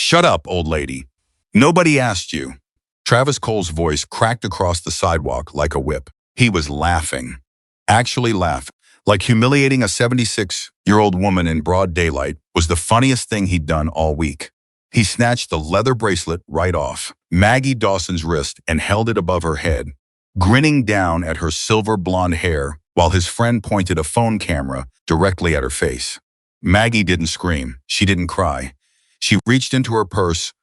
Shut up, old lady. Nobody asked you. Travis Cole's voice cracked across the sidewalk like a whip. He was laughing. Actually laughing. Like humiliating a 76-year-old woman in broad daylight was the funniest thing he'd done all week. He snatched the leather bracelet right off Maggie Dawson's wrist and held it above her head, grinning down at her silver blonde hair while his friend pointed a phone camera directly at her face. Maggie didn't scream. She didn't cry. She reached into her purse,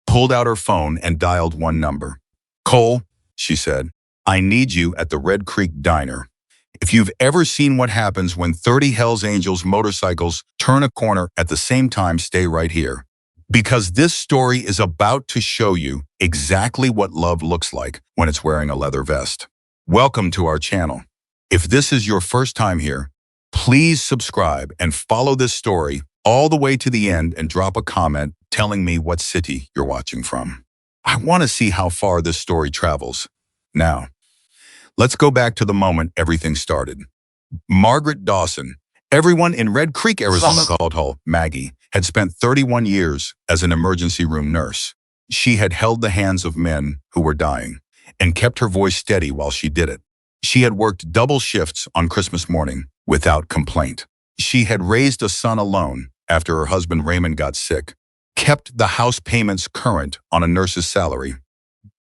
pulled out her phone, and dialed one number. "Cole," she said, "I need you at the Red Creek Diner. If you've ever seen what happens when 30 Hells Angels motorcycles turn a corner at the same time, stay right here. Because this story is about to show you exactly what love looks like when it's wearing a leather vest." Welcome to our channel. If this is your first time here, please subscribe and follow this story all the way to the end and drop a comment telling me what city you're watching from. I want to see how far this story travels. Now, let's go back to the moment everything started. Margaret Dawson, everyone in Red Creek, Arizona called her Maggie, had spent 31 years as an emergency room nurse. She had held the hands of men who were dying and kept her voice steady while she did it. She had worked double shifts on Christmas morning without complaint. She had raised a son alone after her husband Raymond got sick, kept the house payments current on a nurse's salary,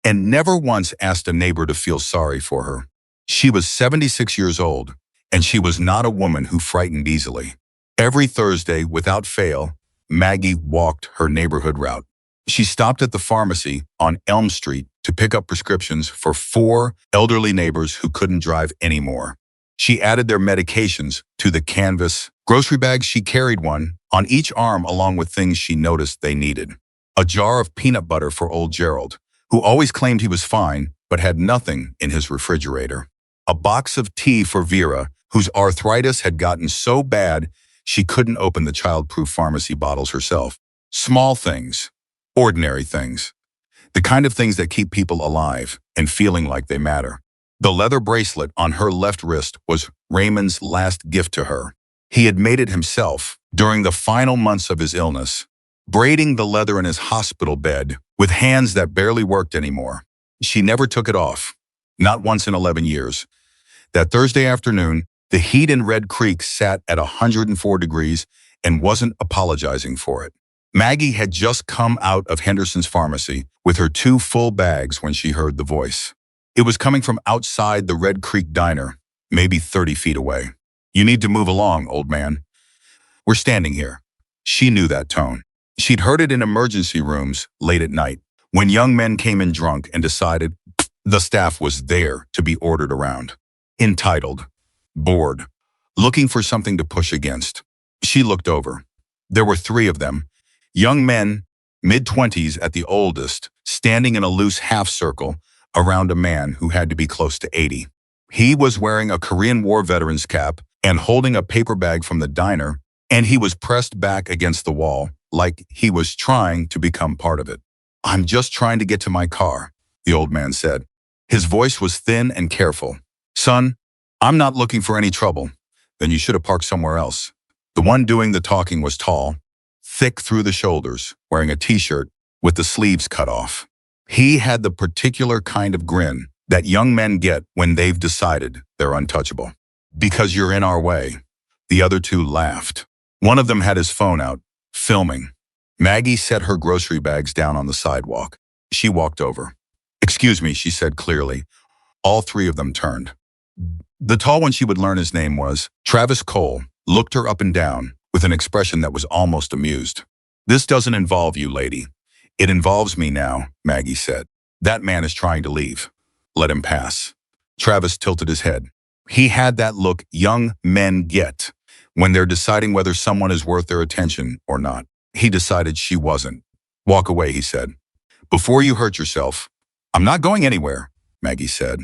and never once asked a neighbor to feel sorry for her. She was 76 years old, and she was not a woman who frightened easily. Every Thursday, without fail, Maggie walked her neighborhood route. She stopped at the pharmacy on Elm Street to pick up prescriptions for 4 elderly neighbors who couldn't drive anymore. She added their medications to the canvas grocery bags. She carried one on each arm along with things she noticed they needed. A jar of peanut butter for old Gerald, who always claimed he was fine but had nothing in his refrigerator. A box of tea for Vera, whose arthritis had gotten so bad she couldn't open the child-proof pharmacy bottles herself. Small things, ordinary things, the kind of things that keep people alive and feeling like they matter. The leather bracelet on her left wrist was Raymond's last gift to her. He had made it himself during the final months of his illness, braiding the leather in his hospital bed with hands that barely worked anymore. She never took it off, not once in 11 years. That Thursday afternoon, the heat in Red Creek sat at 104 degrees and wasn't apologizing for it. Maggie had just come out of Henderson's pharmacy with her 2 full bags when she heard the voice. It was coming from outside the Red Creek Diner, maybe 30 feet away. "You need to move along, old man. We're standing here." She knew that tone. She'd heard it in emergency rooms late at night, when young men came in drunk and decided the staff was there to be ordered around. Entitled, bored, looking for something to push against. She looked over. There were 3 of them, young men, mid-20s at the oldest, standing in a loose half-circle around a man who had to be close to 80. He was wearing a Korean War veteran's cap and holding a paper bag from the diner, and he was pressed back against the wall like he was trying to become part of it. "I'm just trying to get to my car," the old man said. His voice was thin and careful. "Son, I'm not looking for any trouble." "Then you should have parked somewhere else." The one doing the talking was tall, thick through the shoulders, wearing a t-shirt with the sleeves cut off. He had the particular kind of grin that young men get when they've decided they're untouchable. "Because you're in our way." The other 2 laughed. One of them had his phone out, filming. Maggie set her grocery bags down on the sidewalk. She walked over. "Excuse me," she said clearly. All 3 of them turned. The tall one, she would learn his name was Travis Cole, looked her up and down with an expression that was almost amused. "This doesn't involve you, lady. It involves me now," Maggie said. "That man is trying to leave. Let him pass." Travis tilted his head. He had that look young men get when they're deciding whether someone is worth their attention or not. He decided she wasn't. "Walk away," he said. "Before you hurt yourself." "I'm not going anywhere," Maggie said.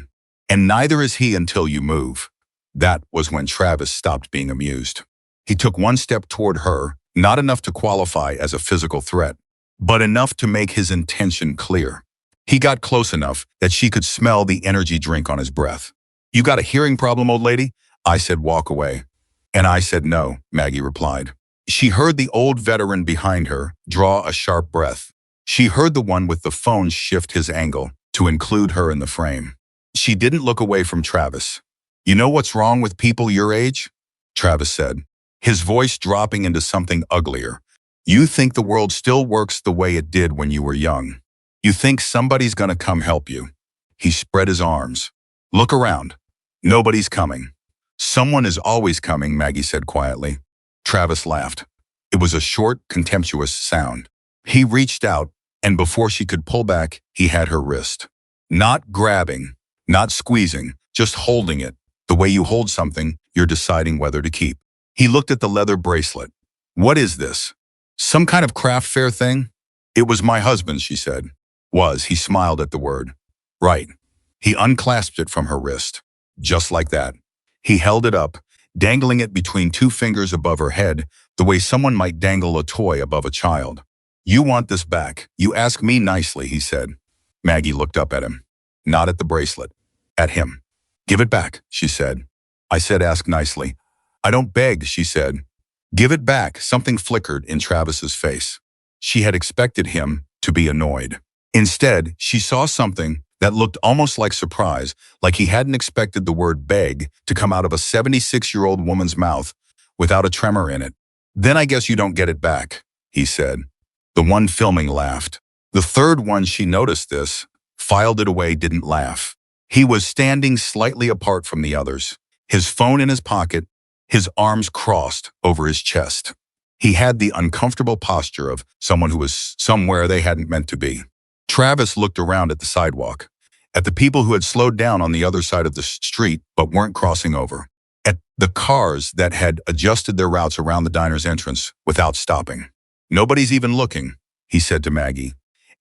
"And neither is he until you move." That was when Travis stopped being amused. He took one step toward her, not enough to qualify as a physical threat, but enough to make his intention clear. He got close enough that she could smell the energy drink on his breath. "You got a hearing problem, old lady?" I said, "Walk away." "And I said no," Maggie replied. She heard the old veteran behind her draw a sharp breath. She heard the one with the phone shift his angle to include her in the frame. She didn't look away from Travis. "You know what's wrong with people your age?" Travis said, his voice dropping into something uglier. "You think the world still works the way it did when you were young. You think somebody's gonna come help you." He spread his arms. "Look around. Nobody's coming." "Someone is always coming," Maggie said quietly. Travis laughed. It was a short, contemptuous sound. He reached out, and before she could pull back, he had her wrist. Not grabbing, not squeezing, just holding it, the way you hold something you're deciding whether to keep. He looked at the leather bracelet. "What is this? Some kind of craft fair thing?" "It was my husband's," she said. He smiled at the word. "Right." He unclasped it from her wrist. Just like that. He held it up, dangling it between two fingers above her head, the way someone might dangle a toy above a child. "You want this back. You ask me nicely," he said. Maggie looked up at him. Not at the bracelet. At him. "Give it back," she said. "I said ask nicely." "I don't beg," she said. "Give it back." Something flickered in Travis's face. She had expected him to be annoyed. Instead, she saw something that looked almost like surprise, like he hadn't expected the word beg to come out of a 76-year-old woman's mouth without a tremor in it. "Then I guess you don't get it back," he said. The one filming laughed. The third one, she noticed this, filed it away, didn't laugh. He was standing slightly apart from the others, his phone in his pocket, his arms crossed over his chest. He had the uncomfortable posture of someone who was somewhere they hadn't meant to be. Travis looked around at the sidewalk, at the people who had slowed down on the other side of the street but weren't crossing over, at the cars that had adjusted their routes around the diner's entrance without stopping. "Nobody's even looking," he said to Maggie,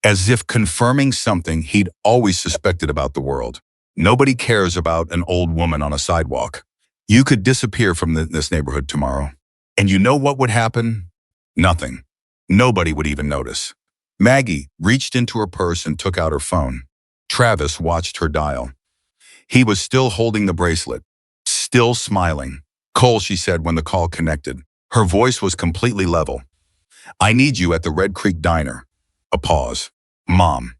as if confirming something he'd always suspected about the world. "Nobody cares about an old woman on a sidewalk. You could disappear from this neighborhood tomorrow. And you know what would happen? Nothing. Nobody would even notice." Maggie reached into her purse and took out her phone. Travis watched her dial. He was still holding the bracelet, still smiling. "Cole," she said when the call connected. Her voice was completely level. "I need you at the Red Creek Diner." A pause. "Mom."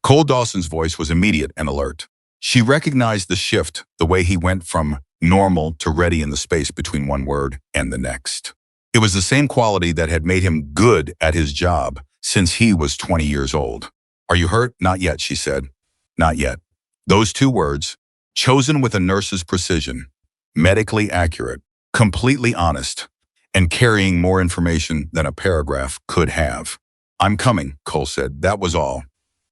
Cole Dawson's voice was immediate and alert. She recognized the shift, the way he went from normal to ready in the space between one word and the next. It was the same quality that had made him good at his job since he was 20 years old. "Are you hurt?" "Not yet," she said. "Not yet." Those two words, chosen with a nurse's precision, medically accurate, completely honest, and carrying more information than a paragraph could have. "I'm coming," Cole said. That was all.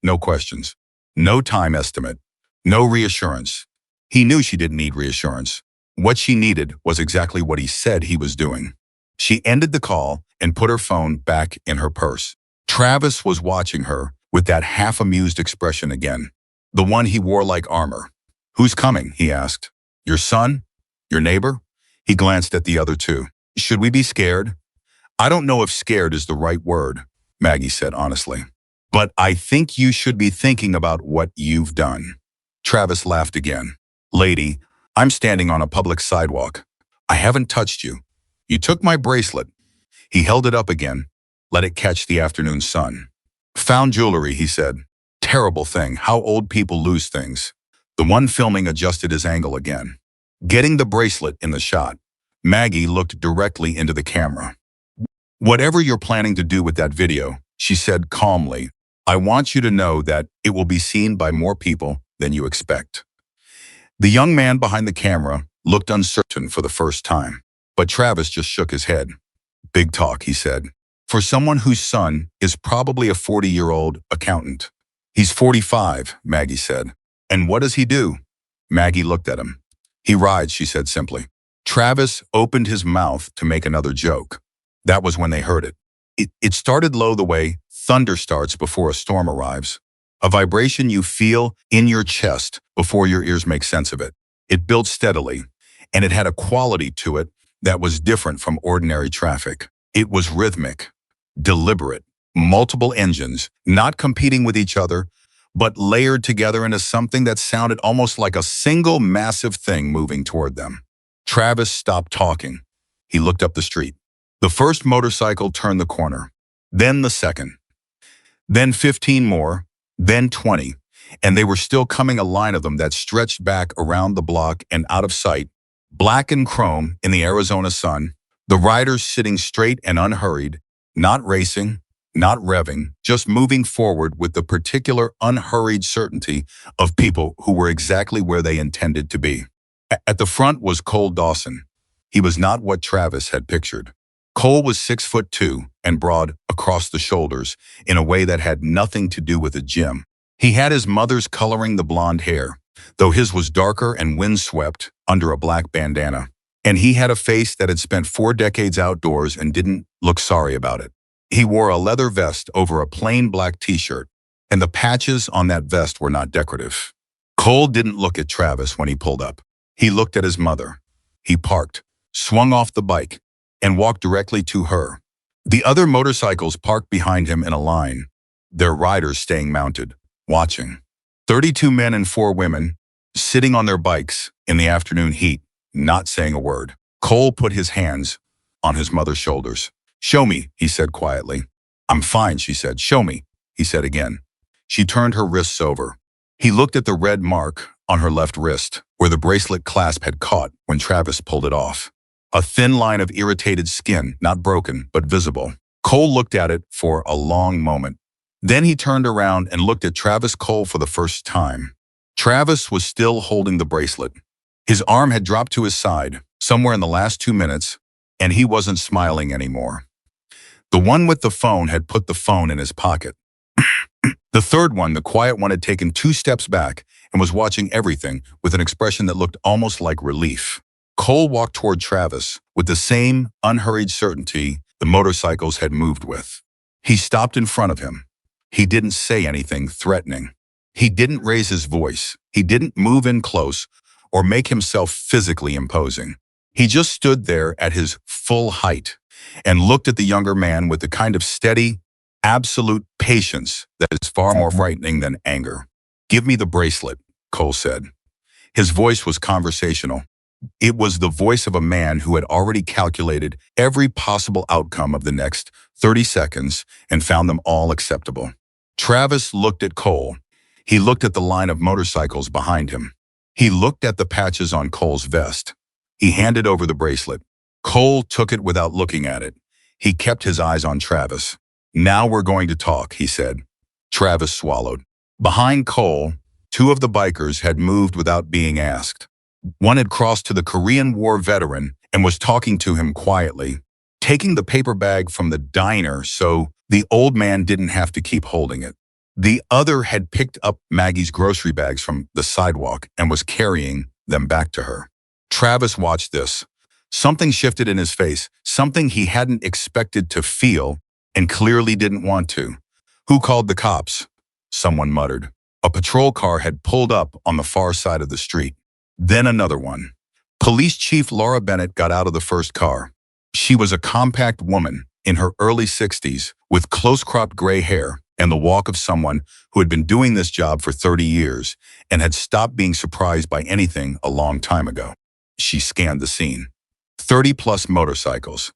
No questions. No time estimate. No reassurance. He knew she didn't need reassurance. What she needed was exactly what he said he was doing. She ended the call and put her phone back in her purse. Travis was watching her with that half-amused expression again, the one he wore like armor. "Who's coming?" he asked. "Your son? Your neighbor?" He glanced at the other two. "Should we be scared?" "I don't know if scared is the right word," Maggie said honestly. "But I think you should be thinking about what you've done." Travis laughed again. "Lady, I'm standing on a public sidewalk. I haven't touched you. You took my bracelet." He held it up again, let it catch the afternoon sun. "Found jewelry," he said. "Terrible thing, how old people lose things." The one filming adjusted his angle again, getting the bracelet in the shot. Maggie looked directly into the camera. "Whatever you're planning to do with that video," she said calmly, "I want you to know that it will be seen by more people than you expect." The young man behind the camera looked uncertain for the first time, but Travis just shook his head. "Big talk," he said. "For someone whose son is probably a 40-year-old accountant." "He's 45, Maggie said. "And what does he do?" Maggie looked at him. "He rides," she said simply. Travis opened his mouth to make another joke. That was when they heard it. It started low, the way thunder starts before a storm arrives. A vibration you feel in your chest before your ears make sense of it. It built steadily, and it had a quality to it that was different from ordinary traffic. It was rhythmic, deliberate, multiple engines, not competing with each other, but layered together into something that sounded almost like a single massive thing moving toward them. Travis stopped talking. He looked up the street. The first motorcycle turned the corner, then the second, then 15 more, then 20, and they were still coming, a line of them that stretched back around the block and out of sight, black and chrome in the Arizona sun, the riders sitting straight and unhurried, not racing, not revving, just moving forward with the particular unhurried certainty of people who were exactly where they intended to be. At the front was Cole Dawson. He was not what Travis had pictured. Cole was 6'2" and broad across the shoulders in a way that had nothing to do with a gym. He had his mother's coloring the blonde hair, though his was darker and windswept under a black bandana. And he had a face that had spent 4 decades outdoors and didn't look sorry about it. He wore a leather vest over a plain black t-shirt, and the patches on that vest were not decorative. Cole didn't look at Travis when he pulled up. He looked at his mother. He parked, swung off the bike, and walked directly to her. The other motorcycles parked behind him in a line, their riders staying mounted, watching. 32 men and 4 women, sitting on their bikes in the afternoon heat, not saying a word. Cole put his hands on his mother's shoulders. "Show me," he said quietly. "I'm fine," she said. "Show me," he said again. She turned her wrists over. He looked at the red mark on her left wrist, where the bracelet clasp had caught when Travis pulled it off. A thin line of irritated skin, not broken, but visible. Cole looked at it for a long moment. Then he turned around and looked at Travis Cole for the first time. Travis was still holding the bracelet. His arm had dropped to his side, somewhere in the last 2 minutes, and he wasn't smiling anymore. The one with the phone had put the phone in his pocket. The third one, the quiet one, had taken 2 steps back and was watching everything with an expression that looked almost like relief. Cole walked toward Travis with the same unhurried certainty the motorcycles had moved with. He stopped in front of him. He didn't say anything threatening. He didn't raise his voice. He didn't move in close or make himself physically imposing. He just stood there at his full height and looked at the younger man with the kind of steady, absolute patience that is far more frightening than anger. "Give me the bracelet," Cole said. His voice was conversational. It was the voice of a man who had already calculated every possible outcome of the next 30 seconds and found them all acceptable. Travis looked at Cole. He looked at the line of motorcycles behind him. He looked at the patches on Cole's vest. He handed over the bracelet. Cole took it without looking at it. He kept his eyes on Travis. "Now we're going to talk," he said. Travis swallowed. Behind Cole, 2 of the bikers had moved without being asked. One had crossed to the Korean War veteran and was talking to him quietly, taking the paper bag from the diner so the old man didn't have to keep holding it. The other had picked up Maggie's grocery bags from the sidewalk and was carrying them back to her. Travis watched this. Something shifted in his face, something he hadn't expected to feel and clearly didn't want to. "Who called the cops?" someone muttered. A patrol car had pulled up on the far side of the street. Then another one. Police Chief Laura Bennett got out of the first car. She was a compact woman in her early 60s with close-cropped gray hair and the walk of someone who had been doing this job for 30 years and had stopped being surprised by anything a long time ago. She scanned the scene. 30-plus motorcycles.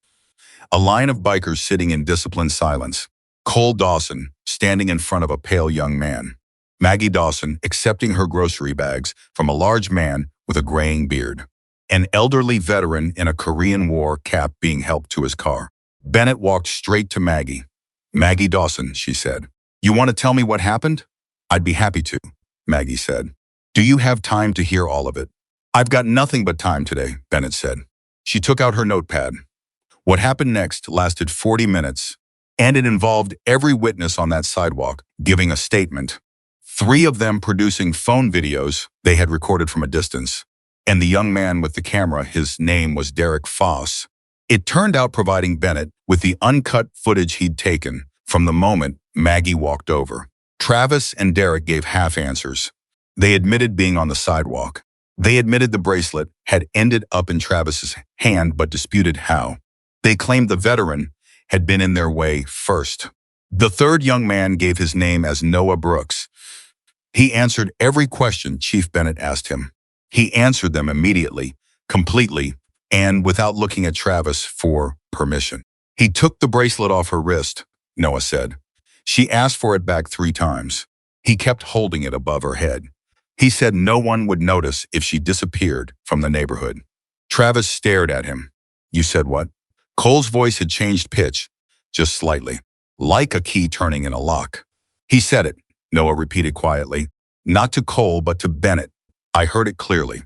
A line of bikers sitting in disciplined silence. Cole Dawson standing in front of a pale young man. Maggie Dawson accepting her grocery bags from a large man with a graying beard. An elderly veteran in a Korean War cap being helped to his car. Bennett walked straight to Maggie. "Maggie Dawson," she said. "You want to tell me what happened?" "I'd be happy to," Maggie said. "Do you have time to hear all of it?" "I've got nothing but time today," Bennett said. She took out her notepad. What happened next lasted 40 minutes, and it involved every witness on that sidewalk giving a statement. 3 of them producing phone videos they had recorded from a distance. And the young man with the camera, his name was Derek Foss. It turned out providing Bennett with the uncut footage he'd taken from the moment Maggie walked over. Travis and Derek gave half answers. They admitted being on the sidewalk. They admitted the bracelet had ended up in Travis's hand but disputed how. They claimed the veteran had been in their way first. The third young man gave his name as Noah Brooks. He answered every question Chief Bennett asked him. He answered them immediately, completely, and without looking at Travis for permission. He took the bracelet off her wrist, Noah said. She asked for it back 3 times. He kept holding it above her head. He said no one would notice if she disappeared from the neighborhood. Travis stared at him. You said what? Cole's voice had changed pitch, just slightly, like a key turning in a lock. He said it, Noah repeated quietly. Not to Cole, but to Bennett. I heard it clearly.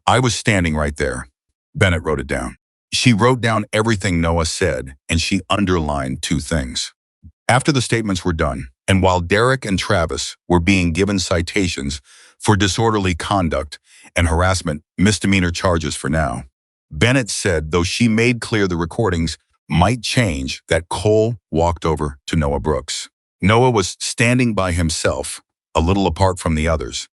I was standing right there. Bennett wrote it down. She wrote down everything Noah said, and she underlined 2 things. After the statements were done, and while Derek and Travis were being given citations for disorderly conduct and harassment misdemeanor charges for now, Bennett said though she made clear the recordings might change, that Cole walked over to Noah Brooks. Noah was standing by himself, a little apart from the others,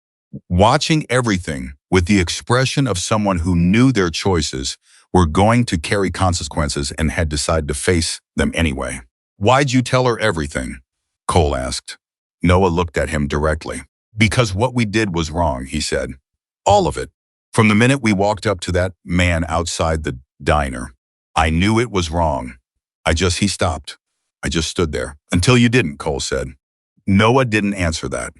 watching everything with the expression of someone who knew their choices were going to carry consequences and had decided to face them anyway. Why'd you tell her everything? Cole asked. Noah looked at him directly. Because what we did was wrong, he said. All of it. From the minute we walked up to that man outside the diner. I knew it was wrong. He stopped. I just stood there. Until you didn't, Cole said. Noah didn't answer that.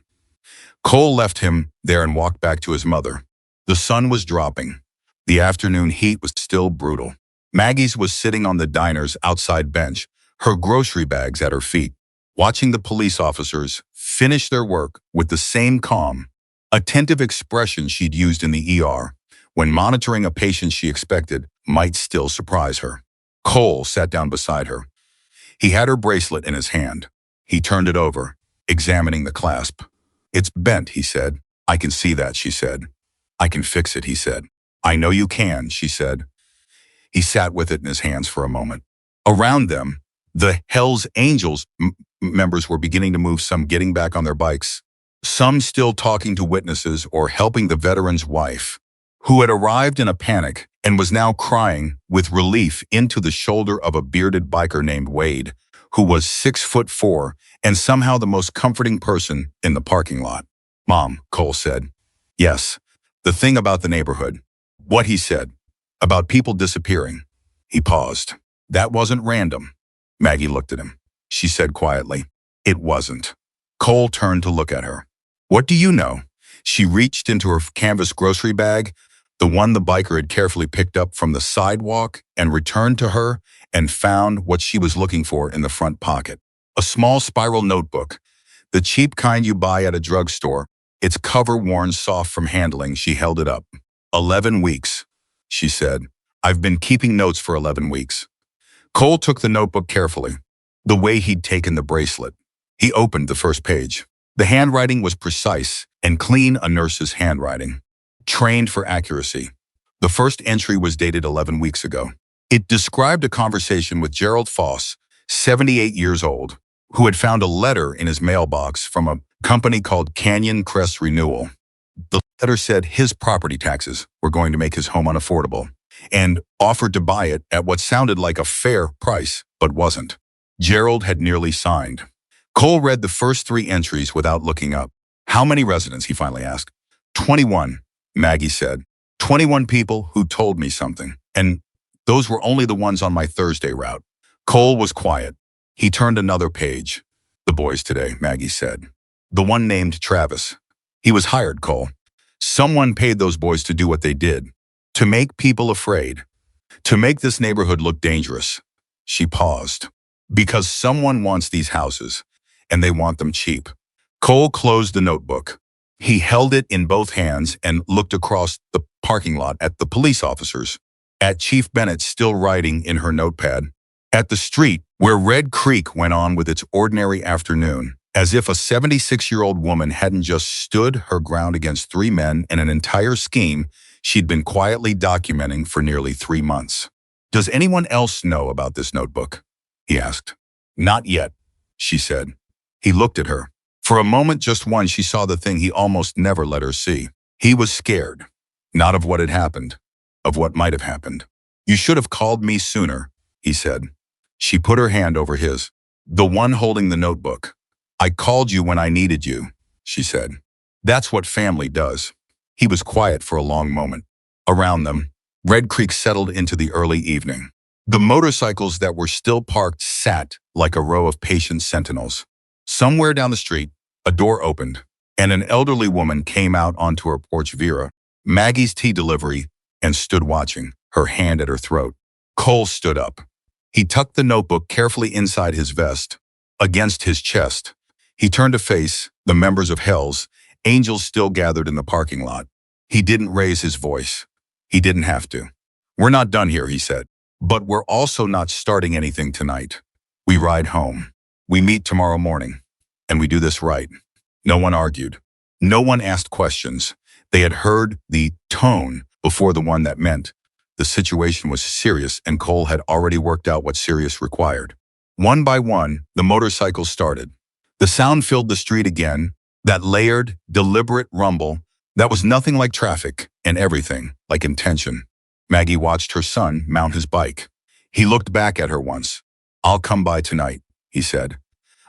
Cole left him there and walked back to his mother. The sun was dropping. The afternoon heat was still brutal. Maggie's was sitting on the diner's outside bench, her grocery bags at her feet, watching the police officers finish their work with the same calm, attentive expression she'd used in the ER when monitoring a patient she expected might still surprise her. Cole sat down beside her. He had her bracelet in his hand. He turned it over, examining the clasp. It's bent, he said. I can see that, she said. I can fix it, he said. I know you can, she said. He sat with it in his hands for a moment. Around them, the Hells Angels members were beginning to move, some getting back on their bikes, some still talking to witnesses or helping the veteran's wife, who had arrived in a panic and was now crying with relief into the shoulder of a bearded biker named Wade, who was 6'4" and somehow the most comforting person in the parking lot. Mom, Cole said. Yes, the thing about the neighborhood. What he said. About people disappearing. He paused. That wasn't random. Maggie looked at him. She said quietly, it wasn't. Cole turned to look at her. What do you know? She reached into her canvas grocery bag, the one the biker had carefully picked up from the sidewalk, and returned to her and found what she was looking for in the front pocket. A small spiral notebook, the cheap kind you buy at a drugstore, its cover worn soft from handling. She held it up. 11 weeks, she said. I've been keeping notes for 11 weeks. Cole took the notebook carefully, the way he'd taken the bracelet. He opened the first page. The handwriting was precise and clean, a nurse's handwriting, trained for accuracy. The first entry was dated 11 weeks ago. It described a conversation with Gerald Foss, 78 years old, who had found a letter in his mailbox from a company called Canyon Crest Renewal. The letter said his property taxes were going to make his home unaffordable and offered to buy it at what sounded like a fair price, but wasn't. Gerald had nearly signed. Cole read the first 3 entries without looking up. How many residents, he finally asked. 21, Maggie said. 21 people who told me something, and those were only the ones on my Thursday route. Cole was quiet. He turned another page. The boys today, Maggie said. The one named Travis. He was hired, Cole. Someone paid those boys to do what they did, to make people afraid, to make this neighborhood look dangerous. She paused. Because someone wants these houses, and they want them cheap. Cole closed the notebook. He held it in both hands and looked across the parking lot at the police officers, at Chief Bennett still writing in her notepad, at the street where Red Creek went on with its ordinary afternoon, as if a 76-year-old woman hadn't just stood her ground against 3 men and an entire scheme she'd been quietly documenting for nearly 3 months. Does anyone else know about this notebook? He asked. Not yet, she said. He looked at her. For a moment, just one, she saw the thing he almost never let her see. He was scared. Not of what had happened, of what might have happened. You should have called me sooner, he said. She put her hand over his, the one holding the notebook. I called you when I needed you, she said. That's what family does. He was quiet for a long moment. Around them, Red Creek settled into the early evening. The motorcycles that were still parked sat like a row of patient sentinels. Somewhere down the street, a door opened, and an elderly woman came out onto her porch, Vera, Maggie's tea delivery, and stood watching, her hand at her throat. Cole stood up. He tucked the notebook carefully inside his vest, against his chest. He turned to face the members of Hell's Angels still gathered in the parking lot. He didn't raise his voice. He didn't have to. "We're not done here," he said. "But we're also not starting anything tonight. We ride home. We meet tomorrow morning. And we do this right." No one argued. No one asked questions. They had heard the tone before, the one that meant the situation was serious, and Cole had already worked out what serious required. One by one, the motorcycles started. The sound filled the street again, that layered, deliberate rumble that was nothing like traffic and everything like intention. Maggie watched her son mount his bike. He looked back at her once. "I'll come by tonight," he said.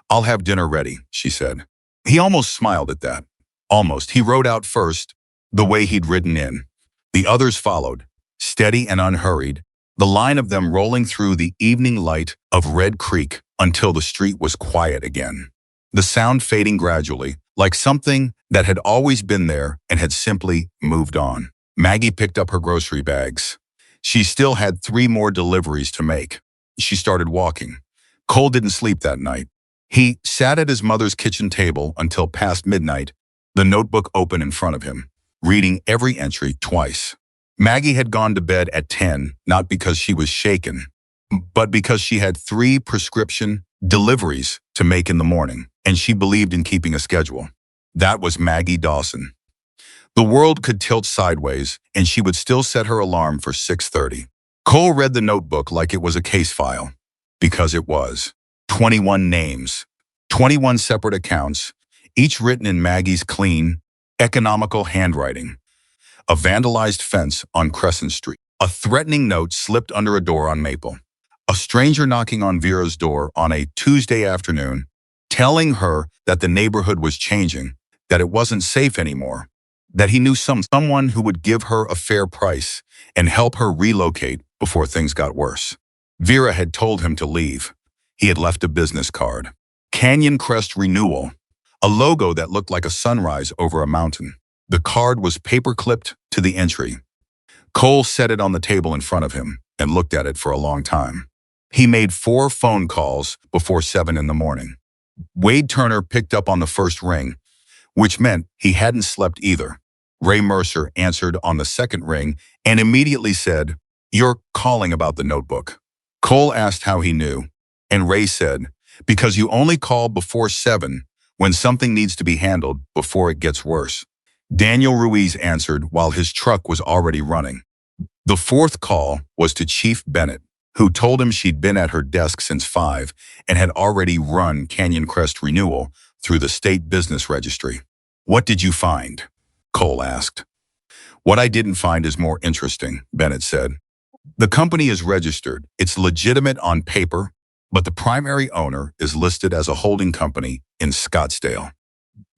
"I'll have dinner ready," she said. He almost smiled at that. Almost. He rode out first, the way he'd ridden in. The others followed, steady and unhurried, the line of them rolling through the evening light of Red Creek until the street was quiet again. The sound fading gradually, like something that had always been there and had simply moved on. Maggie picked up her grocery bags. She still had 3 more deliveries to make. She started walking. Cole didn't sleep that night. He sat at his mother's kitchen table until past midnight, the notebook open in front of him, reading every entry twice. Maggie had gone to bed at 10, not because she was shaken, but because she had 3 prescription deliveries to make in the morning, and she believed in keeping a schedule. That was Maggie Dawson. The world could tilt sideways, and she would still set her alarm for 6:30. Cole read the notebook like it was a case file, because it was. 21 names, 21 separate accounts, each written in Maggie's clean, economical handwriting. A vandalized fence on Crescent Street. A threatening note slipped under a door on Maple. A stranger knocking on Vera's door on a Tuesday afternoon, telling her that the neighborhood was changing, that it wasn't safe anymore, that he knew someone who would give her a fair price and help her relocate before things got worse. Vera had told him to leave. He had left a business card. Canyon Crest Renewal, a logo that looked like a sunrise over a mountain. The card was paper-clipped to the entry. Cole set it on the table in front of him and looked at it for a long time. He made 4 phone calls before 7 in the morning. Wade Turner picked up on the first ring, which meant he hadn't slept either. Ray Mercer answered on the second ring and immediately said, "You're calling about the notebook." Cole asked how he knew, and Ray said, "Because you only call before 7 when something needs to be handled before it gets worse." Daniel Ruiz answered while his truck was already running. The 4th call was to Chief Bennett, who told him she'd been at her desk since 5 and had already run Canyon Crest Renewal through the state business registry. "What did you find?" Cole asked. "What I didn't find is more interesting," Bennett said. "The company is registered. It's legitimate on paper, but the primary owner is listed as a holding company in Scottsdale.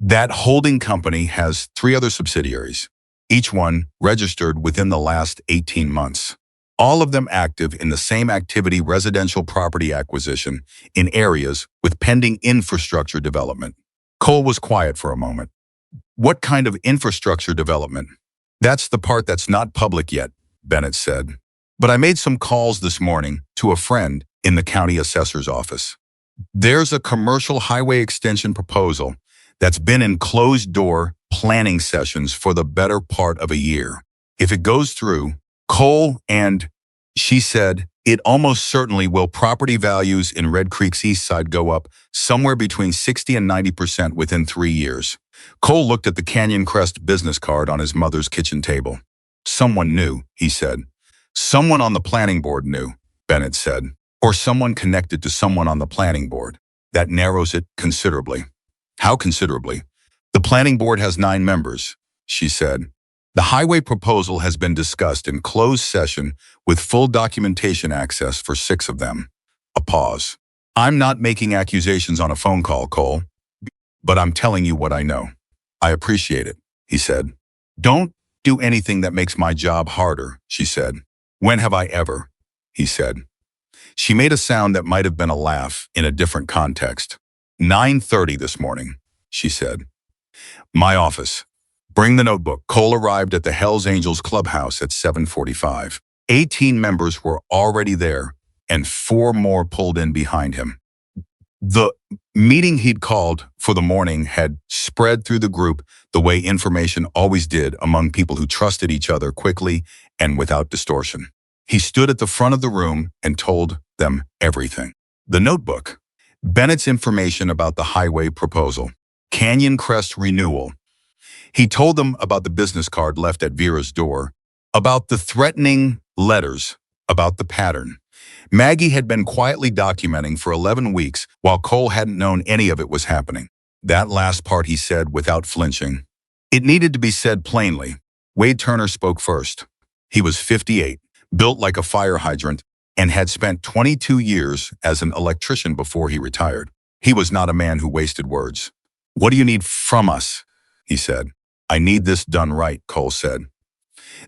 That holding company has 3 other subsidiaries, each one registered within the last 18 months. All of them active in the same activity: residential property acquisition in areas with pending infrastructure development." Cole was quiet for a moment. "What kind of infrastructure development?" "That's the part that's not public yet," Bennett said. "But I made some calls this morning to a friend in the county assessor's office. There's a commercial highway extension proposal that's been in closed-door planning sessions for the better part of a year. If it goes through, Cole and," she said, "it almost certainly will. Property values in Red Creek's east side go up somewhere between 60 and 90% within 3 years. Cole looked at the Canyon Crest business card on his mother's kitchen table. "Someone knew," he said. "Someone on the planning board knew," Bennett said. "Or someone connected to someone on the planning board. That narrows it considerably." "How considerably?" "The planning board has 9 members," she said. "The highway proposal has been discussed in closed session with full documentation access for 6 of them." A pause. "I'm not making accusations on a phone call, Cole, but I'm telling you what I know." "I appreciate it," he said. "Don't do anything that makes my job harder," she said. "When have I ever?" he said. She made a sound that might have been a laugh in a different context. 9:30 this morning, she said. My office. Bring the notebook. Cole arrived at the Hells Angels clubhouse at 7:45. 18 members were already there, and 4 more pulled in behind him. The meeting he'd called for the morning had spread through the group the way information always did among people who trusted each other quickly and without distortion. He stood at the front of the room and told them everything. The notebook, Bennett's information about the highway proposal, Canyon Crest renewal. He told them about the business card left at Vera's door, about the threatening letters, about the pattern. Maggie had been quietly documenting for 11 weeks while Cole hadn't known any of it was happening. That last part he said without flinching. It needed to be said plainly. Wade Turner spoke first. He was 58, built like a fire hydrant, and had spent 22 years as an electrician before he retired. He was not a man who wasted words. What do you need from us? He said. I need this done right, Cole said.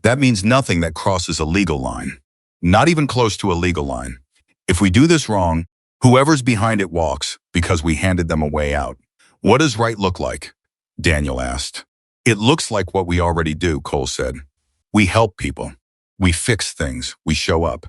That means nothing that crosses a legal line. Not even close to a legal line. If we do this wrong, whoever's behind it walks because we handed them a way out. What does right look like? Daniel asked. It looks like what we already do, Cole said. We help people. We fix things. We show up.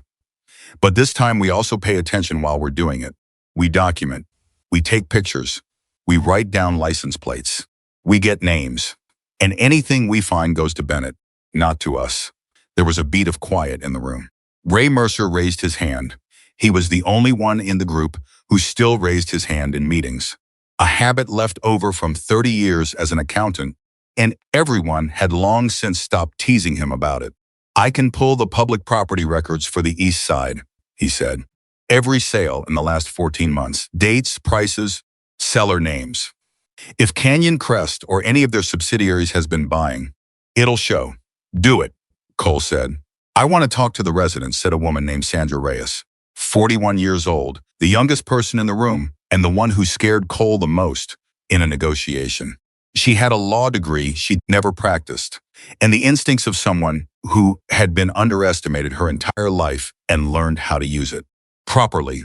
But this time we also pay attention while we're doing it. We document. We take pictures. We write down license plates. We get names. And anything we find goes to Bennett, not to us. There was a beat of quiet in the room. Ray Mercer raised his hand. He was the only one in the group who still raised his hand in meetings. A habit left over from 30 years as an accountant, and everyone had long since stopped teasing him about it. I can pull the public property records for the East Side, he said. Every sale in the last 14 months, dates, prices, seller names. If Canyon Crest or any of their subsidiaries has been buying, it'll show. Do it, Cole said. I want to talk to the residents, said a woman named Sandra Reyes, 41 years old, the youngest person in the room, and the one who scared Cole the most in a negotiation. She had a law degree she'd never practiced, and the instincts of someone who had been underestimated her entire life and learned how to use it properly,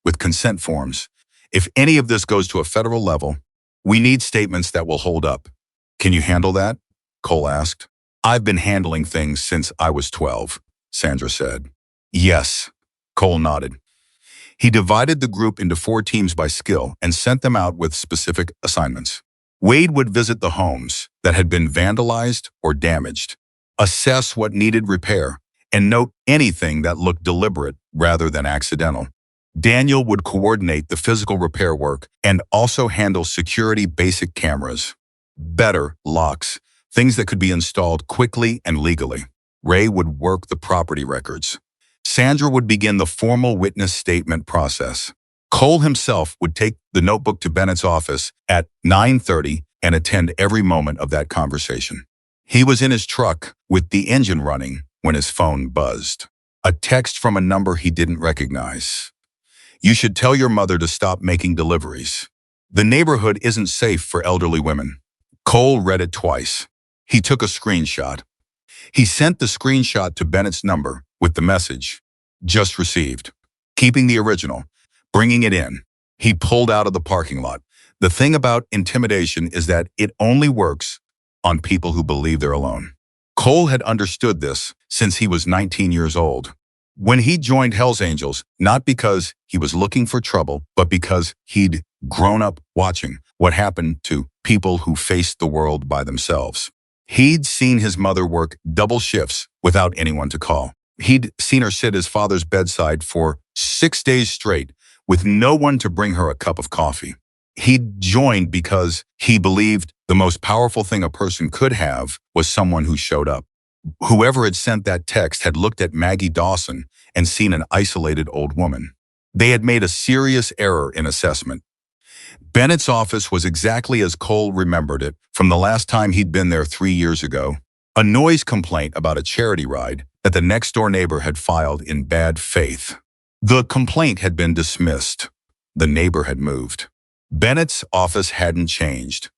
with consent forms. If any of this goes to a federal level, we need statements that will hold up. Can you handle that? Cole asked. I've been handling things since I was 12, Sandra said. Yes, Cole nodded. He divided the group into 4 teams by skill and sent them out with specific assignments. Wade would visit the homes that had been vandalized or damaged, assess what needed repair, and note anything that looked deliberate rather than accidental. Daniel would coordinate the physical repair work and also handle security basic cameras, better locks, things that could be installed quickly and legally. Ray would work the property records. Sandra would begin the formal witness statement process. Cole himself would take the notebook to Bennett's office at 9:30 and attend every moment of that conversation. He was in his truck with the engine running when his phone buzzed. A text from a number he didn't recognize. You should tell your mother to stop making deliveries. The neighborhood isn't safe for elderly women. Cole read it twice. He took a screenshot. He sent the screenshot to Bennett's number with the message, just received. Keeping the original, bringing it in. He pulled out of the parking lot. The thing about intimidation is that it only works on people who believe they're alone. Cole had understood this since he was 19 years old. When he joined Hells Angels, not because he was looking for trouble, but because he'd grown up watching what happened to people who faced the world by themselves. He'd seen his mother work double shifts without anyone to call. He'd seen her sit at his father's bedside for 6 days straight with no one to bring her a cup of coffee. He'd joined because he believed the most powerful thing a person could have was someone who showed up. Whoever had sent that text had looked at Maggie Dawson and seen an isolated old woman. They had made a serious error in assessment. Bennett's office was exactly as Cole remembered it from the last time he'd been there 3 years ago. A noise complaint about a charity ride that the next-door neighbor had filed in bad faith. The complaint had been dismissed. The neighbor had moved. Bennett's office hadn't changed.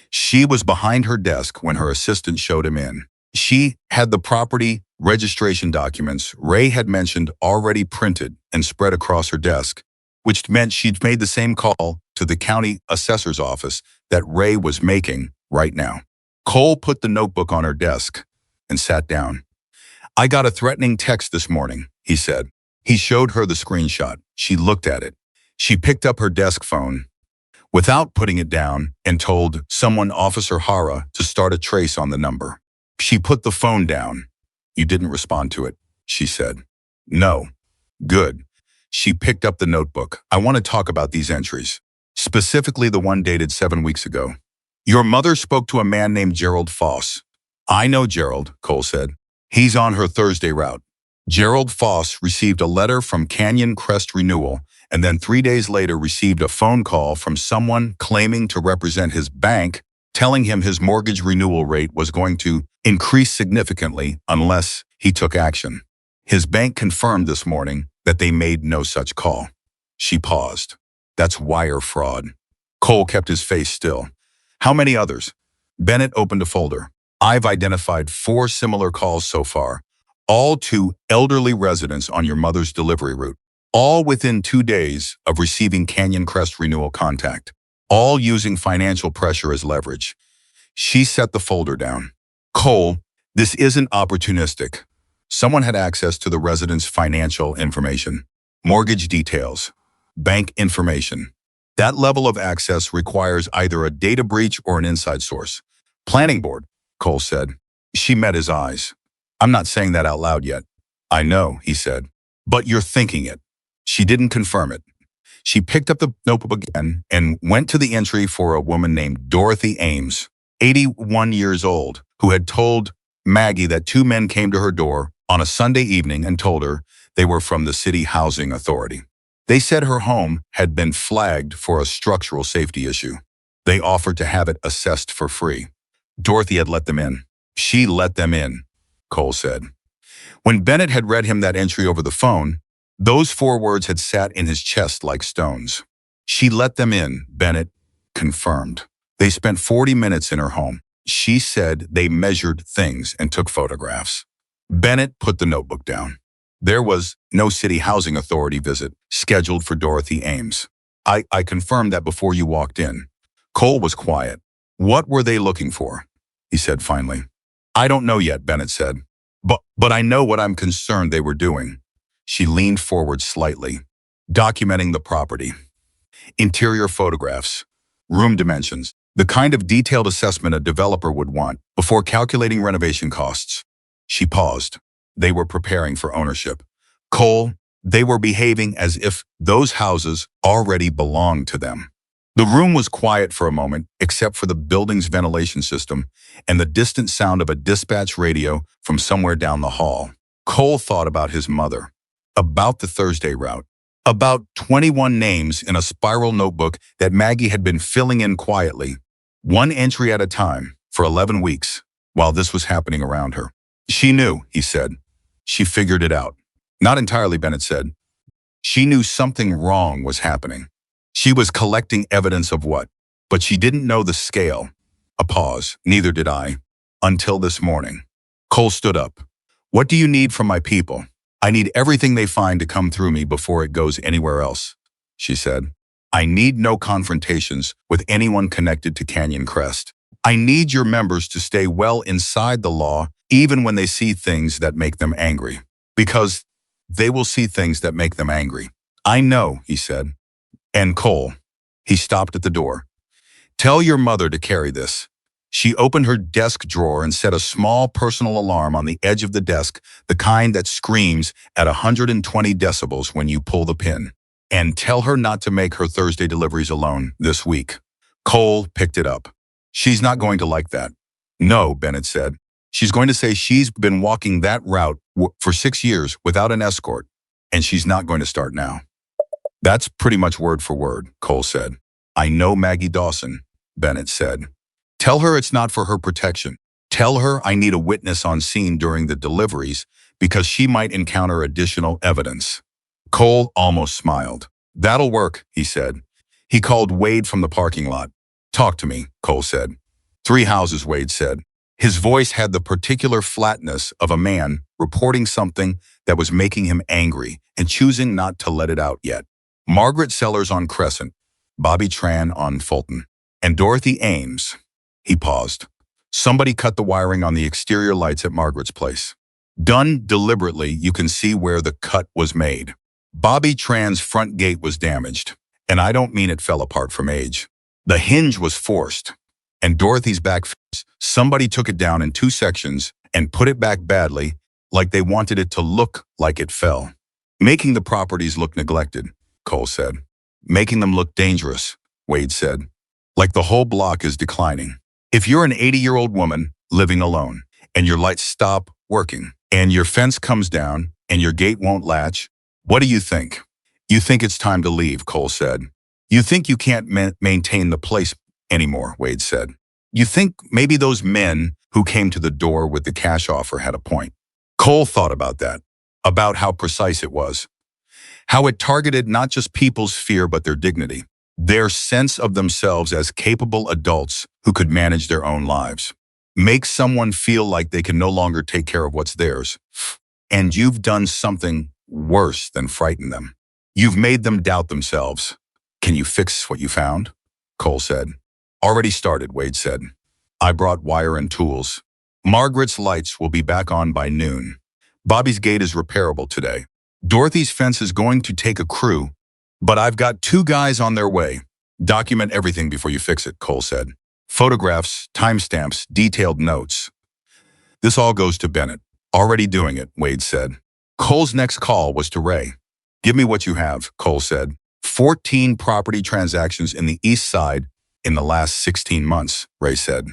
She was behind her desk when her assistant showed him in. She had the property registration documents Ray had mentioned already printed and spread across her desk, which meant she'd made the same call to the county assessor's office that Ray was making right now. Cole put the notebook on her desk and sat down. "I got a threatening text this morning," he said. He showed her the screenshot. She looked at it. She picked up her desk phone without putting it down and told someone, Officer Hara, to start a trace on the number. She put the phone down. "You didn't respond to it," she said. "No." "Good." She picked up the notebook. "I want to talk about these entries, specifically the one dated 7 weeks ago. Your mother spoke to a man named Gerald Foss." "I know Gerald," Cole said. "He's on her Thursday route." Gerald Foss received a letter from Canyon Crest Renewal and then 3 days later received a phone call from someone claiming to represent his bank, telling him his mortgage renewal rate was going to increase significantly unless he took action. His bank confirmed this morning that they made no such call. She paused. "That's wire fraud." Cole kept his face still. "How many others?" Bennett opened a folder. "I've identified 4 similar calls so far, all to elderly residents on your mother's delivery route, all within 2 days of receiving Canyon Crest Renewal contact, all using financial pressure as leverage." She set the folder down. "Cole, this isn't opportunistic. Someone had access to the residents' financial information, mortgage details, bank information. That level of access requires either a data breach or an inside source." "Planning board," Cole said. She met his eyes. "I'm not saying that out loud yet." "I know," he said. "But you're thinking it." She didn't confirm it. She picked up the notebook again and went to the entry for a woman named Dorothy Ames, 81 years old, who had told Maggie that 2 men came to her door on a Sunday evening and told her they were from the City Housing Authority. They said her home had been flagged for a structural safety issue. They offered to have it assessed for free. Dorothy had let them in. She let them in, Cole said. When Bennett had read him that entry over the phone, those 4 words had sat in his chest like stones. She let them in, Bennett confirmed. They spent 40 minutes in her home. She said they measured things and took photographs. Bennett put the notebook down. There was no City Housing Authority visit scheduled for Dorothy Ames. I confirmed that before you walked in. Cole was quiet. What were they looking for? He said finally. I don't know yet, Bennett said. But I know what I'm concerned they were doing. She leaned forward slightly, documenting the property. Interior photographs, room dimensions, the kind of detailed assessment a developer would want before calculating renovation costs. She paused. They were preparing for ownership. Cole, they were behaving as if those houses already belonged to them. The room was quiet for a moment, except for the building's ventilation system and the distant sound of a dispatch radio from somewhere down the hall. Cole thought about his mother, about the Thursday route, about 21 names in a spiral notebook that Maggie had been filling in quietly, one entry at a time, for 11 weeks, while this was happening around her. She knew, he said. She figured it out. Not entirely, Bennett said. She knew something wrong was happening. She was collecting evidence of what? But she didn't know the scale. A pause. Neither did I. Until this morning. Cole stood up. What do you need from my people? I need everything they find to come through me before it goes anywhere else, she said. I need no confrontations with anyone connected to Canyon Crest. I need your members to stay well inside the law, even when they see things that make them angry. Because they will see things that make them angry. I know, he said. And Cole, he stopped at the door. Tell your mother to carry this. She opened her desk drawer and set a small personal alarm on the edge of the desk, the kind that screams at 120 decibels when you pull the pin. And tell her not to make her Thursday deliveries alone this week. Cole picked it up. She's not going to like that. No, Bennett said. She's going to say she's been walking that route for 6 years without an escort, and she's not going to start now. That's pretty much word for word, Cole said. I know Maggie Dawson, Bennett said. Tell her it's not for her protection. Tell her I need a witness on scene during the deliveries because she might encounter additional evidence. Cole almost smiled. That'll work, he said. He called Wade from the parking lot. Talk to me, Cole said. 3 houses, Wade said. His voice had the particular flatness of a man reporting something that was making him angry and choosing not to let it out yet. Margaret Sellers on Crescent, Bobby Tran on Fulton, and Dorothy Ames. He paused. Somebody cut the wiring on the exterior lights at Margaret's place. Done deliberately, you can see where the cut was made. Bobby Tran's front gate was damaged, and I don't mean it fell apart from age. The hinge was forced, and Dorothy's back fence, somebody took it down in 2 sections and put it back badly, like they wanted it to look like it fell. Making the properties look neglected, Cole said. Making them look dangerous, Wade said. Like the whole block is declining. If you're an 80-year-old woman living alone, and your lights stop working, and your fence comes down, and your gate won't latch, what do you think? You think it's time to leave, Cole said. You think you can't maintain the place anymore, Wade said. You think maybe those men who came to the door with the cash offer had a point. Cole thought about that, about how precise it was, how it targeted not just people's fear but their dignity, their sense of themselves as capable adults who could manage their own lives. Make someone feel like they can no longer take care of what's theirs. And you've done something worse than frighten them. You've made them doubt themselves. Can you fix what you found? Cole said. Already started, Wade said. I brought wire and tools. Margaret's lights will be back on by noon. Bobby's gate is repairable today. Dorothy's fence is going to take a crew, but I've got 2 guys on their way. Document everything before you fix it, Cole said. Photographs, timestamps, detailed notes. This all goes to Bennett. Already doing it, Wade said. Cole's next call was to Ray. Give me what you have, Cole said. 14 property transactions in the East Side in the last 16 months, Ray said.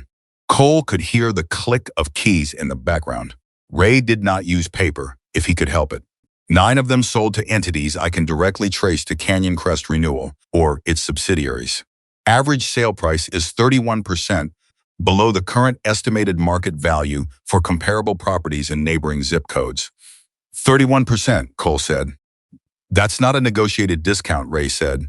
Cole could hear the click of keys in the background. Ray did not use paper if he could help it. 9 of them sold to entities I can directly trace to Canyon Crest Renewal or its subsidiaries. Average sale price is 31% below the current estimated market value for comparable properties in neighboring zip codes. 31%, Cole said. That's not a negotiated discount, Ray said.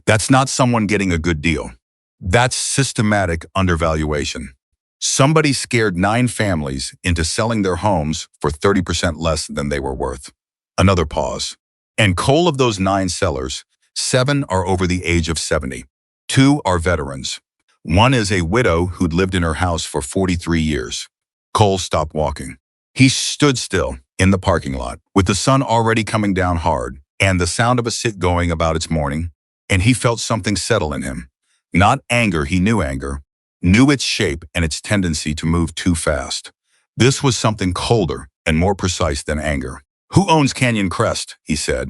That's not someone getting a good deal. That's systematic undervaluation. Somebody scared 9 families into selling their homes for 30% less than they were worth. Another pause. And Cole, of those 9 sellers, 7 are over the age of 70. 2 are veterans. 1 is a widow who'd lived in her house for 43 years. Cole stopped walking. He stood still in the parking lot, with the sun already coming down hard, and the sound of a sit going about its morning, and he felt something settle in him. Not anger, he knew anger, knew its shape and its tendency to move too fast. This was something colder and more precise than anger. Who owns Canyon Crest? He said.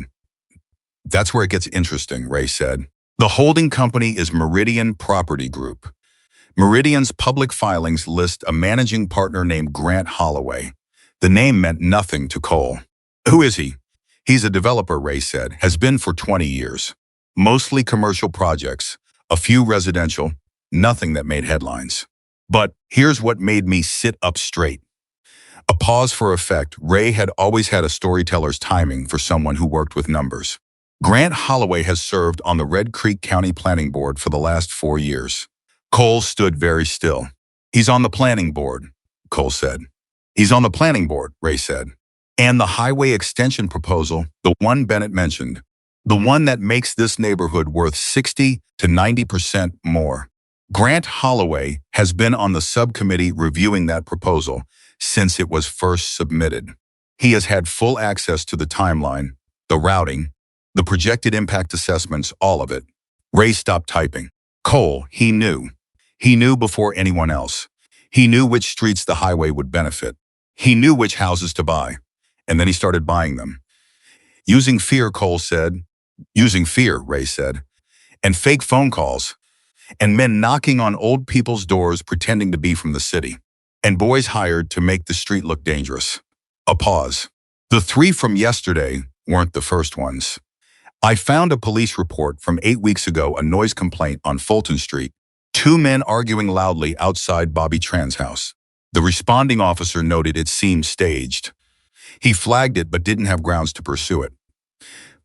That's where it gets interesting, Ray said. The holding company is Meridian Property Group. Meridian's public filings list a managing partner named Grant Holloway. The name meant nothing to Cole. Who is he? He's a developer, Ray said, has been for 20 years. Mostly commercial projects, a few residential, nothing that made headlines. But here's what made me sit up straight. A pause for effect. Ray had always had a storyteller's timing for someone who worked with numbers. Grant Holloway has served on the Red Creek County Planning Board for the last 4 years. Cole stood very still. He's on the planning board, Cole said. He's on the planning board, Ray said. And the highway extension proposal, the one Bennett mentioned, the one that makes this neighborhood worth 60 to 90% more. Grant Holloway has been on the subcommittee reviewing that proposal since it was first submitted. He has had full access to the timeline, the routing, the projected impact assessments, all of it. Ray stopped typing. Cole, he knew. He knew before anyone else. He knew which streets the highway would benefit. He knew which houses to buy. And then he started buying them. Using fear, Cole said. Using fear, Ray said. And fake phone calls. And men knocking on old people's doors pretending to be from the city. And boys hired to make the street look dangerous. A pause. The 3 from yesterday weren't the first ones. I found a police report from 8 weeks ago, a noise complaint on Fulton Street. 2 men arguing loudly outside Bobby Tran's house. The responding officer noted it seemed staged. He flagged it but didn't have grounds to pursue it.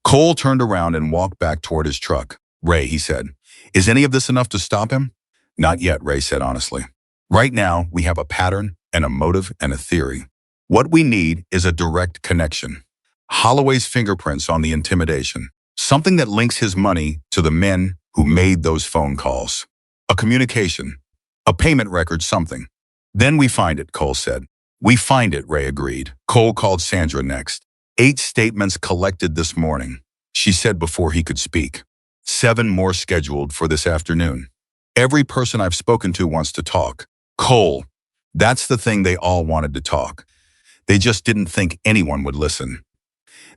Cole turned around and walked back toward his truck. Ray, he said, is any of this enough to stop him? Not yet, Ray said honestly. Right now, we have a pattern and a motive and a theory. What we need is a direct connection. Holloway's fingerprints on the intimidation. Something that links his money to the men who made those phone calls. A communication. A payment record, something. Then we find it, Cole said. We find it, Ray agreed. Cole called Sandra next. 8 statements collected this morning, she said before he could speak. 7 more scheduled for this afternoon. Every person I've spoken to wants to talk. Cole, that's the thing, they all wanted to talk. They just didn't think anyone would listen.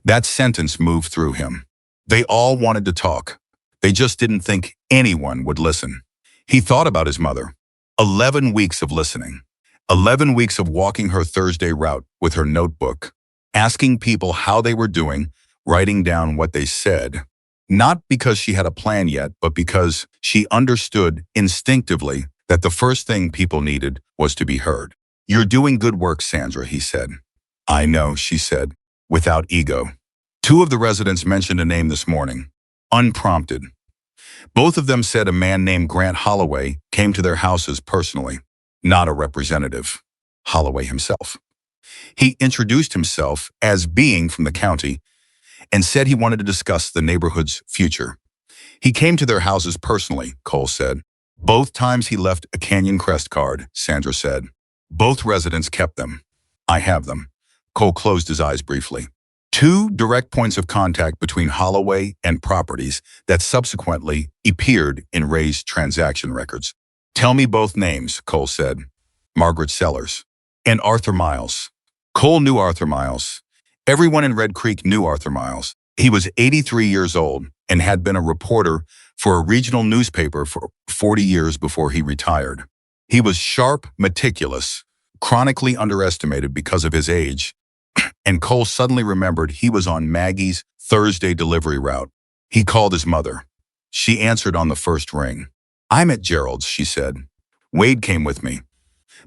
That sentence moved through him. They all wanted to talk. They just didn't think anyone would listen. He thought about his mother. 11 weeks of listening. 11 weeks of walking her Thursday route with her notebook, asking people how they were doing, writing down what they said. Not because she had a plan yet, but because she understood instinctively that the first thing people needed was to be heard. You're doing good work, Sandra, he said. I know, she said, without ego. 2 of the residents mentioned a name this morning, unprompted. Both of them said a man named Grant Holloway came to their houses personally, not a representative. Holloway himself. He introduced himself as being from the county and said he wanted to discuss the neighborhood's future. He came to their houses personally, Cole said. Both times he left a Canyon Crest card, Sandra said. Both residents kept them. I have them. Cole closed his eyes briefly. 2 direct points of contact between Holloway and properties that subsequently appeared in Ray's transaction records. Tell me both names, Cole said. Margaret Sellers and Arthur Miles. Cole knew Arthur Miles. Everyone in Red Creek knew Arthur Miles. He was 83 years old and had been a reporter for a regional newspaper for 40 years before he retired. He was sharp, meticulous, chronically underestimated because of his age, and Cole suddenly remembered he was on Maggie's Thursday delivery route. He called his mother. She answered on the first ring. I'm at Gerald's, she said. Wade came with me.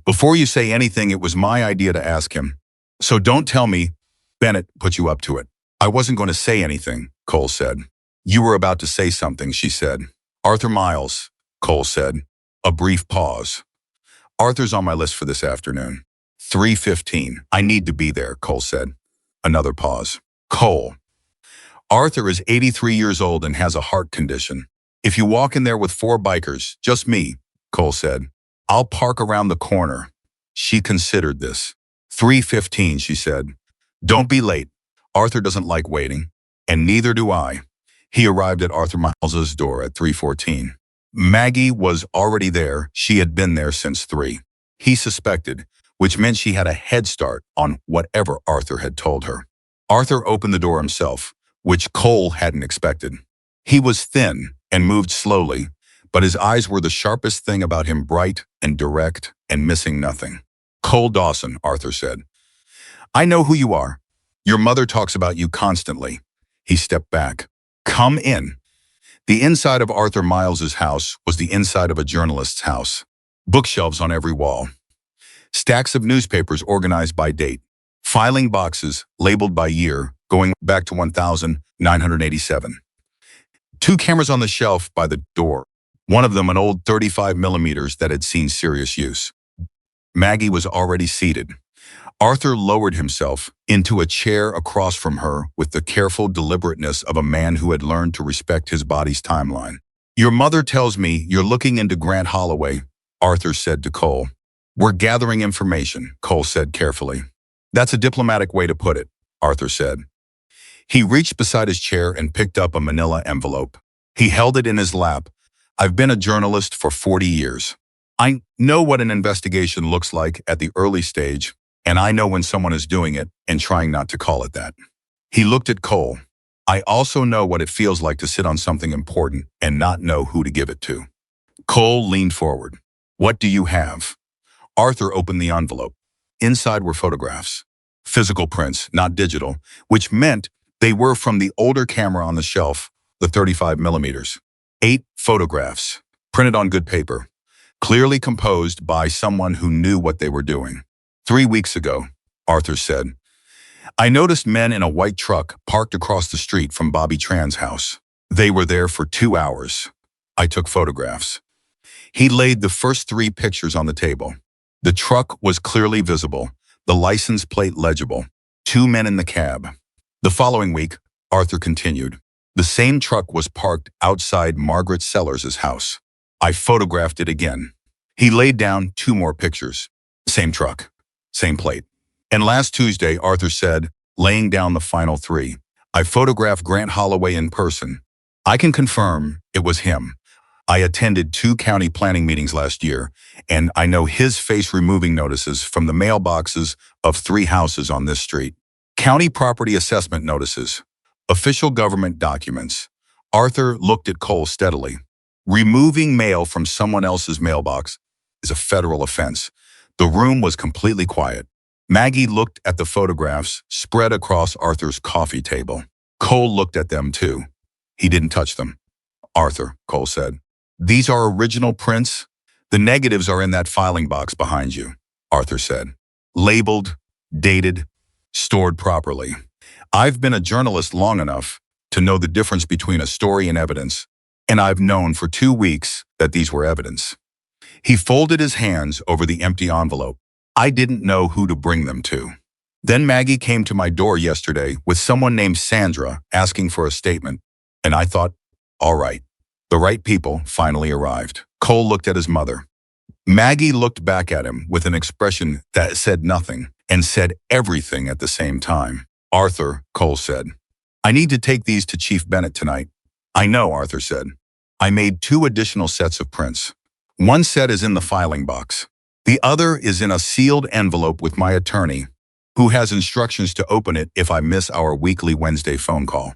Before you say anything, it was my idea to ask him. So don't tell me Bennett put you up to it. I wasn't going to say anything, Cole said. You were about to say something, she said. Arthur Miles, Cole said. A brief pause. Arthur's on my list for this afternoon. 3:15. I need to be there, Cole said. Another pause. Cole. Arthur is 83 years old and has a heart condition. If you walk in there with 4 bikers, just me, Cole said, I'll park around the corner. She considered this. 3:15, she said. Don't be late. Arthur doesn't like waiting, and neither do I. He arrived at Arthur Miles's door at 3:14. Maggie was already there. She had been there since 3. He suspected, which meant she had a head start on whatever Arthur had told her. Arthur opened the door himself, which Cole hadn't expected. He was thin and moved slowly, but his eyes were the sharpest thing about him, bright and direct and missing nothing. Cole Dawson, Arthur said. I know who you are. Your mother talks about you constantly. He stepped back. Come in. The inside of Arthur Miles's house was the inside of a journalist's house. Bookshelves on every wall. Stacks of newspapers organized by date. Filing boxes labeled by year, going back to 1987. 2 cameras on the shelf by the door. One of them an old 35 millimeters that had seen serious use. Maggie was already seated. Arthur lowered himself into a chair across from her with the careful deliberateness of a man who had learned to respect his body's timeline. Your mother tells me you're looking into Grant Holloway, Arthur said to Cole. We're gathering information, Cole said carefully. That's a diplomatic way to put it, Arthur said. He reached beside his chair and picked up a manila envelope. He held it in his lap. I've been a journalist for 40 years. I know what an investigation looks like at the early stage, and I know when someone is doing it and trying not to call it that. He looked at Cole. I also know what it feels like to sit on something important and not know who to give it to. Cole leaned forward. What do you have? Arthur opened the envelope. Inside were photographs. Physical prints, not digital, which meant they were from the older camera on the shelf, the 35 millimeters. 8 photographs, printed on good paper, clearly composed by someone who knew what they were doing. 3 weeks ago, Arthur said, I noticed men in a white truck parked across the street from Bobby Tran's house. They were there for 2 hours. I took photographs. He laid the first 3 pictures on the table. The truck was clearly visible, the license plate legible. 2 men in the cab. The following week, Arthur continued. The same truck was parked outside Margaret Sellers' house. I photographed it again. He laid down 2 more pictures. Same truck, same plate. And last Tuesday, Arthur said, laying down the final 3, I photographed Grant Holloway in person. I can confirm it was him. I attended 2 county planning meetings last year, and I know his face removing notices from the mailboxes of 3 houses on this street. County property assessment notices. Official government documents. Arthur looked at Cole steadily. Removing mail from someone else's mailbox is a federal offense. The room was completely quiet. Maggie looked at the photographs spread across Arthur's coffee table. Cole looked at them too. He didn't touch them. Arthur, Cole said, these are original prints. The negatives are in that filing box behind you, Arthur said. Labeled, dated, stored properly. I've been a journalist long enough to know the difference between a story and evidence, and I've known for 2 weeks that these were evidence. He folded his hands over the empty envelope. I didn't know who to bring them to. Then Maggie came to my door yesterday with someone named Sandra asking for a statement, and I thought, all right. The right people finally arrived. Cole looked at his mother. Maggie looked back at him with an expression that said nothing and said everything at the same time. Arthur, Cole said, I need to take these to Chief Bennett tonight. I know, Arthur said. I made 2 additional sets of prints. One set is in the filing box. The other is in a sealed envelope with my attorney, who has instructions to open it if I miss our weekly Wednesday phone call.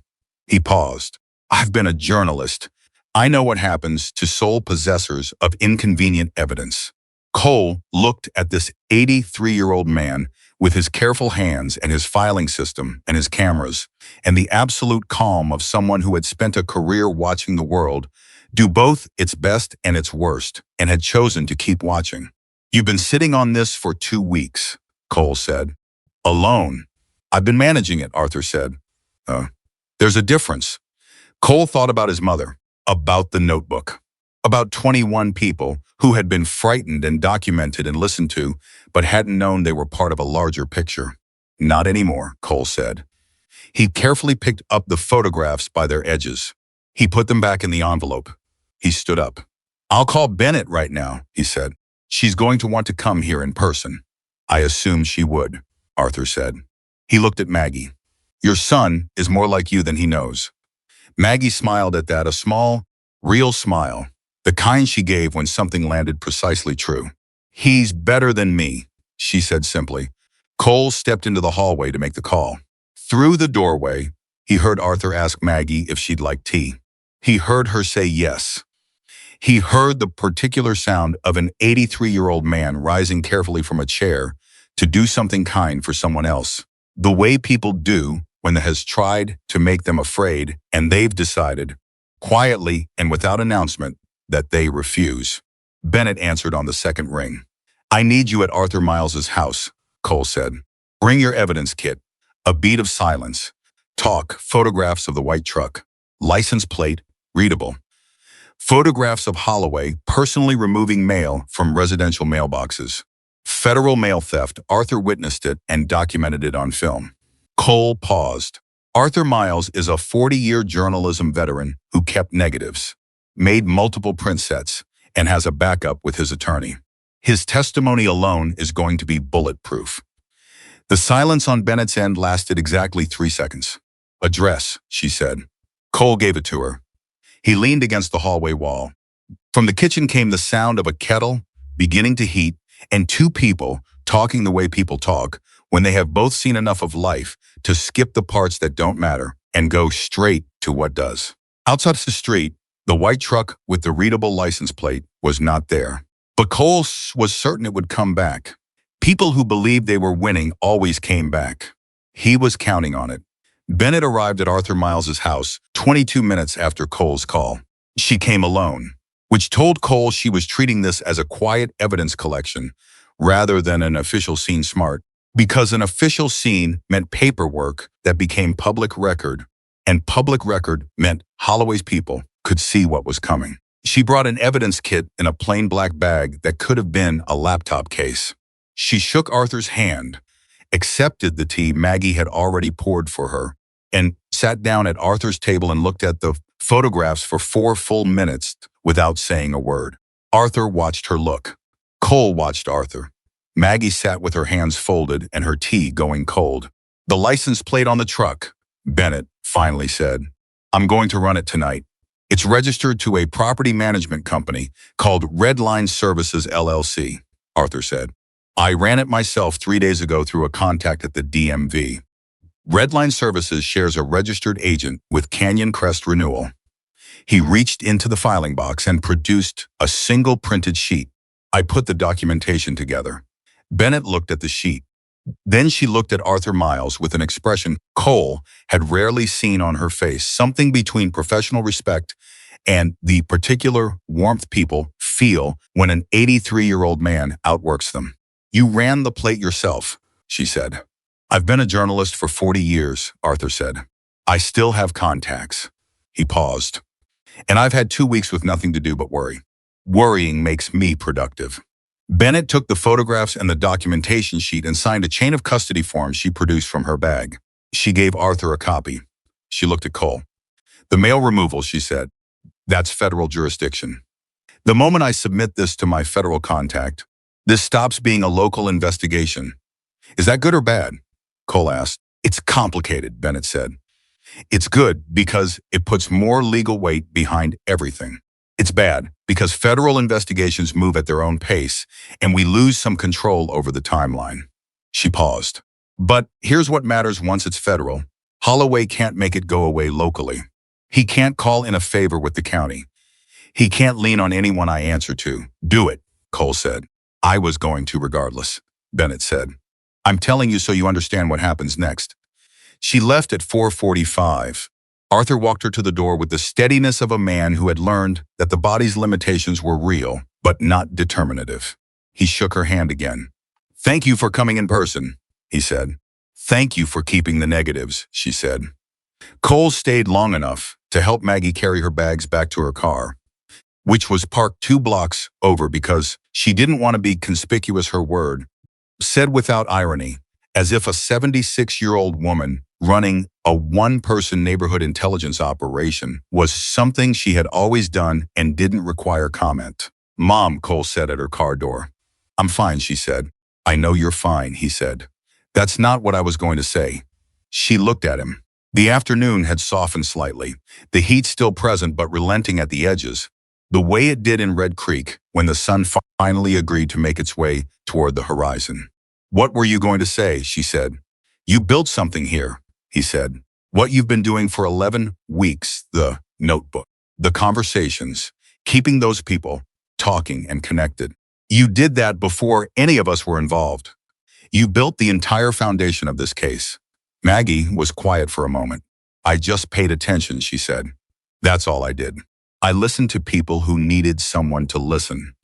He paused. I've been a journalist. I know what happens to sole possessors of inconvenient evidence. Cole looked at this 83-year-old man with his careful hands and his filing system and his cameras, and the absolute calm of someone who had spent a career watching the world do both its best and its worst, and had chosen to keep watching. You've been sitting on this for 2 weeks, Cole said. Alone. I've been managing it, Arthur said. There's a difference. Cole thought about his mother, about the notebook, about 21 people who had been frightened and documented and listened to, but hadn't known they were part of a larger picture. Not anymore, Cole said. He carefully picked up the photographs by their edges. He put them back in the envelope. He stood up. I'll call Bennett right now, he said. She's going to want to come here in person. I assumed she would, Arthur said. He looked at Maggie. Your son is more like you than he knows. Maggie smiled at that, a small, real smile, the kind she gave when something landed precisely true. He's better than me, she said simply. Cole stepped into the hallway to make the call. Through the doorway, he heard Arthur ask Maggie if she'd like tea. He heard her say yes. He heard the particular sound of an 83-year-old man rising carefully from a chair to do something kind for someone else, the way people do when they has tried to make them afraid and they've decided, quietly and without announcement, that they refuse. Bennett answered on the second ring. I need you at Arthur Miles's house, Cole said. Bring your evidence kit. A beat of silence. Talk, photographs of the white truck. License plate, readable. Photographs of Holloway personally removing mail from residential mailboxes. Federal mail theft. Arthur witnessed it and documented it on film. Cole paused. Arthur Miles is a 40-year journalism veteran who kept negatives, made multiple print sets, and has a backup with his attorney. His testimony alone is going to be bulletproof. The silence on Bennett's end lasted exactly 3 seconds. Address, she said. Cole gave it to her. He leaned against the hallway wall. From the kitchen came the sound of a kettle beginning to heat and 2 people talking the way people talk when they have both seen enough of life to skip the parts that don't matter and go straight to what does. Outside the street, the white truck with the readable license plate was not there. But Cole was certain it would come back. People who believed they were winning always came back. He was counting on it. Bennett arrived at Arthur Miles's house 22 minutes after Cole's call. She came alone, which told Cole she was treating this as a quiet evidence collection rather than an official scene. Smart, because an official scene meant paperwork that became public record, and public record meant Holloway's people could see what was coming. She brought an evidence kit in a plain black bag that could have been a laptop case. She shook Arthur's hand, accepted the tea Maggie had already poured for her, and sat down at Arthur's table and looked at the photographs for 4 full minutes without saying a word. Arthur watched her look. Cole watched Arthur. Maggie sat with her hands folded and her tea going cold. "The license plate on the truck," Bennett finally said. "I'm going to run it tonight. It's registered to a property management company called Red Line Services LLC, Arthur said. "I ran it myself 3 days ago through a contact at the DMV. Red Line Services shares a registered agent with Canyon Crest Renewal." He reached into the filing box and produced a single printed sheet. "I put the documentation together." Bennett looked at the sheet. Then she looked at Arthur Miles with an expression Cole had rarely seen on her face, something between professional respect and the particular warmth people feel when an 83-year-old man outworks them. "You ran the plate yourself," she said. "I've been a journalist for 40 years, Arthur said. "I still have contacts." He paused. "And I've had 2 weeks with nothing to do but worry. Worrying makes me productive." Bennett took the photographs and the documentation sheet and signed a chain of custody forms she produced from her bag. She gave Arthur a copy. She looked at Cole. "The mail removal," she said. "That's federal jurisdiction. The moment I submit this to my federal contact, this stops being a local investigation." "Is that good or bad?" Cole asked. "It's complicated," Bennett said. "It's good because it puts more legal weight behind everything. It's bad because federal investigations move at their own pace and we lose some control over the timeline." She paused. "But here's what matters once it's federal. Holloway can't make it go away locally. He can't call in a favor with the county. He can't lean on anyone I answer to." "Do it," Cole said. "I was going to regardless," Bennett said. "I'm telling you so you understand what happens next." She left at 4:45. Arthur walked her to the door with the steadiness of a man who had learned that the body's limitations were real, but not determinative. He shook her hand again. "Thank you for coming in person," he said. "Thank you for keeping the negatives," she said. Cole stayed long enough to help Maggie carry her bags back to her car, which was parked 2 blocks over because she didn't want to be conspicuous. Her word, said without irony, as if a 76-year-old woman running a one-person neighborhood intelligence operation was something she had always done and didn't require comment. "Mom," Cole said at her car door. "I'm fine," she said. "I know you're fine," he said. "That's not what I was going to say." She looked at him. The afternoon had softened slightly, the heat still present but relenting at the edges, the way it did in Red Creek when the sun finally agreed to make its way toward the horizon. "What were you going to say?" she said. "You built something here," he said. "What you've been doing for 11 weeks, the notebook, the conversations, keeping those people talking and connected. You did that before any of us were involved. You built the entire foundation of this case." Maggie was quiet for a moment. "I just paid attention," she said. "That's all I did. I listened to people who needed someone to listen."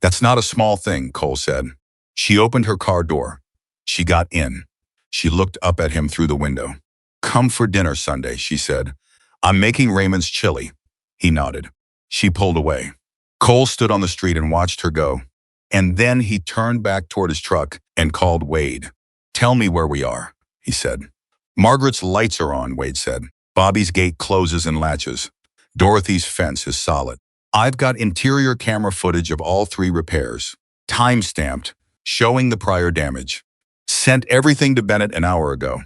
"That's not a small thing," Cole said. She opened her car door. She got in. She looked up at him through the window. "Come for dinner Sunday," she said. "I'm making Raymond's chili." He nodded. She pulled away. Cole stood on the street and watched her go. And then he turned back toward his truck and called Wade. "Tell me where we are," he said. "Margaret's lights are on," Wade said. "Bobby's gate closes and latches. Dorothy's fence is solid. I've got interior camera footage of all 3 repairs, time-stamped, showing the prior damage. Sent everything to Bennett an hour ago."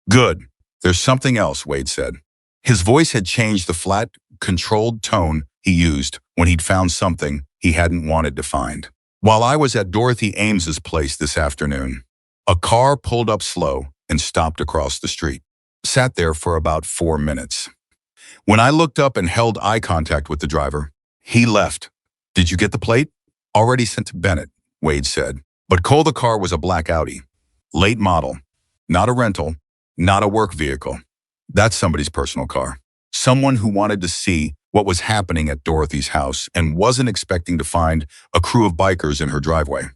"Good. There's something else," Wade said. His voice had changed the flat, controlled tone he used when he'd found something he hadn't wanted to find. "While I was at Dorothy Ames's place this afternoon, a car pulled up slow and stopped across the street. Sat there for about 4 minutes. When I looked up and held eye contact with the driver, he left. Did you get the plate?" "Already sent to Bennett," Wade said. But Cole, the car was a black Audi. Late model. Not a rental. Not a work vehicle. That's somebody's personal car. Someone who wanted to see what was happening at Dorothy's house and wasn't expecting to find a crew of bikers in her driveway.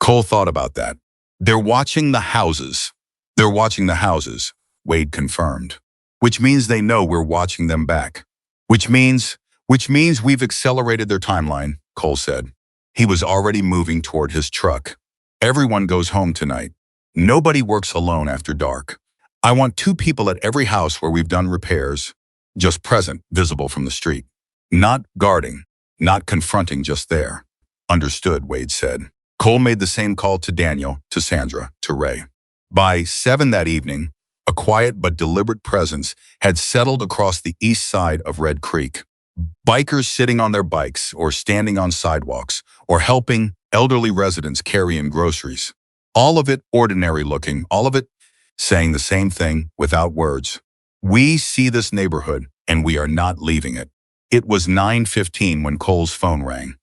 Cole thought about that. "They're watching the houses." "They're watching the houses," Wade confirmed. "Which means they know we're watching them back. Which means Which means we've accelerated their timeline, Cole said. He was already moving toward his truck. Everyone goes home tonight. Nobody works alone after dark. I want 2 people at every house where we've done repairs, just present, visible from the street. Not guarding, not confronting, just there. Understood, Wade said. Cole made the same call to Daniel, to Sandra, to Ray. By 7 that evening, a quiet but deliberate presence had settled across the east side of Red Creek. Bikers sitting on their bikes or standing on sidewalks or helping elderly residents carry in groceries. All of it ordinary looking, all of it saying the same thing without words. We see this neighborhood and we are not leaving it. It was 9:15 when Cole's phone rang.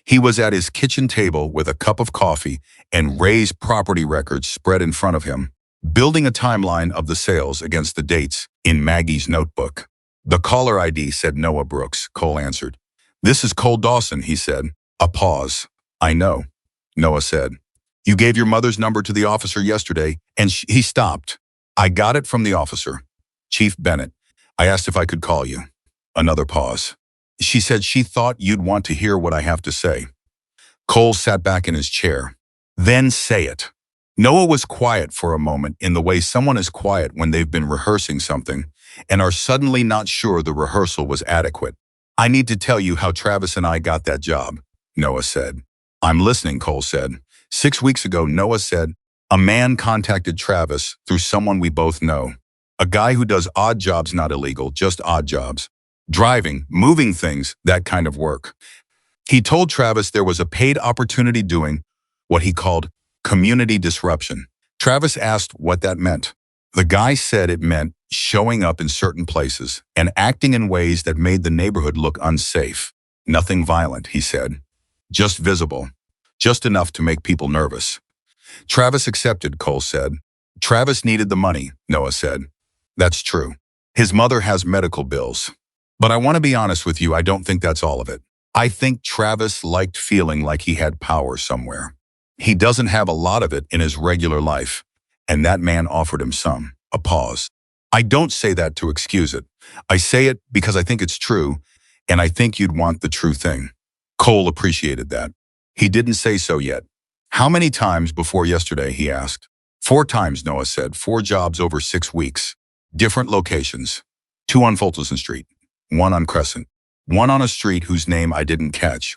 He was at his kitchen table with a cup of coffee and Ray's property records spread in front of him, building a timeline of the sales against the dates in Maggie's notebook. The caller ID said Noah Brooks, Cole answered. This is Cole Dawson, he said. A pause. I know, Noah said. You gave your mother's number to the officer yesterday, and he stopped. I got it from the officer. Chief Bennett. I asked if I could call you. Another pause. She said she thought you'd want to hear what I have to say. Cole sat back in his chair. Then say it. Noah was quiet for a moment in the way someone is quiet when they've been rehearsing something and are suddenly not sure the rehearsal was adequate. I need to tell you how Travis and I got that job, Noah said. I'm listening, Cole said. 6 weeks ago, Noah said, a man contacted Travis through someone we both know. A guy who does odd jobs, not illegal, just odd jobs. Driving, moving things, that kind of work. He told Travis there was a paid opportunity doing what he called community disruption. Travis asked what that meant. The guy said it meant showing up in certain places and acting in ways that made the neighborhood look unsafe. Nothing violent, he said. Just visible. Just enough to make people nervous. Travis accepted, Cole said. Travis needed the money, Noah said. That's true. His mother has medical bills. But I want to be honest with you, I don't think that's all of it. I think Travis liked feeling like he had power somewhere. He doesn't have a lot of it in his regular life, and that man offered him some. A pause. I don't say that to excuse it. I say it because I think it's true, and I think you'd want the true thing. Cole appreciated that. He didn't say so yet. How many times before yesterday, he asked. 4 times, Noah said. 4 jobs over 6 weeks. Different locations. 2 on Fulton Street. 1 on Crescent. 1 on a street whose name I didn't catch.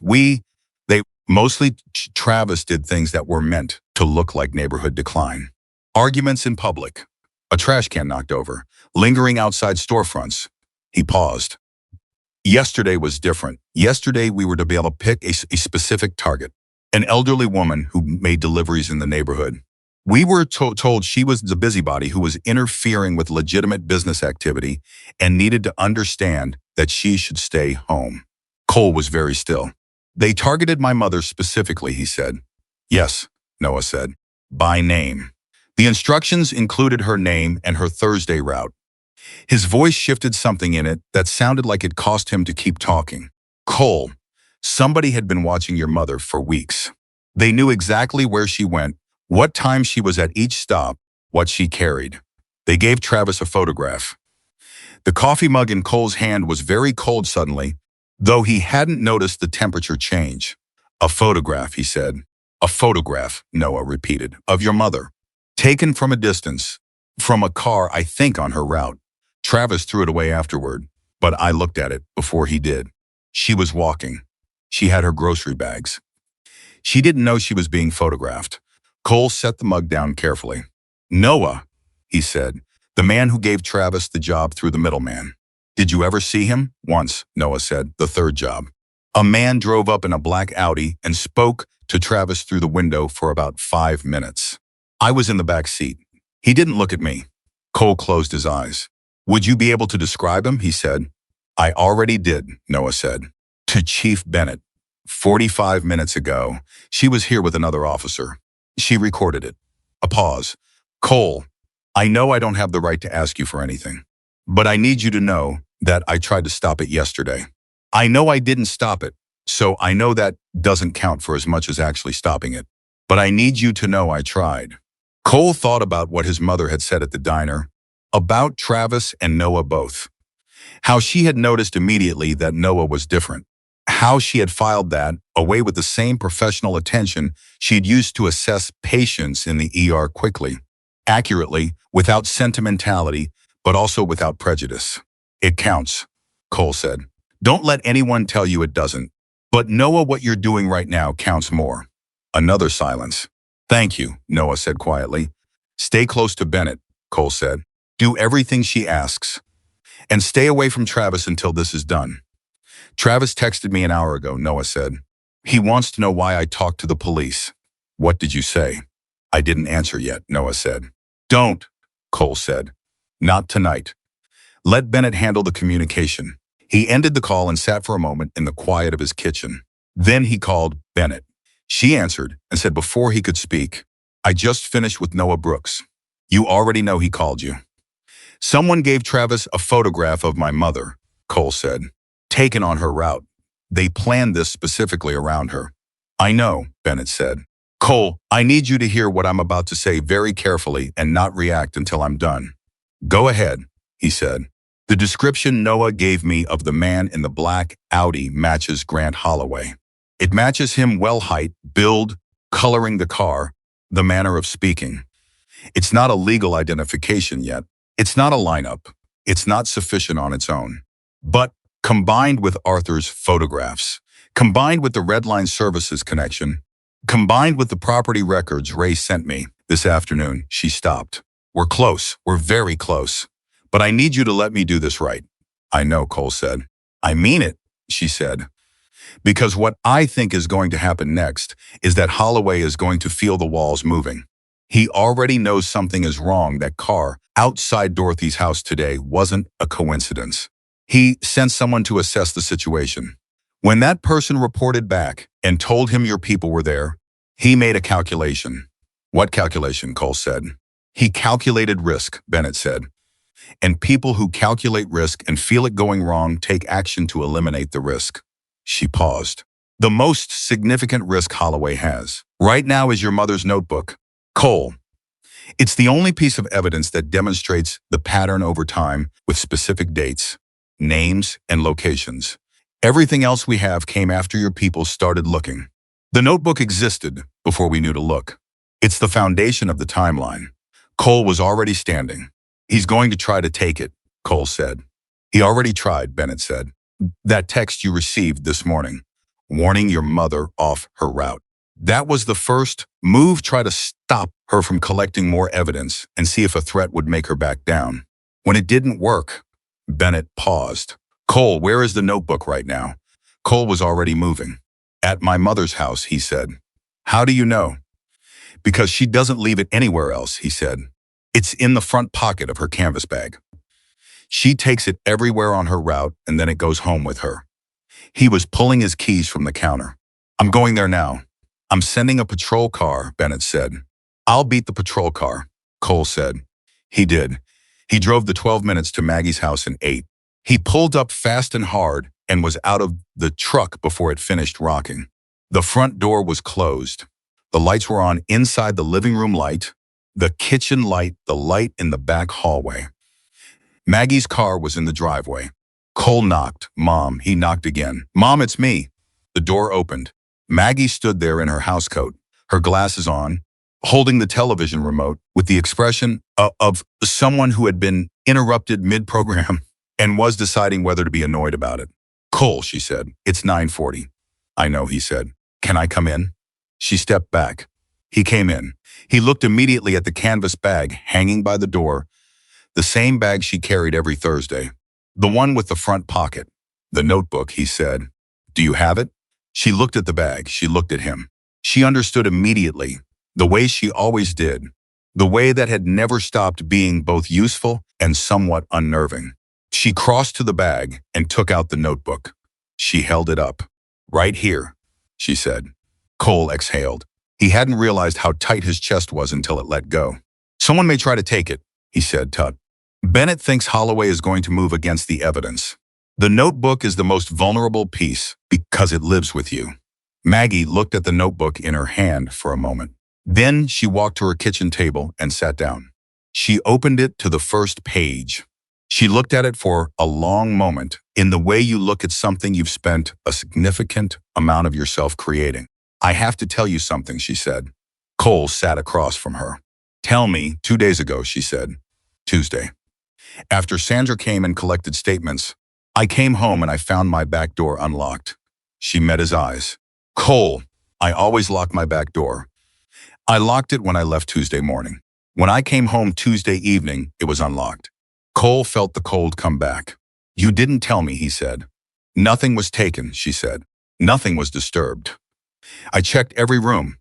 Mostly Travis did things that were meant to look like neighborhood decline. Arguments in public. A trash can knocked over. Lingering outside storefronts. He paused. Yesterday was different. Yesterday we were to be able to pick a specific target. An elderly woman who made deliveries in the neighborhood. We were told she was the busybody who was interfering with legitimate business activity and needed to understand that she should stay home. Cole was very still. They targeted my mother specifically, he said. Yes, Noah said. By name. The instructions included her name and her Thursday route. His voice shifted something in it that sounded like it cost him to keep talking. Cole, somebody had been watching your mother for weeks. They knew exactly where she went, what time she was at each stop, what she carried. They gave Travis a photograph. The coffee mug in Cole's hand was very cold suddenly, though he hadn't noticed the temperature change. A photograph, he said. A photograph, Noah repeated, of your mother. Taken from a distance, from a car, I think, on her route. Travis threw it away afterward, but I looked at it before he did. She was walking. She had her grocery bags. She didn't know she was being photographed. Cole set the mug down carefully. Noah, he said, the man who gave Travis the job through the middleman. Did you ever see him? Once, Noah said, the 3rd job. A man drove up in a black Audi and spoke to Travis through the window for about 5 minutes. I was in the back seat. He didn't look at me. Cole closed his eyes. Would you be able to describe him? He said. I already did, Noah said. To Chief Bennett. 45 minutes ago, she was here with another officer. She recorded it. A pause. Cole, I know I don't have the right to ask you for anything, but I need you to know that I tried to stop it yesterday. I know I didn't stop it, so I know that doesn't count for as much as actually stopping it. But I need you to know I tried. Cole thought about what his mother had said at the diner, about Travis and Noah both. How she had noticed immediately that Noah was different. How she had filed that away with the same professional attention she had used to assess patients in the ER quickly, accurately, without sentimentality, but also without prejudice. It counts, Cole said. Don't let anyone tell you it doesn't. But Noah, what you're doing right now counts more. Another silence. Thank you, Noah said quietly. Stay close to Bennett, Cole said. Do everything she asks. And stay away from Travis until this is done. Travis texted me an hour ago, Noah said. He wants to know why I talked to the police. What did you say? I didn't answer yet, Noah said. Don't, Cole said. Not tonight. Let Bennett handle the communication. He ended the call and sat for a moment in the quiet of his kitchen. Then he called Bennett. She answered and said before he could speak, I just finished with Noah Brooks. You already know he called you. Someone gave Travis a photograph of my mother, Cole said, taken on her route. They planned this specifically around her. I know, Bennett said. Cole, I need you to hear what I'm about to say very carefully and not react until I'm done. Go ahead, he said. The description Noah gave me of the man in the black Audi matches Grant Holloway. It matches him well height, build, coloring the car, the manner of speaking. It's not a legal identification yet. It's not a lineup. It's not sufficient on its own. But combined with Arthur's photographs, combined with the Redline Services connection, combined with the property records Ray sent me this afternoon, she stopped. We're close. We're very close. But I need you to let me do this right. I know, Cole said. I mean it, she said. Because what I think is going to happen next is that Holloway is going to feel the walls moving. He already knows something is wrong. That car outside Dorothy's house today wasn't a coincidence. He sent someone to assess the situation. When that person reported back and told him your people were there, he made a calculation. What calculation? Cole said. He calculated risk, Bennett said. And people who calculate risk and feel it going wrong take action to eliminate the risk. She paused. The most significant risk Holloway has right now is your mother's notebook. Cole. It's the only piece of evidence that demonstrates the pattern over time with specific dates, names, and locations. Everything else we have came after your people started looking. The notebook existed before we knew to look. It's the foundation of the timeline. Cole was already standing. He's going to try to take it, Cole said. He already tried, Bennett said. That text you received this morning, warning your mother off her route. That was the first move. Try to stop her from collecting more evidence and see if a threat would make her back down. When it didn't work, Bennett paused. Cole, where is the notebook right now? Cole was already moving. At my mother's house, he said. How do you know? Because she doesn't leave it anywhere else, he said. It's in the front pocket of her canvas bag. She takes it everywhere on her route and then it goes home with her. He was pulling his keys from the counter. I'm going there now. I'm sending a patrol car, Bennett said. I'll beat the patrol car, Cole said. He did. He drove the 12 minutes to Maggie's house in 8. He pulled up fast and hard and was out of the truck before it finished rocking. The front door was closed. The lights were on inside the living room light, the kitchen light, the light in the back hallway. Maggie's car was in the driveway. Cole knocked. Mom, he knocked again. Mom, it's me. The door opened. Maggie stood there in her housecoat, her glasses on, holding the television remote with the expression of someone who had been interrupted mid-program and was deciding whether to be annoyed about it. Cole, she said, it's 9:40. I know, he said. Can I come in? She stepped back. He came in. He looked immediately at the canvas bag hanging by the door, the same bag she carried every Thursday, the one with the front pocket. The notebook, he said. Do you have it? She looked at the bag. She looked at him. She understood immediately, the way she always did, the way that had never stopped being both useful and somewhat unnerving. She crossed to the bag and took out the notebook. She held it up. Right here, she said. Cole exhaled. He hadn't realized how tight his chest was until it let go. Someone may try to take it, he said, tut. Bennett thinks Holloway is going to move against the evidence. The notebook is the most vulnerable piece because it lives with you. Maggie looked at the notebook in her hand for a moment. Then she walked to her kitchen table and sat down. She opened it to the first page. She looked at it for a long moment, in the way you look at something you've spent a significant amount of yourself creating. I have to tell you something, she said. Cole sat across from her. Tell me, 2 days ago, she said. Tuesday. After Sandra came and collected statements, I came home and I found my back door unlocked. She met his eyes. Cole, I always lock my back door. I locked it when I left Tuesday morning. When I came home Tuesday evening, it was unlocked. Cole felt the cold come back. You didn't tell me, he said. Nothing was taken, she said. Nothing was disturbed. I checked every room.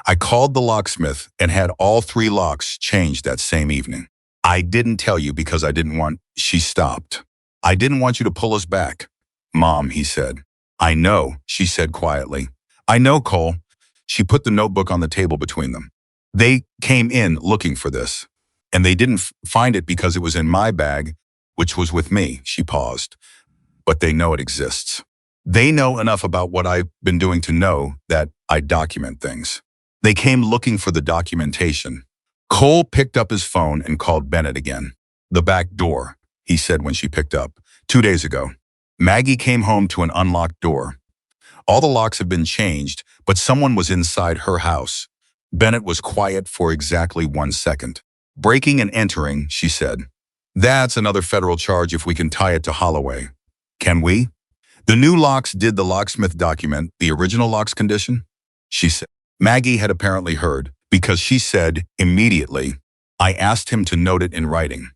I called the locksmith and had all 3 locks changed that same evening. I didn't tell you because I didn't want. She stopped. I didn't want you to pull us back. Mom, he said. I know, she said quietly. I know, Cole. She put the notebook on the table between them. They came in looking for this, and they didn't find it because it was in my bag, which was with me. She paused. But they know it exists. They know enough about what I've been doing to know that I document things. They came looking for the documentation. Cole picked up his phone and called Bennett again. The back door, he said when she picked up. 2 days ago. Maggie came home to an unlocked door. All the locks had been changed, but someone was inside her house. Bennett was quiet for exactly 1 second. Breaking and entering, she said. That's another federal charge if we can tie it to Holloway. Can we? The new locks did the locksmith document the original locks condition? She said. Maggie had apparently heard, because she said immediately, I asked him to note it in writing.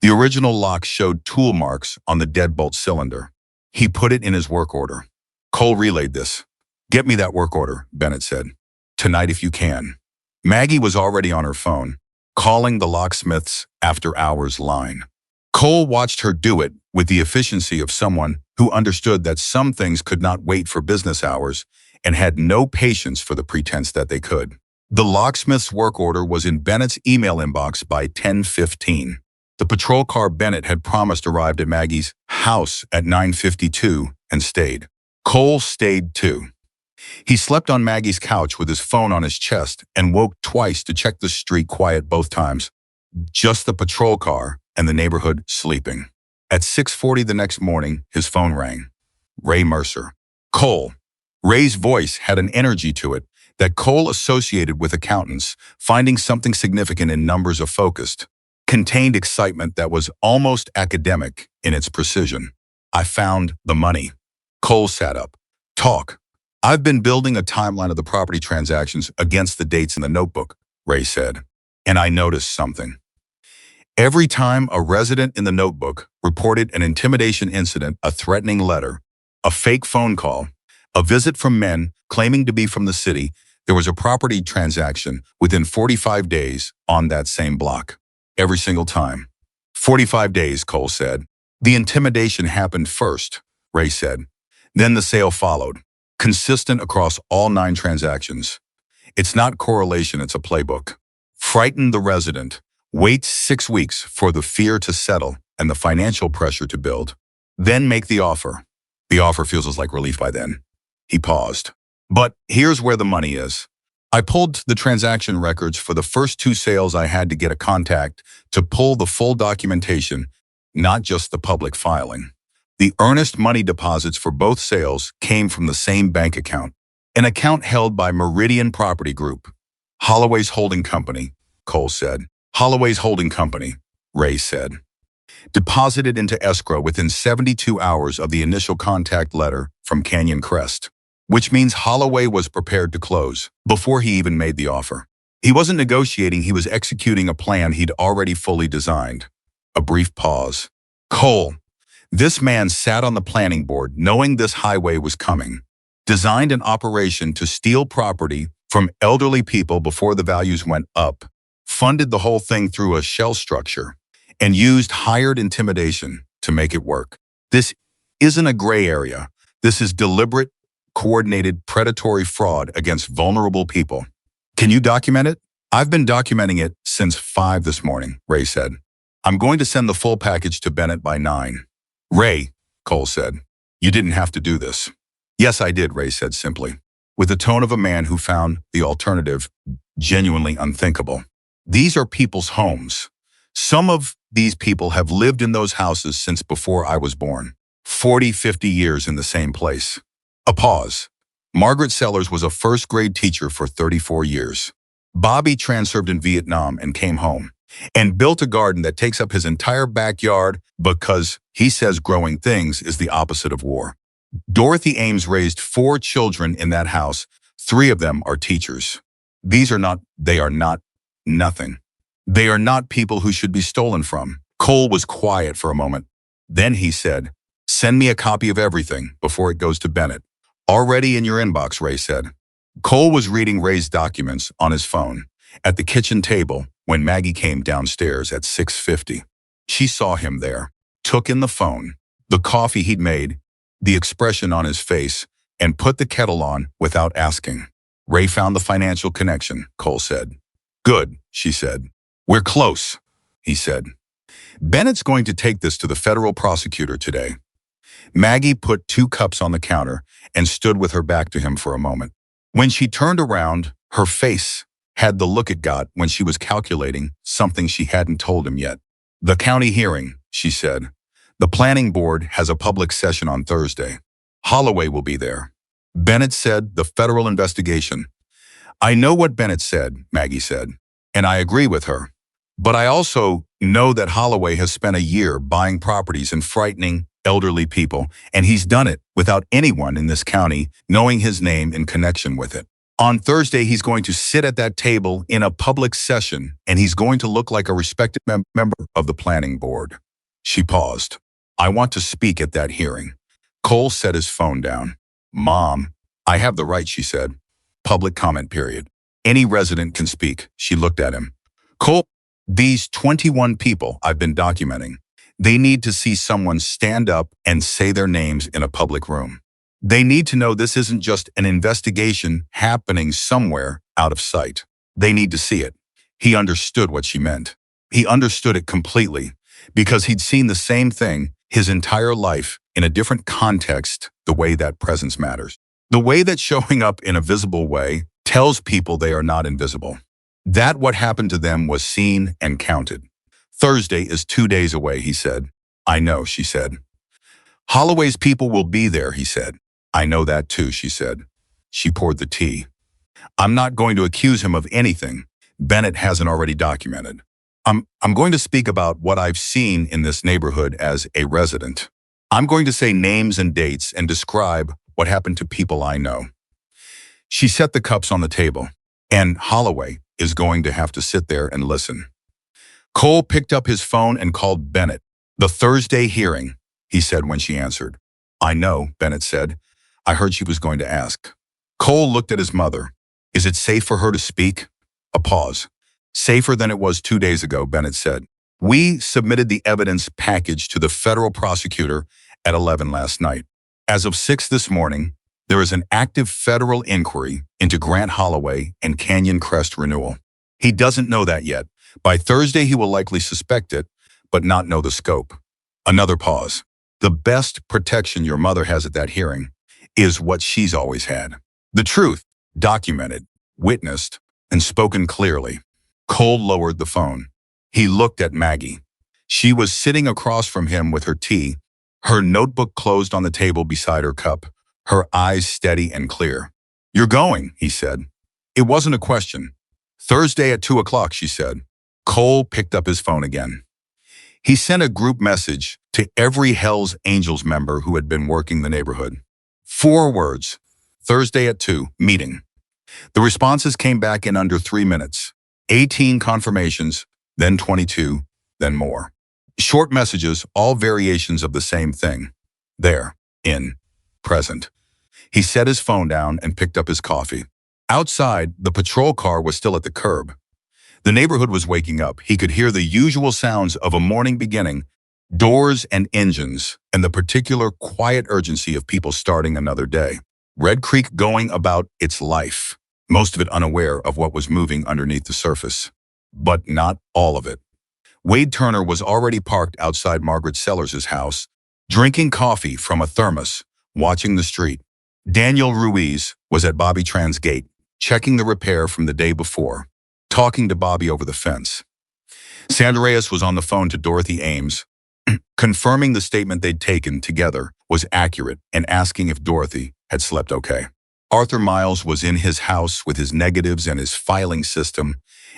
The original lock showed tool marks on the deadbolt cylinder. He put it in his work order. Cole relayed this. Get me that work order, Bennett said. Tonight if you can. Maggie was already on her phone, calling the locksmith's after-hours line. Cole watched her do it with the efficiency of someone who understood that some things could not wait for business hours and had no patience for the pretense that they could. The locksmith's work order was in Bennett's email inbox by 10:15. The patrol car Bennett had promised arrived at Maggie's house at 9:52 and stayed. Cole stayed too. He slept on Maggie's couch with his phone on his chest and woke twice to check the street quiet both times. Just the patrol car and the neighborhood sleeping. At 6:40 the next morning, his phone rang. Ray Mercer. Cole. Ray's voice had an energy to it that Cole associated with accountants, finding something significant in numbers of focused, contained excitement that was almost academic in its precision. I found the money. Cole sat up. Talk. I've been building a timeline of the property transactions against the dates in the notebook, Ray said, and I noticed something. Every time a resident in the notebook reported an intimidation incident, a threatening letter, a fake phone call, a visit from men claiming to be from the city, there was a property transaction within 45 days on that same block. Every single time. 45 days, Cole said. The intimidation happened first, Ray said. Then the sale followed, consistent across all 9 transactions. It's not correlation, it's a playbook. Frighten the resident. Wait 6 weeks for the fear to settle and the financial pressure to build. Then make the offer. The offer feels like relief by then. He paused. But here's where the money is. I pulled the transaction records for the first 2 sales. I had to get a contact to pull the full documentation, not just the public filing. The earnest money deposits for both sales came from the same bank account, an account held by Meridian Property Group. Holloway's Holding Company, Cole said. Holloway's Holding Company, Ray said. Deposited into escrow within 72 hours of the initial contact letter from Canyon Crest, which means Holloway was prepared to close before he even made the offer. He wasn't negotiating, he was executing a plan he'd already fully designed. A brief pause. Cole. This man sat on the planning board knowing this highway was coming, designed an operation to steal property from elderly people before the values went up, funded the whole thing through a shell structure, and used hired intimidation to make it work. This isn't a gray area. This is deliberate, coordinated, predatory fraud against vulnerable people. Can you document it? I've been documenting it since 5 this morning, Ray said. I'm going to send the full package to Bennett by 9. Ray, Cole said, you didn't have to do this. Yes, I did, Ray said simply, with the tone of a man who found the alternative genuinely unthinkable. These are people's homes. Some of these people have lived in those houses since before I was born. 40, 50 years in the same place. A pause. Margaret Sellers was a first-grade teacher for 34 years. Bobby served in Vietnam and came home and built a garden that takes up his entire backyard because he says growing things is the opposite of war. Dorothy Ames raised 4 children in that house. 3 of them are teachers. They are not nothing. They are not people who should be stolen from. Cole was quiet for a moment. Then he said, "Send me a copy of everything before it goes to Bennett." "Already in your inbox," Ray said. Cole was reading Ray's documents on his phone at the kitchen table when Maggie came downstairs at 6:50. She saw him there, took in the phone, the coffee he'd made, the expression on his face, and put the kettle on without asking. "Ray found the financial connection," Cole said. "Good," she said. "We're close," he said. "Bennett's going to take this to the federal prosecutor today." Maggie put 2 cups on the counter and stood with her back to him for a moment. When she turned around, her face had the look it got when she was calculating something she hadn't told him yet. "The county hearing," she said. "The planning board has a public session on Thursday. Holloway will be there." Bennett said, "The federal investigation." "I know what Bennett said," Maggie said, "and I agree with her. But I also know that Holloway has spent a year buying properties and frightening elderly people, and he's done it without anyone in this county knowing his name in connection with it. On Thursday, he's going to sit at that table in a public session, and he's going to look like a respected member of the planning board." She paused. "I want to speak at that hearing." Cole set his phone down. "Mom, I have the right," she said. "Public comment period. Any resident can speak." She looked at him. "Cole, these 21 people I've been documenting, they need to see someone stand up and say their names in a public room. They need to know this isn't just an investigation happening somewhere out of sight. They need to see it." He understood what she meant. He understood it completely because he'd seen the same thing his entire life in a different context, the way that presence matters. The way that showing up in a visible way tells people they are not invisible. That what happened to them was seen and counted. "Thursday is 2 days away," he said. "I know," she said. "Holloway's people will be there," he said. "I know that too," she said. She poured the tea. "I'm not going to accuse him of anything Bennett hasn't already documented. I'm going to speak about what I've seen in this neighborhood as a resident. I'm going to say names and dates and describe what happened to people I know." She set the cups on the table, and Holloway is going to have to sit there and listen. Cole picked up his phone and called Bennett. "The Thursday hearing," he said when she answered. "I know," Bennett said. "I heard she was going to ask." Cole looked at his mother. "Is it safe for her to speak?" A pause. "Safer than it was 2 days ago," Bennett said. "We submitted the evidence package to the federal prosecutor at 11 last night. As of 6 this morning, there is an active federal inquiry into Grant Holloway and Canyon Crest renewal. He doesn't know that yet. By Thursday, he will likely suspect it, but not know the scope." Another pause. "The best protection your mother has at that hearing is what she's always had. The truth, documented, witnessed, and spoken clearly." Cole lowered the phone. He looked at Maggie. She was sitting across from him with her tea, her notebook closed on the table beside her cup, her eyes steady and clear. "You're going," he said. It wasn't a question. "Thursday at 2 o'clock, she said. Cole picked up his phone again. He sent a group message to every Hell's Angels member who had been working the neighborhood. 4 words. "Thursday at 2, meeting." The responses came back in under 3 minutes. 18 confirmations, then 22, then more. Short messages, all variations of the same thing. There, in, present. He set his phone down and picked up his coffee. Outside, the patrol car was still at the curb. The neighborhood was waking up. He could hear the usual sounds of a morning beginning, doors and engines, and the particular quiet urgency of people starting another day. Red Creek going about its life, most of it unaware of what was moving underneath the surface. But not all of it. Wade Turner was already parked outside Margaret Sellers' house, drinking coffee from a thermos, watching the street. Daniel Ruiz was at Bobby Tran's gate, checking the repair from the day before, talking to Bobby over the fence. Sandra Reyes was on the phone to Dorothy Ames, confirming the statement they'd taken together was accurate and asking if Dorothy had slept okay. Arthur Miles was in his house with his negatives and his filing system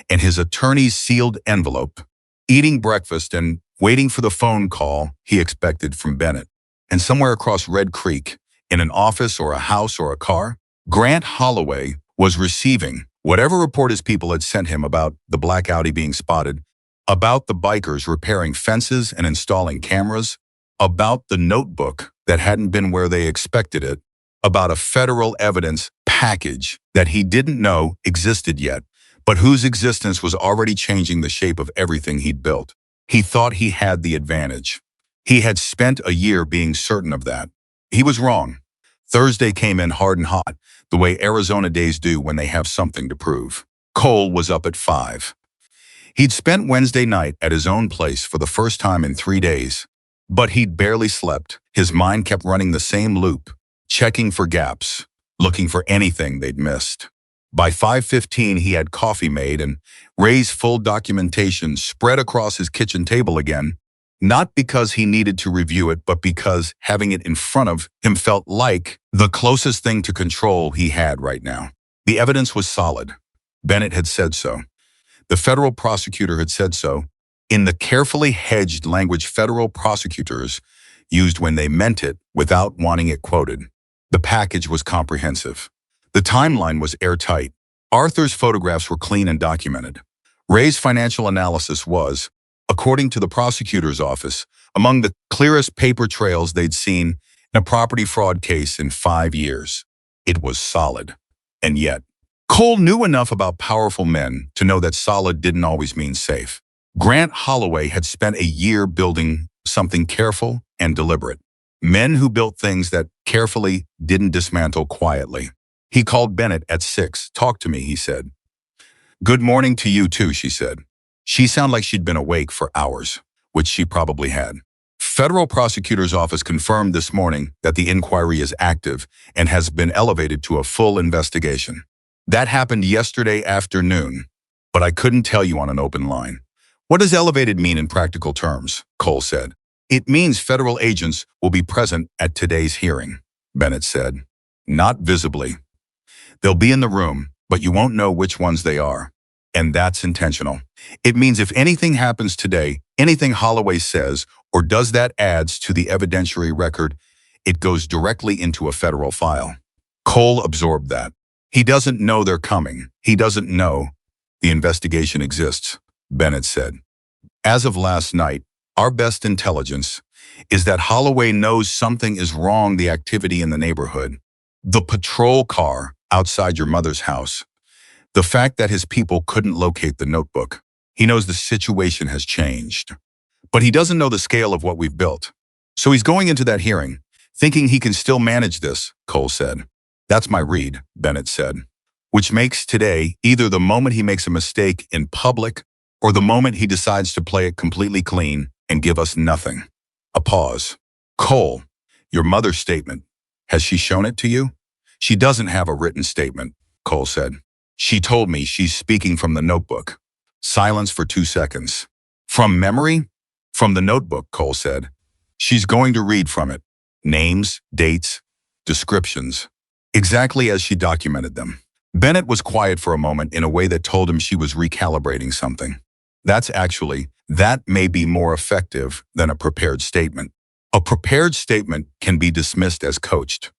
and his attorney's sealed envelope, eating breakfast and waiting for the phone call he expected from Bennett. And somewhere across Red Creek, in an office or a house or a car, Grant Holloway was receiving whatever report his people had sent him about the black Audi being spotted, about the bikers repairing fences and installing cameras, about the notebook that hadn't been where they expected it, about a federal evidence package that he didn't know existed yet, but whose existence was already changing the shape of everything he'd built. He thought he had the advantage. He had spent a year being certain of that. He was wrong. Thursday came in hard and hot, the way Arizona days do when they have something to prove. Cole was up at 5. He'd spent Wednesday night at his own place for the first time in 3 days, but he'd barely slept. His mind kept running the same loop, checking for gaps, looking for anything they'd missed. By 5:15, he had coffee made and Ray's full documentation spread across his kitchen table again, not because he needed to review it, but because having it in front of him felt like the closest thing to control he had right now. The evidence was solid. Bennett had said so. The federal prosecutor had said so, in the carefully hedged language federal prosecutors used when they meant it without wanting it quoted. The package was comprehensive. The timeline was airtight. Arthur's photographs were clean and documented. Ray's financial analysis was, according to the prosecutor's office, among the clearest paper trails they'd seen in a property fraud case in 5 years. It was solid. And yet, Cole knew enough about powerful men to know that solid didn't always mean safe. Grant Holloway had spent a year building something careful and deliberate. Men who built things that carefully didn't dismantle quietly. He called Bennett at 6. "Talk to me," he said. "Good morning to you too," she said. She sounded like she'd been awake for hours, which she probably had. Federal prosecutor's office confirmed this morning that the inquiry is active and has been elevated to a full investigation. That happened yesterday afternoon, but I couldn't tell you on an open line. What does elevated mean in practical terms? Cole said. It means federal agents will be present at today's hearing, Bennett said. Not visibly. They'll be in the room, but you won't know which ones they are. And that's intentional. It means if anything happens today, anything Holloway says or does that adds to the evidentiary record, it goes directly into a federal file. Cole absorbed that. He doesn't know they're coming. He doesn't know the investigation exists, Bennett said. As of last night, our best intelligence is that Holloway knows something is wrong, the activity in the neighborhood. The patrol car outside your mother's house. The fact that his people couldn't locate the notebook. He knows the situation has changed. But he doesn't know the scale of what we've built. So he's going into that hearing, thinking he can still manage this, Cole said. That's my read, Bennett said. Which makes today either the moment he makes a mistake in public or the moment he decides to play it completely clean and give us nothing. A pause. Cole, your mother's statement, has she shown it to you? She doesn't have a written statement, Cole said. She told me she's speaking from the notebook. Silence for 2 seconds. From memory? From the notebook, Cole said. She's going to read from it. Names, dates, descriptions. Exactly as she documented them. Bennett was quiet for a moment in a way that told him she was recalibrating something. That may be more effective than a prepared statement. A prepared statement can be dismissed as coached.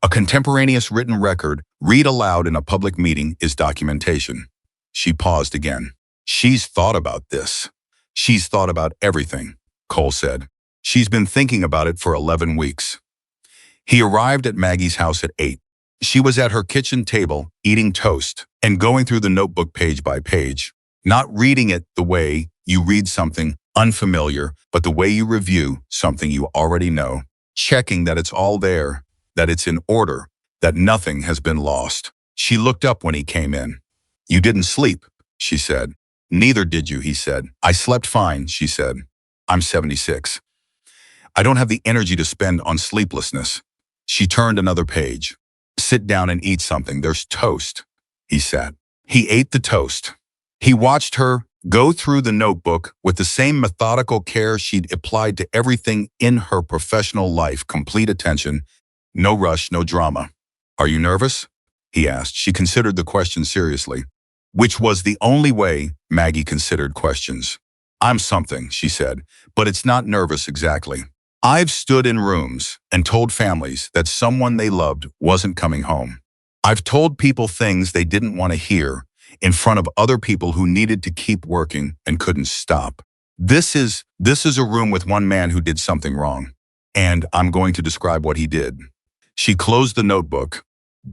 A contemporaneous written record, read aloud in a public meeting, is documentation. She paused again. She's thought about this. She's thought about everything, Cole said. She's been thinking about it for 11 weeks. He arrived at Maggie's house at 8. She was at her kitchen table, eating toast, and going through the notebook page by page, not reading it the way you read something unfamiliar, but the way you review something you already know, checking that it's all there, that it's in order, that nothing has been lost. She looked up when he came in. You didn't sleep, she said. Neither did you, he said. I slept fine, she said. I'm 76. I don't have the energy to spend on sleeplessness. She turned another page. Sit down and eat something. There's toast. He sat. He ate the toast. He watched her Go through the notebook with the same methodical care she'd applied to everything in her professional life. Complete attention. No rush, no drama. Are you nervous? He asked. She considered the question seriously, which was the only way Maggie considered questions. I'm something, she said, but it's not nervous exactly. I've stood in rooms and told families that someone they loved wasn't coming home. I've told people things they didn't want to hear in front of other people who needed to keep working and couldn't stop. This is a room with one man who did something wrong, and I'm going to describe what he did. She closed the notebook.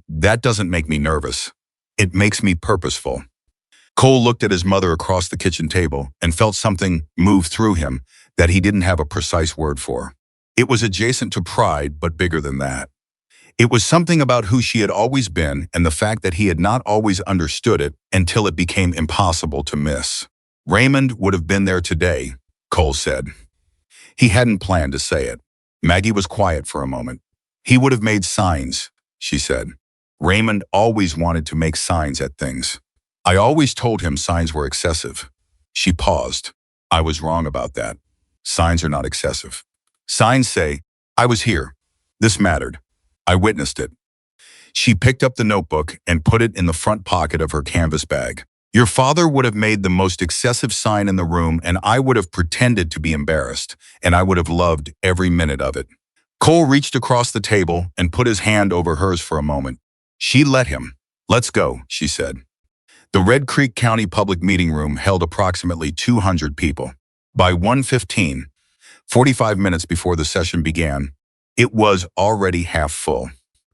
That doesn't make me nervous. It makes me purposeful. Cole looked at his mother across the kitchen table and felt something move through him that he didn't have a precise word for. It was adjacent to pride, but bigger than that. It was something about who she had always been and the fact that he had not always understood it until it became impossible to miss. Raymond would have been there today, Cole said. He hadn't planned to say it. Maggie was quiet for a moment. He would have made signs, she said. Raymond always wanted to make signs at things. I always told him signs were excessive. She paused. I was wrong about that. Signs are not excessive. Signs say, I was here. This mattered. I witnessed it. She picked up the notebook and put it in the front pocket of her canvas bag. Your father would have made the most excessive sign in the room, and I would have pretended to be embarrassed, and I would have loved every minute of it. Cole reached across the table and put his hand over hers for a moment. She let him. Let's go, she said. The Red Creek County Public Meeting Room held approximately 200 people. By 1:15, 45 minutes before the session began, it was already half full.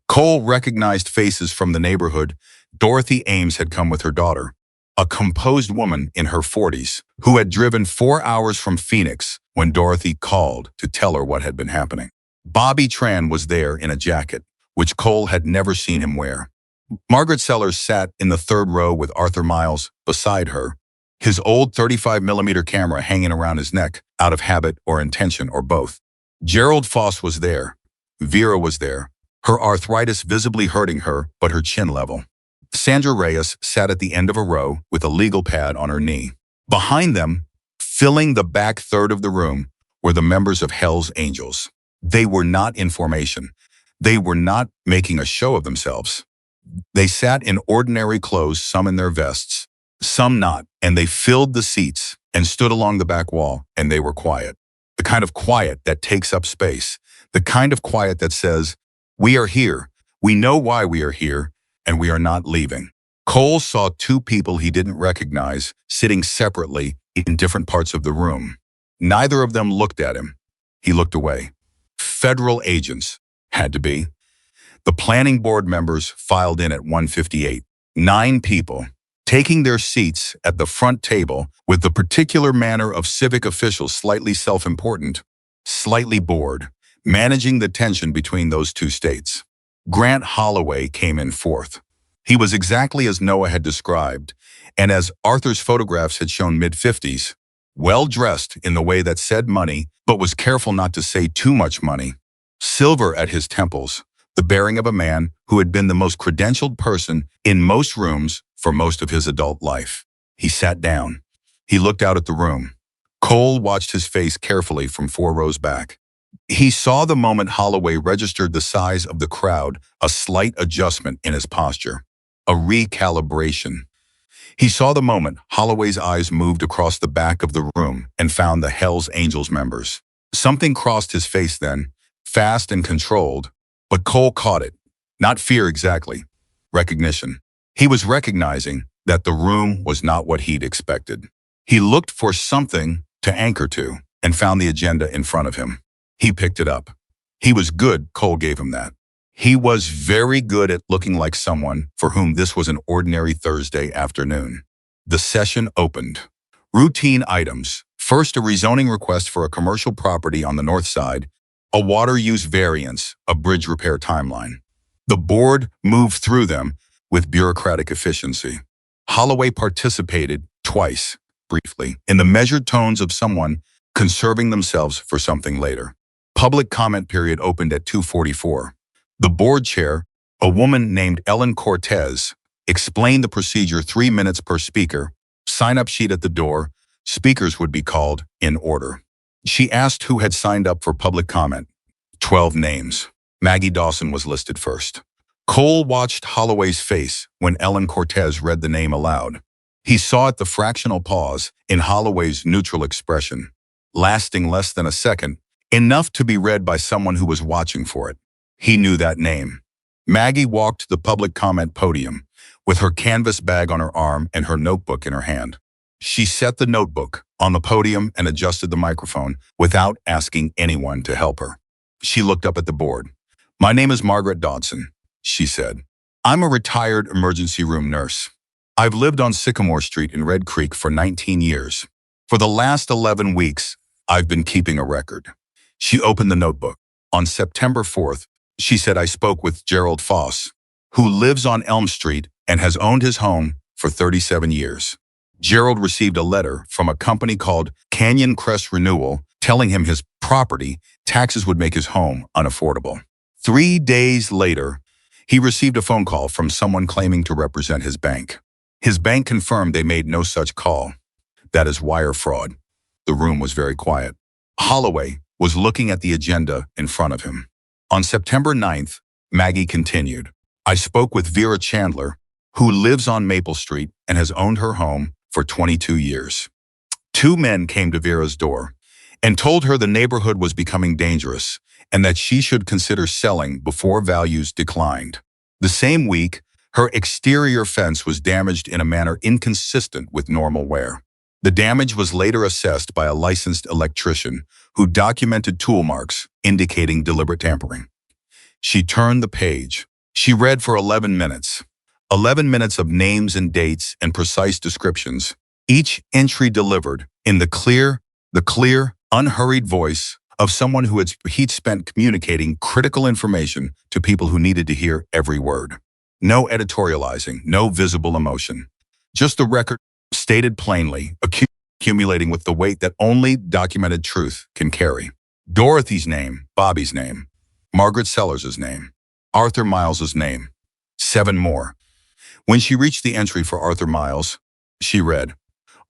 Cole recognized faces from the neighborhood. Dorothy Ames had come with her daughter, a composed woman in her 40s, who had driven 4 hours from Phoenix when Dorothy called to tell her what had been happening. Bobby Tran was there in a jacket, which Cole had never seen him wear. Margaret Sellers sat in the third row with Arthur Miles beside her, his old 35mm camera hanging around his neck, out of habit or intention or both. Gerald Foss was there. Vera was there, her arthritis visibly hurting her, but her chin level. Sandra Reyes sat at the end of a row with a legal pad on her knee. Behind them, filling the back third of the room, were the members of Hell's Angels. They were not in formation. They were not making a show of themselves. They sat in ordinary clothes, some in their vests, some not, and they filled the seats and stood along the back wall, and they were quiet. The kind of quiet that takes up space. The kind of quiet that says, we are here, we know why we are here, and we are not leaving. Cole saw two people he didn't recognize sitting separately in different parts of the room. Neither of them looked at him. He looked away. Federal agents, had to be. The planning board members filed in at 1:58. 9 people, taking their seats at the front table with the particular manner of civic officials, slightly self-important, slightly bored, managing the tension between those two states. Grant Holloway came in fourth. He was exactly as Noah had described, and as Arthur's photographs had shown, mid-50s, well-dressed in the way that said money, but was careful not to say too much money. Silver at his temples, the bearing of a man who had been the most credentialed person in most rooms for most of his adult life. He sat down. He looked out at the room. Cole watched his face carefully from 4 rows back. He saw the moment Holloway registered the size of the crowd, a slight adjustment in his posture, a recalibration. He saw the moment Holloway's eyes moved across the back of the room and found the Hell's Angels members. Something crossed his face then, fast and controlled, but Cole caught it. Not fear exactly. Recognition. He was recognizing that the room was not what he'd expected. He looked for something to anchor to and found the agenda in front of him. He picked it up. He was good, Cole gave him that. He was very good at looking like someone for whom this was an ordinary Thursday afternoon. The session opened. Routine items. First, a rezoning request for a commercial property on the north side, a water use variance, a bridge repair timeline. The board moved through them with bureaucratic efficiency. Holloway participated twice, briefly, in the measured tones of someone conserving themselves for something later. Public comment period opened at 2:44. The board chair, a woman named Ellen Cortez, explained the procedure: 3 minutes per speaker, sign-up sheet at the door. Speakers would be called in order. She asked who had signed up for public comment. 12 names. Maggie Dawson was listed first. Cole watched Holloway's face when Ellen Cortez read the name aloud. He saw it the fractional pause in Holloway's neutral expression, lasting less than a second, enough to be read by someone who was watching for it. He knew that name. Maggie walked to the public comment podium with her canvas bag on her arm and her notebook in her hand. She set the notebook on the podium and adjusted the microphone without asking anyone to help her. She looked up at the board. "My name is Margaret Dodson," she said. "I'm a retired emergency room nurse. I've lived on Sycamore Street in Red Creek for 19 years. For the last 11 weeks, I've been keeping a record." She opened the notebook. On September 4th, she said, "I spoke with Gerald Foss, who lives on Elm Street and has owned his home for 37 years. Gerald received a letter from a company called Canyon Crest Renewal telling him his property taxes would make his home unaffordable. 3 days later, he received a phone call from someone claiming to represent his bank. His bank confirmed they made no such call. That is wire fraud." The room was very quiet. Holloway was looking at the agenda in front of him. On September 9th, Maggie continued, "I spoke with Vera Chandler, who lives on Maple Street and has owned her home for 22 years. 2 men came to Vera's door and told her the neighborhood was becoming dangerous and that she should consider selling before values declined. The same week, her exterior fence was damaged in a manner inconsistent with normal wear. The damage was later assessed by a licensed electrician who documented tool marks indicating deliberate tampering." She turned the page. She read for 11 minutes. 11 minutes of names and dates and precise descriptions, each entry delivered in the clear, unhurried voice of someone who he'd spent communicating critical information to people who needed to hear every word. No editorializing, no visible emotion. Just the record stated plainly, accumulating with the weight that only documented truth can carry. Dorothy's name, Bobby's name, Margaret Sellers's name, Arthur Miles's name, 7 more. When she reached the entry for Arthur Miles, she read,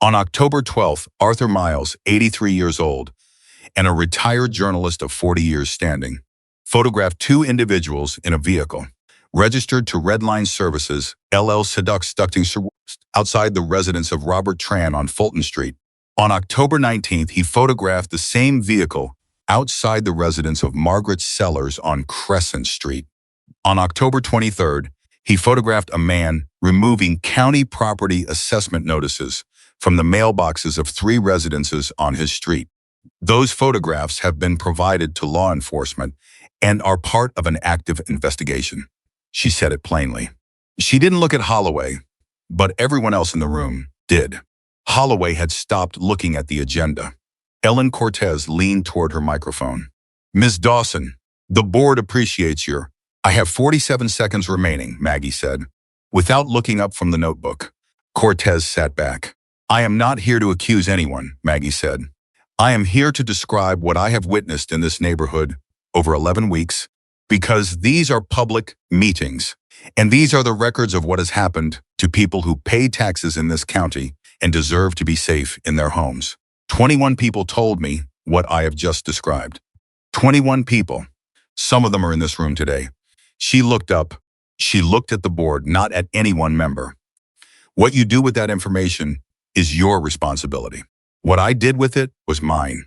"On October 12th, Arthur Miles, 83 years old, and a retired journalist of 40 years standing, photographed 2 individuals in a vehicle, registered to Redline Services, LL Seducting outside the residence of Robert Tran on Fulton Street. On October 19th, he photographed the same vehicle outside the residence of Margaret Sellers on Crescent Street. On October 23rd, he photographed a man removing county property assessment notices from the mailboxes of 3 residences on his street. Those photographs have been provided to law enforcement and are part of an active investigation." She said it plainly. She didn't look at Holloway, but everyone else in the room did. Holloway had stopped looking at the agenda. Ellen Cortez leaned toward her microphone. "Ms. Dawson, the board appreciates your—" "I have 47 seconds remaining," Maggie said, without looking up from the notebook. Cortez sat back. "I am not here to accuse anyone," Maggie said. "I am here to describe what I have witnessed in this neighborhood over 11 weeks, because these are public meetings, and these are the records of what has happened to people who pay taxes in this county and deserve to be safe in their homes. 21 people told me what I have just described. 21 people. Some of them are in this room today." She looked up. She looked at the board, not at any one member. "What you do with that information is your responsibility. What I did with it was mine."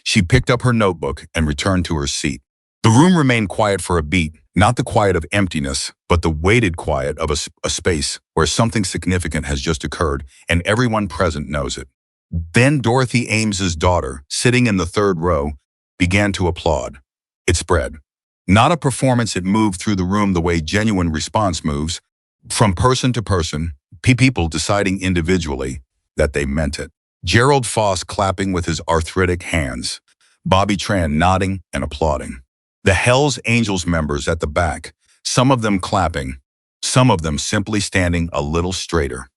She picked up her notebook and returned to her seat. The room remained quiet for a beat, not the quiet of emptiness, but the weighted quiet of a space where something significant has just occurred and everyone present knows it. Then Dorothy Ames's daughter, sitting in the 3rd row, began to applaud. It spread. Not a performance, it moved through the room the way genuine response moves, from person to person, people deciding individually that they meant it. Gerald Foss clapping with his arthritic hands, Bobby Tran nodding and applauding. The Hells Angels members at the back, some of them clapping, some of them simply standing a little straighter.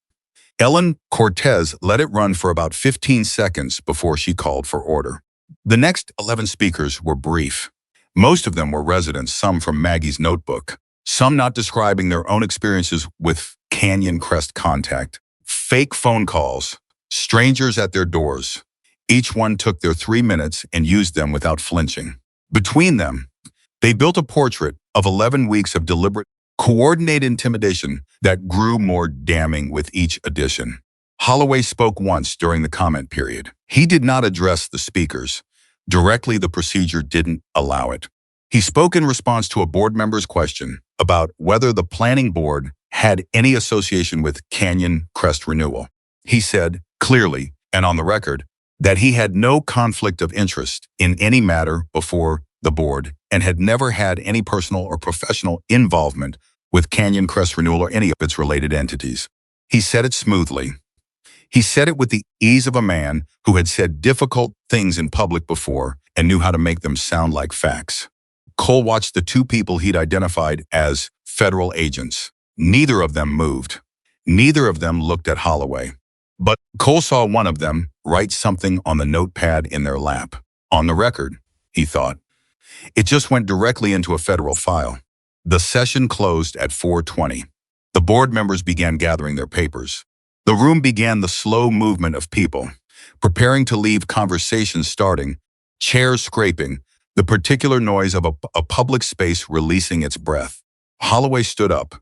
Ellen Cortez let it run for about 15 seconds before she called for order. The next 11 speakers were brief. Most of them were residents, some from Maggie's notebook, some not describing their own experiences with Canyon Crest contact. Fake phone calls, strangers at their doors. Each one took their 3 minutes and used them without flinching. Between them, they built a portrait of 11 weeks of deliberate, coordinated intimidation that grew more damning with each edition. Holloway spoke once during the comment period. He did not address the speakers. Directly, the procedure didn't allow it. He spoke in response to a board member's question about whether the planning board had any association with Canyon Crest Renewal. He said, clearly and on the record, that he had no conflict of interest in any matter before the board and had never had any personal or professional involvement with Canyon Crest Renewal or any of its related entities. He said it smoothly. He said it with the ease of a man who had said difficult things in public before and knew how to make them sound like facts. Cole watched the two people he'd identified as federal agents. Neither of them moved. Neither of them looked at Holloway. But Cole saw one of them write something on the notepad in their lap. On the record, he thought. It just went directly into a federal file. The session closed at 4:20. The board members began gathering their papers. The room began the slow movement of people, preparing to leave, conversations starting, chairs scraping, the particular noise of a public space releasing its breath. Holloway stood up.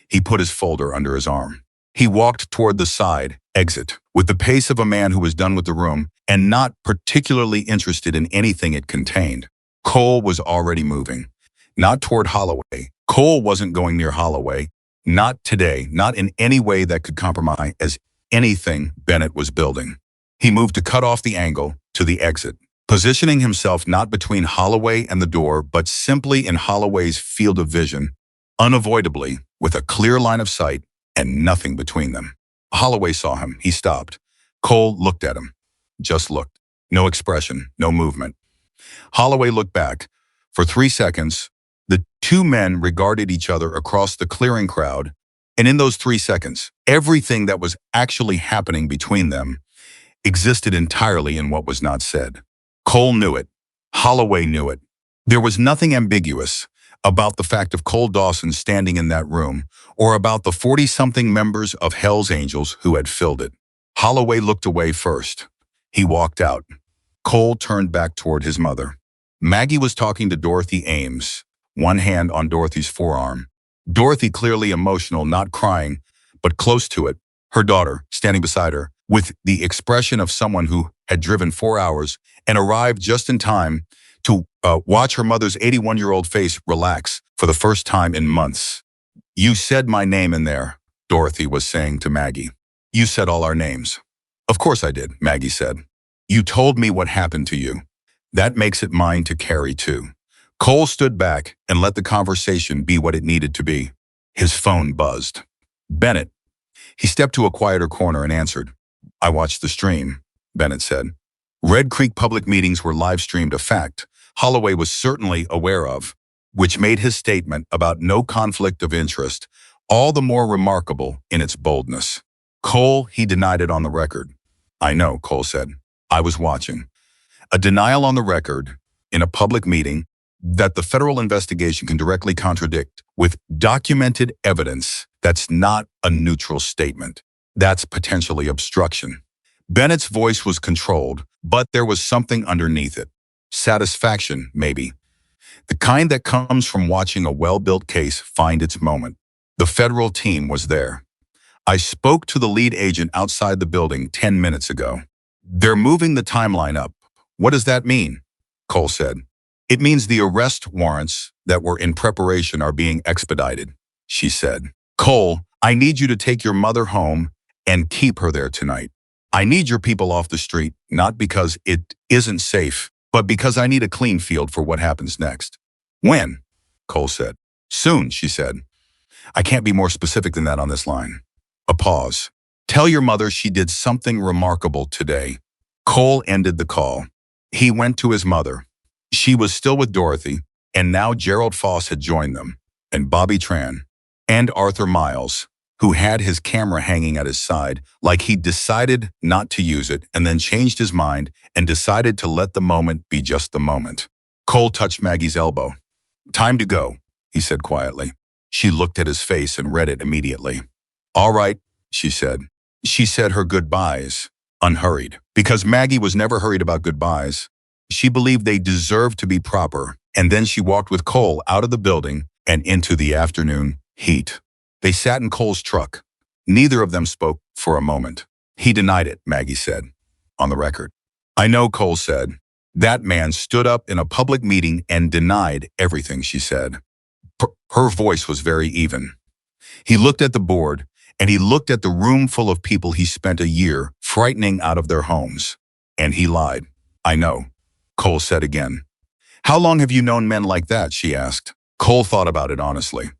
He put his folder under his arm. He walked toward the side exit with the pace of a man who was done with the room and not particularly interested in anything it contained. Cole was already moving, not toward Holloway. Cole wasn't going near Holloway. Not today, not in any way that could compromise as anything Bennett was building. He moved to cut off the angle to the exit, positioning himself not between Holloway and the door, but simply in Holloway's field of vision, unavoidably, with a clear line of sight and nothing between them. Holloway saw him. He stopped. Cole looked at him. Just looked. No expression, no movement. Holloway looked back. For 3 seconds, the two men regarded each other across the clearing crowd, and in those 3 seconds, everything that was actually happening between them existed entirely in what was not said. Cole knew it. Holloway knew it. There was nothing ambiguous about the fact of Cole Dawson standing in that room or about the 40-something members of Hell's Angels who had filled it. Holloway looked away first. He walked out. Cole turned back toward his mother. Maggie was talking to Dorothy Ames, one hand on Dorothy's forearm. Dorothy clearly emotional, not crying, but close to it, her daughter standing beside her, with the expression of someone who had driven 4 hours and arrived just in time to watch her mother's 81-year-old face relax for the first time in months. You said my name in there, Dorothy was saying to Maggie. You said all our names. Of course I did, Maggie said. You told me what happened to you. That makes it mine to carry too. Cole stood back and let the conversation be what it needed to be. His phone buzzed. Bennett. He stepped to a quieter corner and answered. I watched the stream, Bennett said. Red Creek public meetings were live-streamed, a fact Holloway was certainly aware of, which made his statement about no conflict of interest all the more remarkable in its boldness. Cole, he denied it on the record. I know, Cole said. I was watching. A denial on the record, in a public meeting, that the federal investigation can directly contradict with documented evidence, that's not a neutral statement. That's potentially obstruction. Bennett's voice was controlled, but there was something underneath it. Satisfaction, maybe. The kind that comes from watching a well-built case find its moment. The federal team was there. I spoke to the lead agent outside the building 10 minutes ago. They're moving the timeline up. What does that mean? Cole said. It means the arrest warrants that were in preparation are being expedited, she said. Cole, I need you to take your mother home and keep her there tonight. I need your people off the street, not because it isn't safe, but because I need a clean field for what happens next. When? Cole said. Soon, she said. I can't be more specific than that on this line. A pause. Tell your mother she did something remarkable today. Cole ended the call. He went to his mother. She was still with Dorothy, and now Gerald Foss had joined them, and Bobby Tran, and Arthur Miles, who had his camera hanging at his side, like he'd decided not to use it and then changed his mind and decided to let the moment be just the moment. Cole touched Maggie's elbow. Time to go, he said quietly. She looked at his face and read it immediately. All right, she said. She said her goodbyes, unhurried. Because Maggie was never hurried about goodbyes, she believed they deserved to be proper, and then she walked with Cole out of the building and into the afternoon heat. They sat in Cole's truck. Neither of them spoke for a moment. He denied it, Maggie said, on the record. I know, Cole said. That man stood up in a public meeting and denied everything she said. Her voice was very even. He looked at the board, and he looked at the room full of people he spent a year frightening out of their homes. And he lied. I know, Cole said again. How long have you known men like that, she asked. Cole thought about it honestly.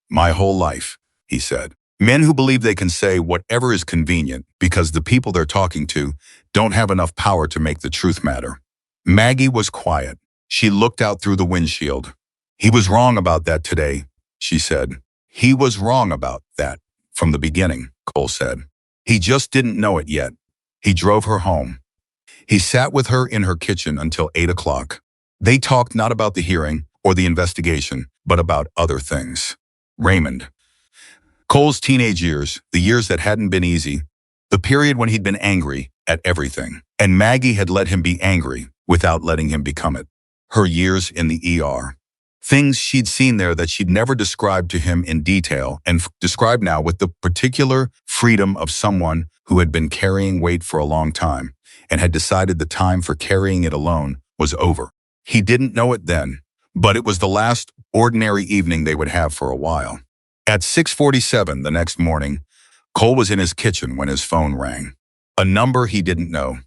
My whole life, he said. Men who believe they can say whatever is convenient because the people they're talking to don't have enough power to make the truth matter. Maggie was quiet. She looked out through the windshield. He was wrong about that today, she said. He was wrong about that from the beginning, Cole said. He just didn't know it yet. He drove her home. He sat with her in her kitchen until 8 o'clock. They talked not about the hearing or the investigation, but about other things. Raymond. Cole's teenage years, the years that hadn't been easy, the period when he'd been angry at everything, and Maggie had let him be angry without letting him become it. Her years in the ER. Things she'd seen there that she'd never described to him in detail and described now with the particular freedom of someone who had been carrying weight for a long time and had decided the time for carrying it alone was over. He didn't know it then, but it was the last ordinary evening they would have for a while. At 6:47 the next morning, Cole was in his kitchen when his phone rang. A number he didn't know.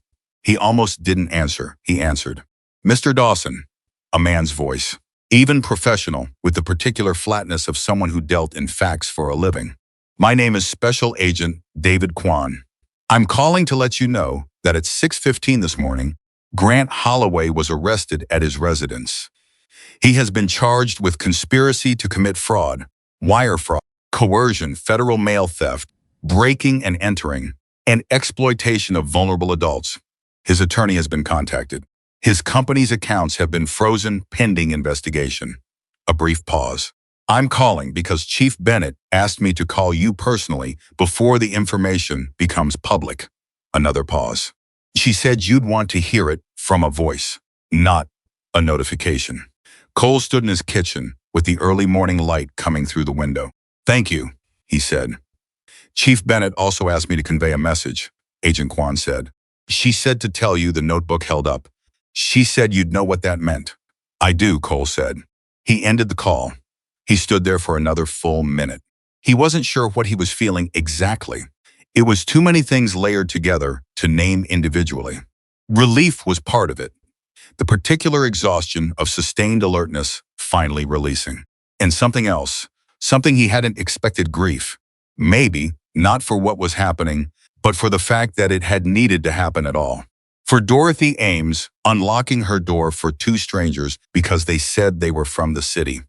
He almost didn't answer. He answered. Mr. Dawson, a man's voice. Even professional, with the particular flatness of someone who dealt in facts for a living. My name is Special Agent David Kwan. I'm calling to let you know that at 6:15 this morning, Grant Holloway was arrested at his residence. He has been charged with conspiracy to commit fraud, wire fraud, coercion, federal mail theft, breaking and entering, and exploitation of vulnerable adults. His attorney has been contacted. His company's accounts have been frozen pending investigation. A brief pause. I'm calling because Chief Bennett asked me to call you personally before the information becomes public. Another pause. She said you'd want to hear it from a voice, not a notification. Cole stood in his kitchen with the early morning light coming through the window. Thank you, he said. Chief Bennett also asked me to convey a message, Agent Kwan said. She said to tell you the notebook held up. She said you'd know what that meant. I do, Cole said. He ended the call. He stood there for another full minute. He wasn't sure what he was feeling exactly. It was too many things layered together to name individually. Relief was part of it. The particular exhaustion of sustained alertness finally releasing. And something else, something he hadn't expected, grief. Maybe not for what was happening, but for the fact that it had needed to happen at all. For Dorothy Ames, unlocking her door for two strangers because they said they were from the city.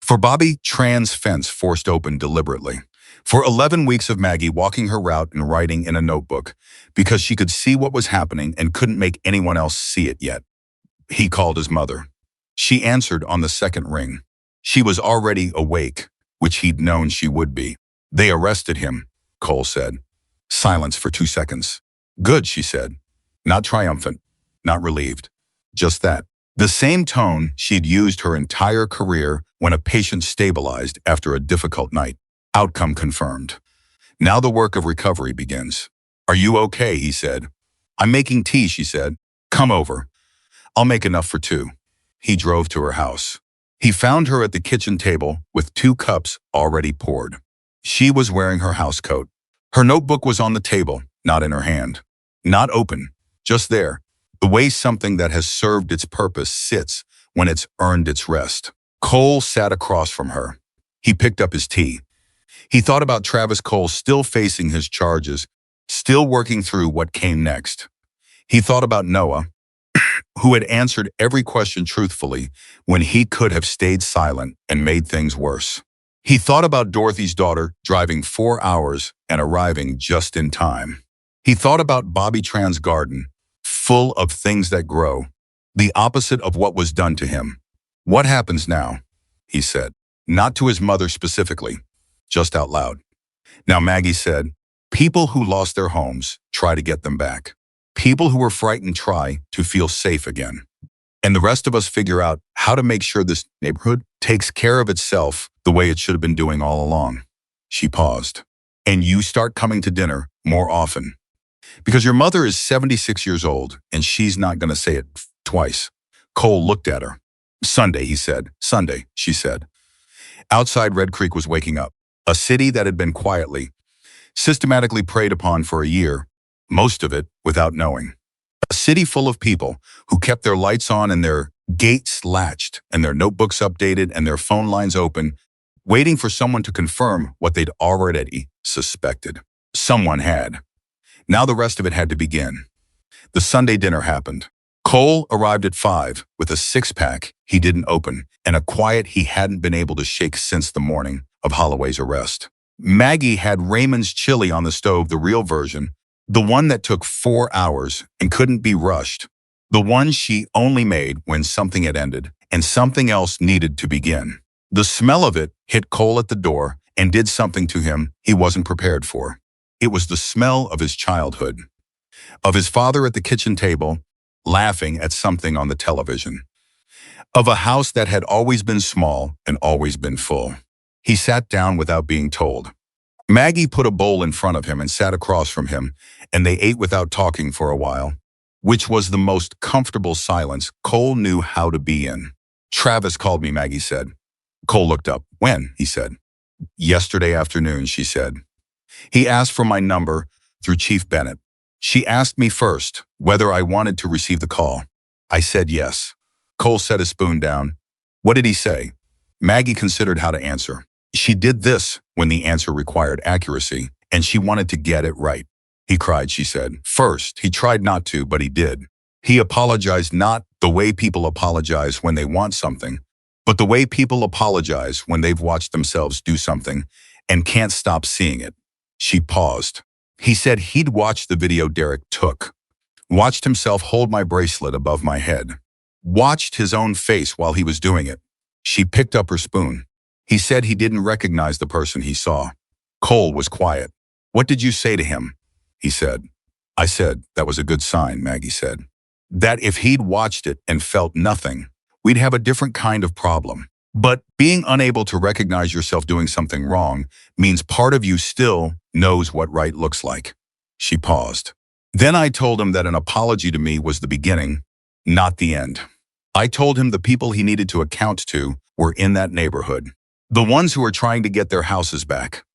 For Bobby Tran's fence forced open deliberately. For 11 weeks of Maggie walking her route and writing in a notebook because she could see what was happening and couldn't make anyone else see it yet. He called his mother. She answered on the second ring. She was already awake, which he'd known she would be. They arrested him, Cole said. Silence for 2 seconds. Good, she said. Not triumphant, not relieved. Just that. The same tone she'd used her entire career when a patient stabilized after a difficult night. Outcome confirmed. Now the work of recovery begins. Are you okay, he said. I'm making tea, she said. Come over. I'll make enough for two. He drove to her house. He found her at the kitchen table with 2 cups already poured. She was wearing her housecoat. Her notebook was on the table, not in her hand. Not open, just there. The way something that has served its purpose sits when it's earned its rest. Cole sat across from her. He picked up his tea. He thought about Travis Cole still facing his charges, still working through what came next. He thought about Noah, who had answered every question truthfully when he could have stayed silent and made things worse. He thought about Dorothy's daughter driving 4 hours and arriving just in time. He thought about Bobby Tran's garden, full of things that grow, the opposite of what was done to him. What happens now? He said, not to his mother specifically, just out loud. Now Maggie said, People who lost their homes try to get them back. People who are frightened try to feel safe again. And the rest of us figure out how to make sure this neighborhood takes care of itself the way it should have been doing all along. She paused. And you start coming to dinner more often. Because your mother is 76 years old, and she's not going to say it twice. Cole looked at her. Sunday, he said. Sunday, she said. Outside Red Creek was waking up. A city that had been quietly, systematically preyed upon for a year, most of it without knowing. A city full of people who kept their lights on and their gates latched and their notebooks updated and their phone lines open, waiting for someone to confirm what they'd already suspected. Someone had. Now the rest of it had to begin. The Sunday dinner happened. Cole arrived at 5 with a six-pack he didn't open and a quiet he hadn't been able to shake since the morning of Holloway's arrest. Maggie had Raymond's chili on the stove, the real version, the one that took 4 hours and couldn't be rushed, the one she only made when something had ended and something else needed to begin. The smell of it hit Cole at the door and did something to him he wasn't prepared for. It was the smell of his childhood, of his father at the kitchen table, laughing at something on the television, of a house that had always been small and always been full. He sat down without being told. Maggie put a bowl in front of him and sat across from him, and they ate without talking for a while, which was the most comfortable silence Cole knew how to be in. Travis called me, Maggie said. Cole looked up. When? He said. Yesterday afternoon, she said. He asked for my number through Chief Bennett. She asked me first whether I wanted to receive the call. I said yes. Cole set his spoon down. What did he say? Maggie considered how to answer. She did this when the answer required accuracy, and she wanted to get it right. He cried, she said. First, he tried not to, but he did. He apologized not the way people apologize when they want something, but the way people apologize when they've watched themselves do something and can't stop seeing it. She paused. He said he'd watched the video Derek took, watched himself hold my bracelet above my head, watched his own face while he was doing it. She picked up her spoon. He said he didn't recognize the person he saw. Cole was quiet. What did you say to him? He said. I said that was a good sign, Maggie said. That if he'd watched it and felt nothing, we'd have a different kind of problem. But being unable to recognize yourself doing something wrong means part of you still knows what right looks like. She paused. Then I told him that an apology to me was the beginning, not the end. I told him the people he needed to account to were in that neighborhood. The ones who were trying to get their houses back.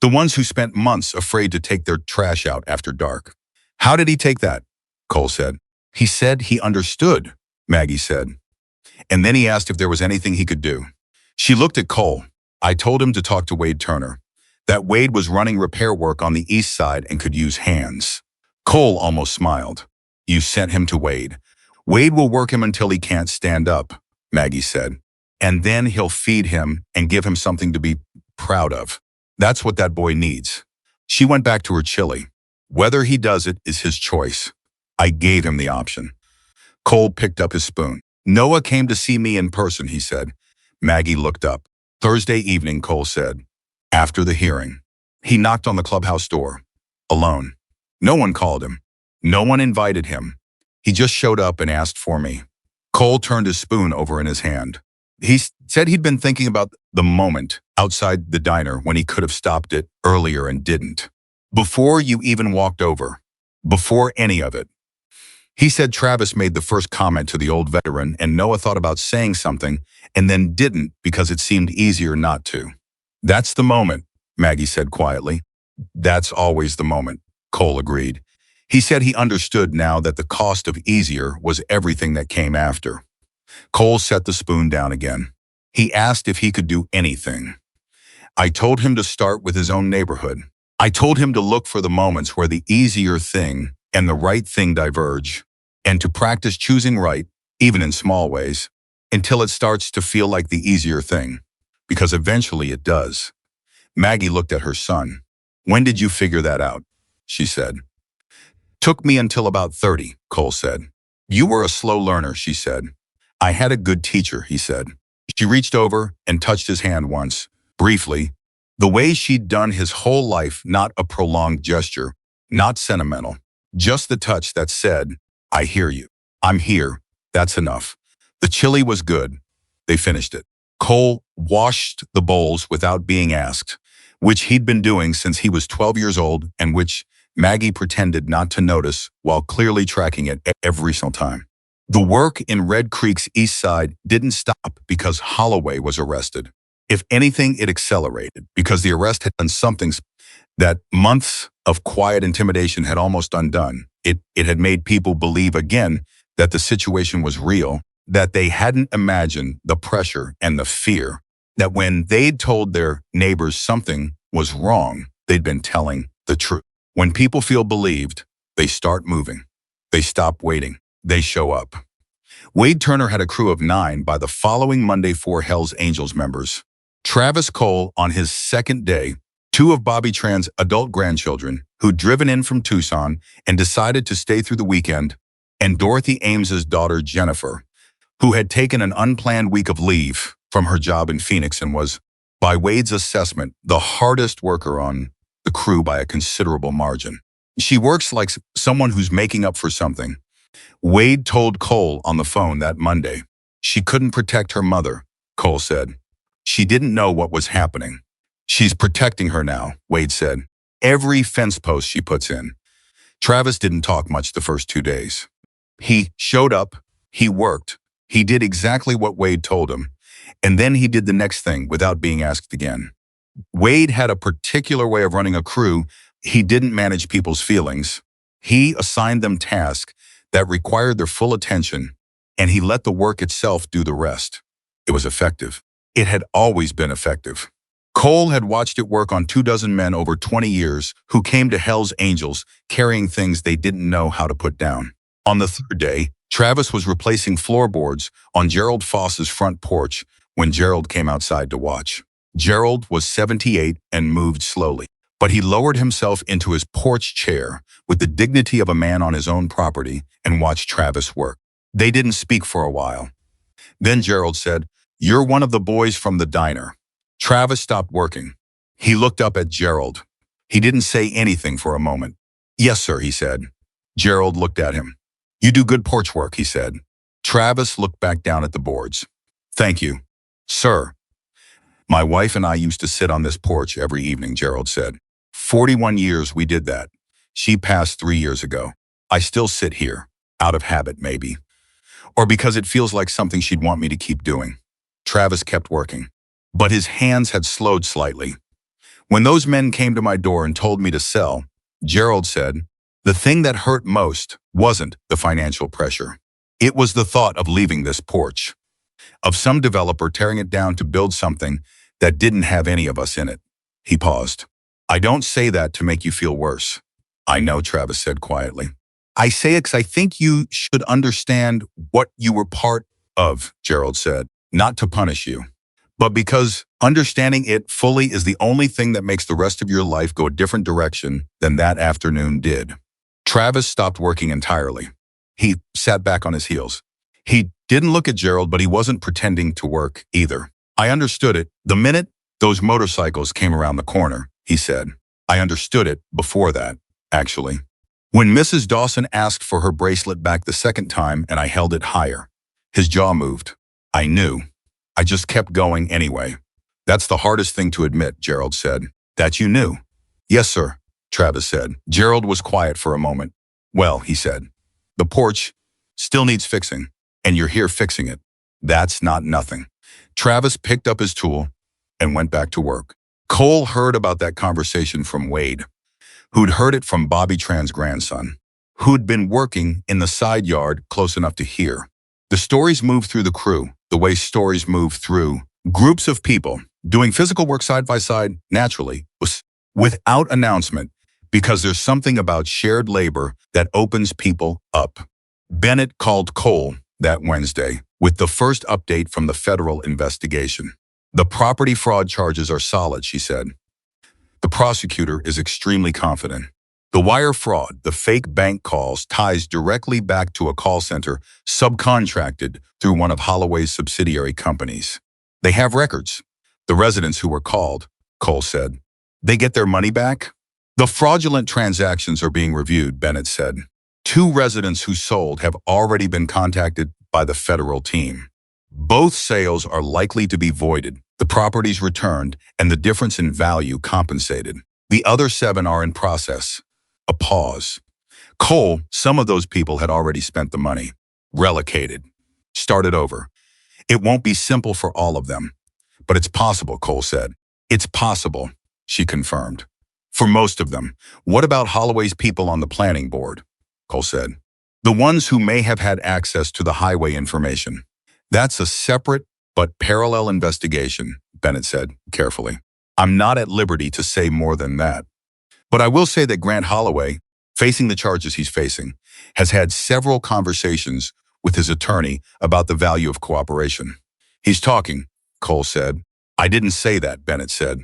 The ones who spent months afraid to take their trash out after dark. How did he take that? Cole said. He said he understood, Maggie said. And then he asked if there was anything he could do. She looked at Cole. I told him to talk to Wade Turner. That Wade was running repair work on the east side and could use hands. Cole almost smiled. You sent him to Wade. Wade will work him until he can't stand up, Maggie said. And then he'll feed him and give him something to be proud of. That's what that boy needs. She went back to her chili. Whether he does it is his choice. I gave him the option. Cole picked up his spoon. Noah came to see me in person, he said. Maggie looked up. Thursday evening, Cole said. After the hearing. He knocked on the clubhouse door. Alone. No one called him. No one invited him. He just showed up and asked for me. Cole turned his spoon over in his hand. He said he'd been thinking about the moment outside the diner when he could have stopped it earlier and didn't. Before you even walked over. Before any of it. He said Travis made the first comment to the old veteran and Noah thought about saying something and then didn't because it seemed easier not to. That's the moment, Maggie said quietly. That's always the moment, Cole agreed. He said he understood now that the cost of easier was everything that came after. Cole set the spoon down again. He asked if he could do anything. I told him to start with his own neighborhood. I told him to look for the moments where the easier thing and the right thing diverge, and to practice choosing right, even in small ways, until it starts to feel like the easier thing, because eventually it does. Maggie looked at her son. When did you figure that out? She said. Took me until about 30, Cole said. You were a slow learner, she said. I had a good teacher, he said. She reached over and touched his hand once, briefly, The way she'd done his whole life, not a prolonged gesture, not sentimental, just the touch that said, I hear you. I'm here. That's enough. The chili was good. They finished it. Cole washed the bowls without being asked, which he'd been doing since he was 12 years old and which Maggie pretended not to notice while clearly tracking it every single time. The work in Red Creek's east side didn't stop because Holloway was arrested. If anything, it accelerated because the arrest had done something that months of quiet intimidation had almost undone. It had made people believe again that the situation was real, that they hadn't imagined the pressure and the fear, that when they'd told their neighbors something was wrong, they'd been telling the truth. When people feel believed, they start moving. They stop waiting. They show up. Wade Turner had a crew of 9 by the following Monday for Hell's Angels members. Travis Cole, on his second day, 2 of Bobby Tran's adult grandchildren, who'd driven in from Tucson and decided to stay through the weekend, and Dorothy Ames's daughter, Jennifer, who had taken an unplanned week of leave from her job in Phoenix and was, by Wade's assessment, the hardest worker on the crew by a considerable margin. She works like someone who's making up for something. Wade told Cole on the phone that Monday. She couldn't protect her mother, Cole said. She didn't know what was happening. She's protecting her now, Wade said. Every fence post she puts in. Travis didn't talk much the first 2 days. He showed up, he worked, he did exactly what Wade told him, and then he did the next thing without being asked again. Wade had a particular way of running a crew. He didn't manage people's feelings. He assigned them tasks that required their full attention, and he let the work itself do the rest. It was effective. It had always been effective. Cole had watched it work on 24 men over 20 years who came to Hell's Angels carrying things they didn't know how to put down. On the third day, Travis was replacing floorboards on Gerald Foss's front porch when Gerald came outside to watch. Gerald was 78 and moved slowly, but he lowered himself into his porch chair with the dignity of a man on his own property and watched Travis work. They didn't speak for a while. Then Gerald said, "You're one of the boys from the diner." Travis stopped working. He looked up at Gerald. He didn't say anything for a moment. "Yes, sir," he said. Gerald looked at him. "You do good porch work," he said. Travis looked back down at the boards. "Thank you, sir. My wife and I used to sit on this porch every evening," Gerald said. 41 years we did that. She passed 3 years ago. I still sit here, out of habit maybe. Or because it feels like something she'd want me to keep doing." Travis kept working, but his hands had slowed slightly. "When those men came to my door and told me to sell," Gerald said, "the thing that hurt most wasn't the financial pressure. It was the thought of leaving this porch, of some developer tearing it down to build something that didn't have any of us in it." He paused. "I don't say that to make you feel worse." "I know," Travis said quietly. "I say it because I think you should understand what you were part of," Gerald said. "Not to punish you, but because understanding it fully is the only thing that makes the rest of your life go a different direction than that afternoon did." Travis stopped working entirely. He sat back on his heels. He didn't look at Gerald, but he wasn't pretending to work either. "I understood it the minute those motorcycles came around the corner," he said. "I understood it before that, actually. When Mrs. Dawson asked for her bracelet back the second time and I held it higher." His jaw moved. "I knew. I just kept going anyway." "That's the hardest thing to admit," Gerald said. "That you knew." "Yes, sir," Travis said. Gerald was quiet for a moment. "Well," he said, "the porch still needs fixing, and you're here fixing it. That's not nothing." Travis picked up his tool and went back to work. Cole heard about that conversation from Wade, who'd heard it from Bobby Tran's grandson, who'd been working in the side yard close enough to hear. The stories moved through the crew, the way stories move through groups of people, doing physical work side by side, naturally, without announcement, because there's something about shared labor that opens people up. Bennett called Cole that Wednesday with the first update from the federal investigation. "The property fraud charges are solid," she said. "The prosecutor is extremely confident. The wire fraud, the fake bank calls, ties directly back to a call center subcontracted through one of Holloway's subsidiary companies. They have records. The residents who were called, Cole said. They get their money back? The fraudulent transactions are being reviewed, Bennett said. 2 residents who sold have already been contacted by the federal team. Both sales are likely to be voided, the properties returned, and the difference in value compensated. The other 7 are in process. A pause. Cole, some of those people had already spent the money. Relocated. Started over. It won't be simple for all of them. But it's possible, Cole said. It's possible, she confirmed. For most of them. What about Holloway's people on the planning board? Cole said. The ones who may have had access to the highway information. That's a separate but parallel investigation, Bennett said carefully. I'm not at liberty to say more than that. But I will say that Grant Holloway, facing the charges he's facing, has had several conversations with his attorney about the value of cooperation. He's talking, Cole said. I didn't say that, Bennett said.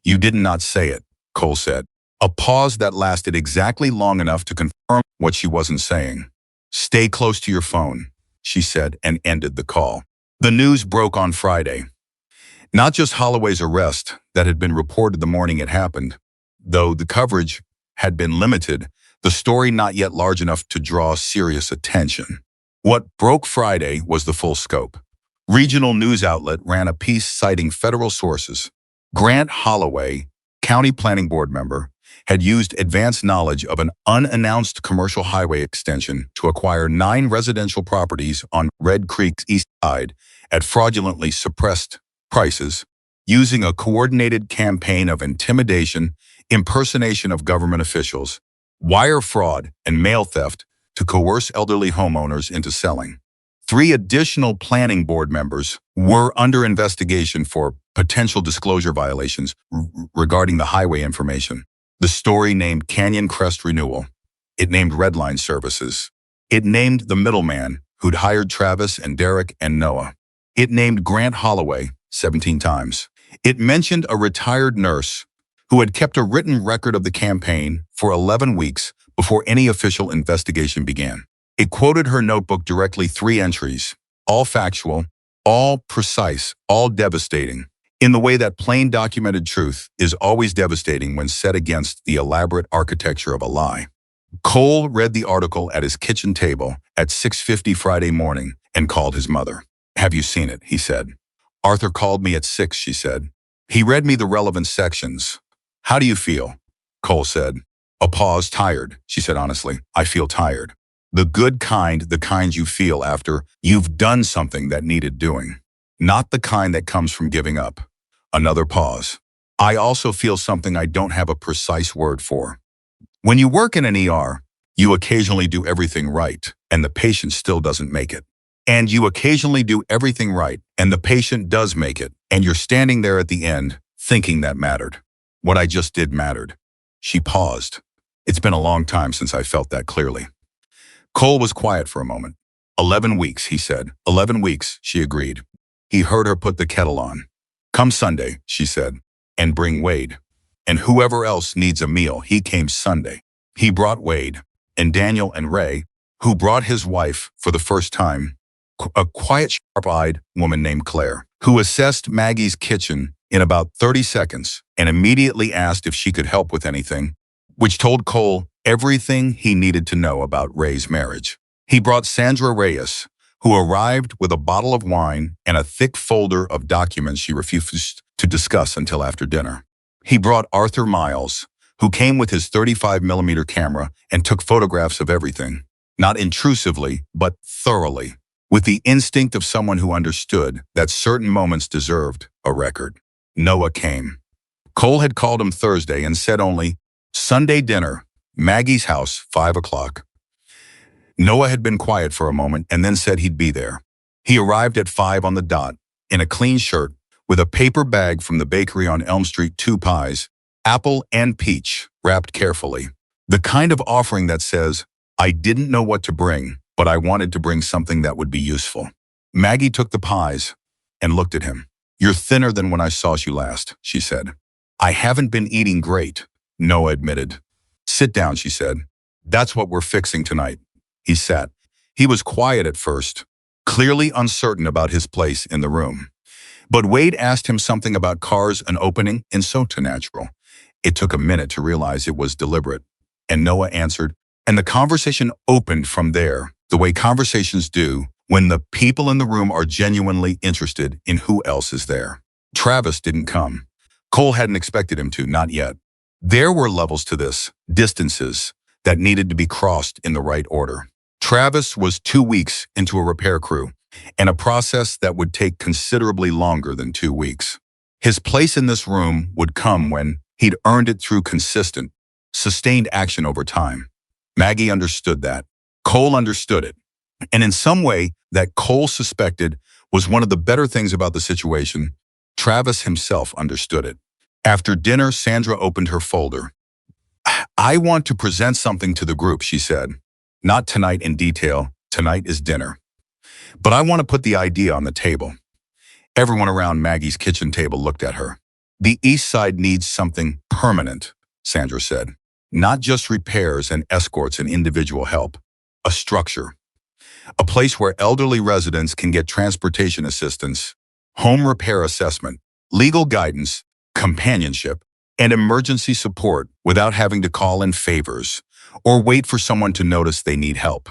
You did not say it, Cole said. A pause that lasted exactly long enough to confirm what she wasn't saying. Stay close to your phone, she said, and ended the call. The news broke on Friday. Not just Holloway's arrest that had been reported the morning it happened. Though the coverage had been limited, the story not yet large enough to draw serious attention. What broke Friday was the full scope. Regional news outlet ran a piece citing federal sources. Grant Holloway, county planning board member, had used advanced knowledge of an unannounced commercial highway extension to acquire 9 residential properties on Red Creek's east side at fraudulently suppressed prices, using a coordinated campaign of intimidation, impersonation of government officials, wire fraud, and mail theft to coerce elderly homeowners into selling. 3 additional planning board members were under investigation for potential disclosure violations regarding the highway information. The story named Canyon Crest Renewal. It named Redline Services. It named the middleman who'd hired Travis and Derek and Noah. It named Grant Holloway 17 times. It mentioned a retired nurse who had kept a written record of the campaign for 11 weeks before any official investigation began. It quoted her notebook directly 3 entries, all factual, all precise, all devastating, in the way that plain documented truth is always devastating when set against the elaborate architecture of a lie. Cole read the article at his kitchen table at 6:50 Friday morning and called his mother. Have you seen it? He said. Arthur called me at 6, she said. He read me the relevant sections. How do you feel? Cole said. A pause. Tired, she said honestly. I feel tired. The good kind, the kind you feel after you've done something that needed doing. Not the kind that comes from giving up. Another pause. I also feel something I don't have a precise word for. When you work in an ER, you occasionally do everything right, and the patient still doesn't make it. And you occasionally do everything right, and the patient does make it, and you're standing there at the end, thinking that mattered. What I just did mattered. She paused. It's been a long time since I felt that clearly. Cole was quiet for a moment. 11 weeks, he said. 11 weeks, she agreed. He heard her put the kettle on. Come Sunday, she said, and bring Wade. And whoever else needs a meal, he came Sunday. He brought Wade, and Daniel and Ray, who brought his wife for the first time, a quiet, sharp-eyed woman named Claire, who assessed Maggie's kitchen in about 30 seconds and immediately asked if she could help with anything, which told Cole everything he needed to know about Ray's marriage. He brought Sandra Reyes, who arrived with a bottle of wine and a thick folder of documents she refused to discuss until after dinner. He brought Arthur Miles, who came with his 35mm camera and took photographs of everything, not intrusively, but thoroughly, with the instinct of someone who understood that certain moments deserved a record. Noah came. Cole had called him Thursday and said only, Sunday dinner, Maggie's house, 5 o'clock. Noah had been quiet for a moment and then said he'd be there. He arrived at 5 on the dot, in a clean shirt, with a paper bag from the bakery on Elm Street, 2 pies, apple and peach, wrapped carefully. The kind of offering that says, I didn't know what to bring, but I wanted to bring something that would be useful. Maggie took the pies and looked at him. You're thinner than when I saw you last, she said. I haven't been eating great, Noah admitted. Sit down, she said. That's what we're fixing tonight. He sat. He was quiet at first, clearly uncertain about his place in the room. But Wade asked him something about cars and opening, and so to natural. It took a minute to realize it was deliberate. And Noah answered, and the conversation opened from there, the way conversations do when the people in the room are genuinely interested in who else is there. Travis didn't come. Cole hadn't expected him to, not yet. There were levels to this, distances, that needed to be crossed in the right order. Travis was 2 weeks into a repair crew, and a process that would take considerably longer than 2 weeks. His place in this room would come when he'd earned it through consistent, sustained action over time. Maggie understood that. Cole understood it. And in some way that Cole suspected was one of the better things about the situation, Travis himself understood it. After dinner, Sandra opened her folder. I want to present something to the group, she said. Not tonight in detail. Tonight is dinner. But I want to put the idea on the table. Everyone around Maggie's kitchen table looked at her. The East Side needs something permanent, Sandra said. Not just repairs and escorts and individual help. A structure. A place where elderly residents can get transportation assistance, home repair assessment, legal guidance, companionship, and emergency support without having to call in favors or wait for someone to notice they need help.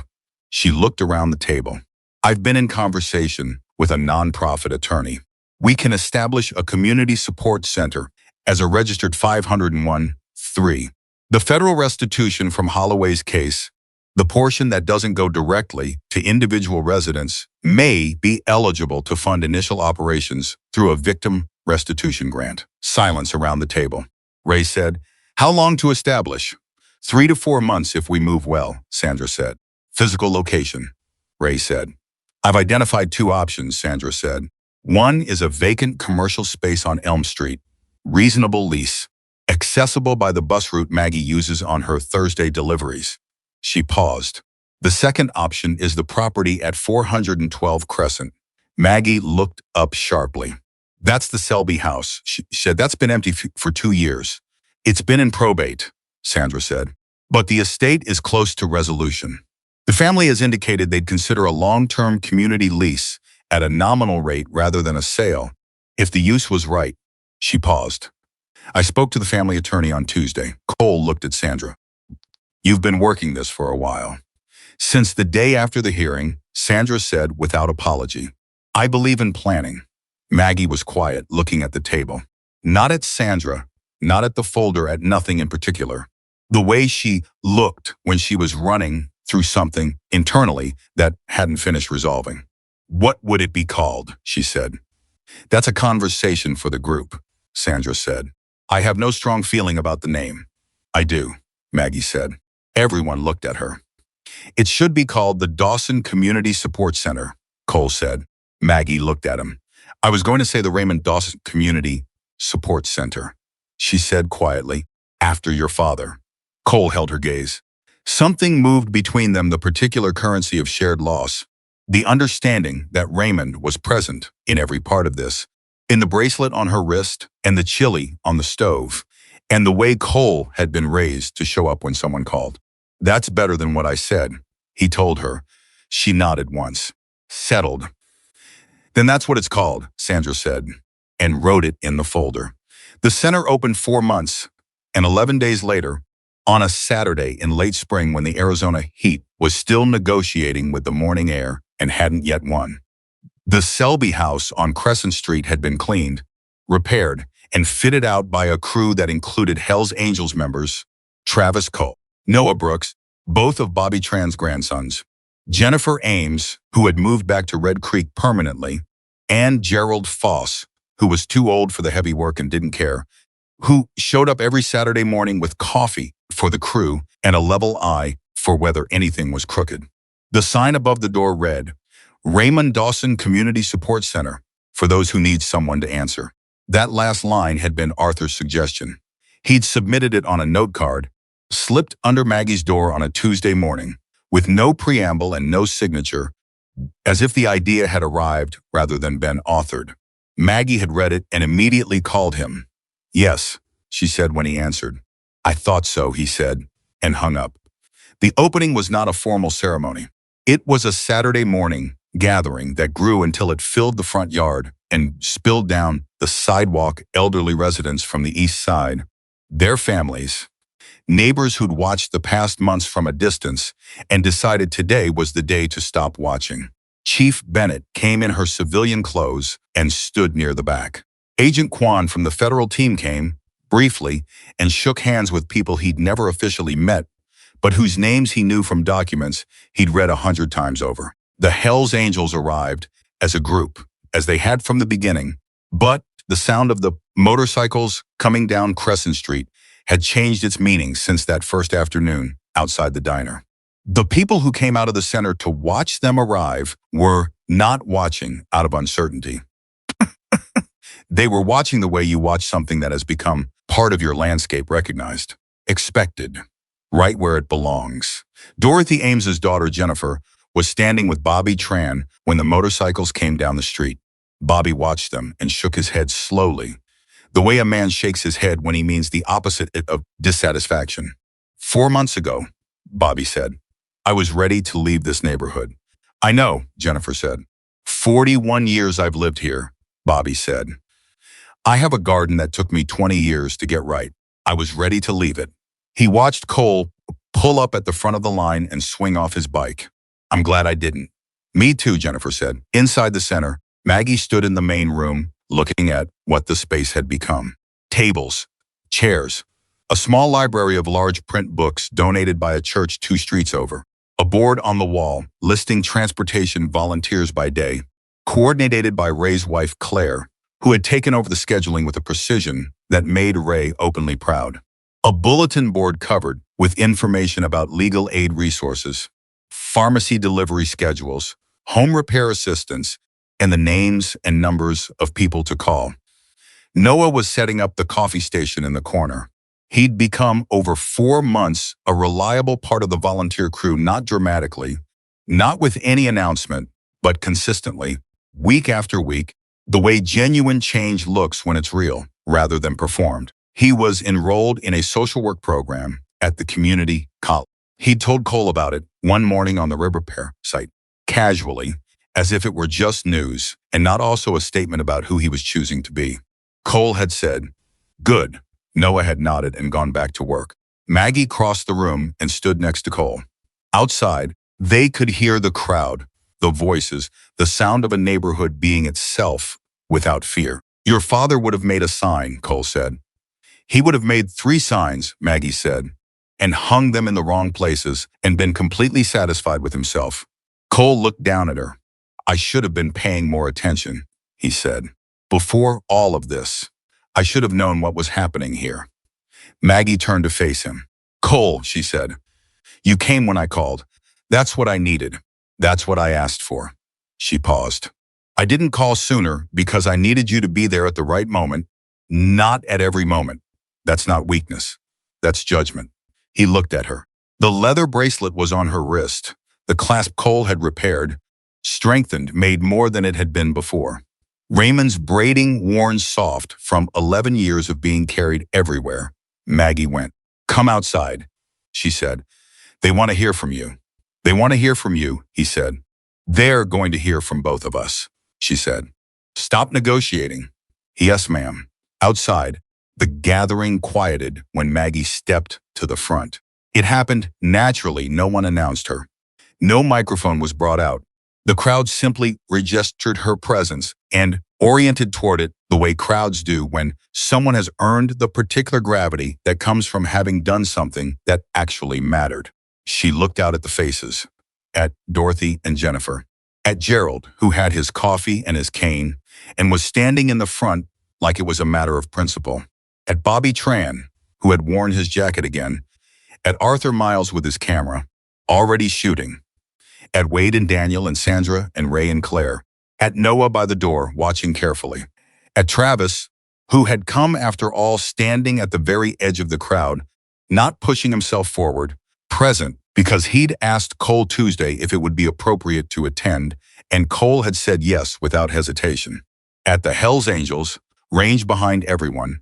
She looked around the table. I've been in conversation with a nonprofit attorney. We can establish a community support center as a registered 501(3). The federal restitution from Holloway's case, the portion that doesn't go directly to individual residents, may be eligible to fund initial operations through a victim restitution grant. Silence around the table. Ray said, how long to establish? 3 to 4 months if we move well, Sandra said. Physical location, Ray said. I've identified 2 options, Sandra said. One is a vacant commercial space on Elm Street. Reasonable lease. Accessible by the bus route Maggie uses on her Thursday deliveries. She paused. The second option is the property at 412 Crescent. Maggie looked up sharply. That's the Selby house, she said. That's been empty for 2 years. It's been in probate, Sandra said. But the estate is close to resolution. The family has indicated they'd consider a long-term community lease at a nominal rate rather than a sale, if the use was right. She paused. I spoke to the family attorney on Tuesday. Cole looked at Sandra. You've been working this for a while. Since the day after the hearing, Sandra said without apology. I believe in planning. Maggie was quiet, looking at the table. Not at Sandra, not at the folder, at nothing in particular. The way she looked when she was running through something internally that hadn't finished resolving. What would it be called? She said. That's a conversation for the group, Sandra said. I have no strong feeling about the name. I do, Maggie said. Everyone looked at her. It should be called the Dawson Community Support Center, Cole said. Maggie looked at him. I was going to say the Raymond Dawson Community Support Center, she said quietly, after your father. Cole held her gaze. Something moved between them, the particular currency of shared loss, the understanding that Raymond was present in every part of this, in the bracelet on her wrist and the chili on the stove, and the way Cole had been raised to show up when someone called. That's better than what I said, he told her. She nodded once. Settled. Then that's what it's called, Sandra said, and wrote it in the folder. The center opened 4 months, and 11 days later, on a Saturday in late spring when the Arizona heat was still negotiating with the morning air and hadn't yet won. The Selby house on Crescent Street had been cleaned, repaired, and fitted out by a crew that included Hell's Angels members, Travis Cole, Noah Brooks, both of Bobby Tran's grandsons, Jennifer Ames, who had moved back to Red Creek permanently, and Gerald Foss, who was too old for the heavy work and didn't care, who showed up every Saturday morning with coffee for the crew and a level eye for whether anything was crooked. The sign above the door read, Raymond Dawson Community Support Center, for those who need someone to answer. That last line had been Arthur's suggestion. He'd submitted it on a note card, slipped under Maggie's door on a Tuesday morning, with no preamble and no signature, as if the idea had arrived rather than been authored. Maggie had read it and immediately called him. Yes, she said when he answered. I thought so, he said, and hung up. The opening was not a formal ceremony. It was a Saturday morning gathering that grew until it filled the front yard and spilled down the sidewalk. Elderly residents from the east side, their families, neighbors who'd watched the past months from a distance and decided today was the day to stop watching. Chief Bennett came in her civilian clothes and stood near the back. Agent Kwan from the federal team came, briefly, and shook hands with people he'd never officially met, but whose names he knew from documents he'd read 100 times over. The Hells Angels arrived as a group, as they had from the beginning, but the sound of the motorcycles coming down Crescent Street had changed its meaning since that first afternoon outside the diner. The people who came out of the center to watch them arrive were not watching out of uncertainty. They were watching the way you watch something that has become part of your landscape, recognized, expected, right where it belongs. Dorothy Ames's daughter, Jennifer, was standing with Bobby Tran when the motorcycles came down the street. Bobby watched them and shook his head slowly, the way a man shakes his head when he means the opposite of dissatisfaction. 4 months ago, Bobby said, I was ready to leave this neighborhood. I know, Jennifer said. 41 years I've lived here, Bobby said. I have a garden that took me 20 years to get right. I was ready to leave it. He watched Cole pull up at the front of the line and swing off his bike. I'm glad I didn't. Me too, Jennifer said. Inside the center, Maggie stood in the main room, looking at what the space had become. Tables, chairs, a small library of large print books donated by a church 2 streets over, a board on the wall listing transportation volunteers by day, coordinated by Ray's wife Claire, who had taken over the scheduling with a precision that made Ray openly proud. A bulletin board covered with information about legal aid resources, pharmacy delivery schedules, home repair assistance, and the names and numbers of people to call. Noah was setting up the coffee station in the corner. He'd become, over 4 months, a reliable part of the volunteer crew, not dramatically, not with any announcement, but consistently, week after week, the way genuine change looks when it's real, rather than performed. He was enrolled in a social work program at the community college. He'd told Cole about it one morning on the river repair site, casually, as if it were just news and not also a statement about who he was choosing to be. Cole had said, "Good." Noah had nodded and gone back to work. Maggie crossed the room and stood next to Cole. Outside, they could hear the crowd, the voices, the sound of a neighborhood being itself without fear. Your father would have made a sign, Cole said. He would have made 3 signs, Maggie said, and hung them in the wrong places and been completely satisfied with himself. Cole looked down at her. I should have been paying more attention, he said. Before all of this, I should have known what was happening here. Maggie turned to face him. Cole, she said, you came when I called. That's what I needed. That's what I asked for. She paused. I didn't call sooner because I needed you to be there at the right moment, not at every moment. That's not weakness. That's judgment. He looked at her. The leather bracelet was on her wrist. The clasp Cole had repaired, strengthened, made more than it had been before. Raymond's braiding worn soft from 11 years of being carried everywhere. Maggie went. Come outside, she said. They want to hear from you. They want to hear from you, he said. They're going to hear from both of us, she said. Stop negotiating. Yes, ma'am. Outside, the gathering quieted when Maggie stepped to the front. It happened naturally. No one announced her. No microphone was brought out. The crowd simply registered her presence and oriented toward it the way crowds do when someone has earned the particular gravity that comes from having done something that actually mattered. She looked out at the faces, at Dorothy and Jennifer, at Gerald, who had his coffee and his cane and was standing in the front like it was a matter of principle, at Bobby Tran, who had worn his jacket again, at Arthur Miles with his camera, already shooting, at Wade and Daniel and Sandra and Ray and Claire, at Noah by the door watching carefully, at Travis, who had come after all standing at the very edge of the crowd, not pushing himself forward, present because he'd asked Cole Tuesday if it would be appropriate to attend, and Cole had said yes without hesitation. At the Hells Angels, ranged behind everyone,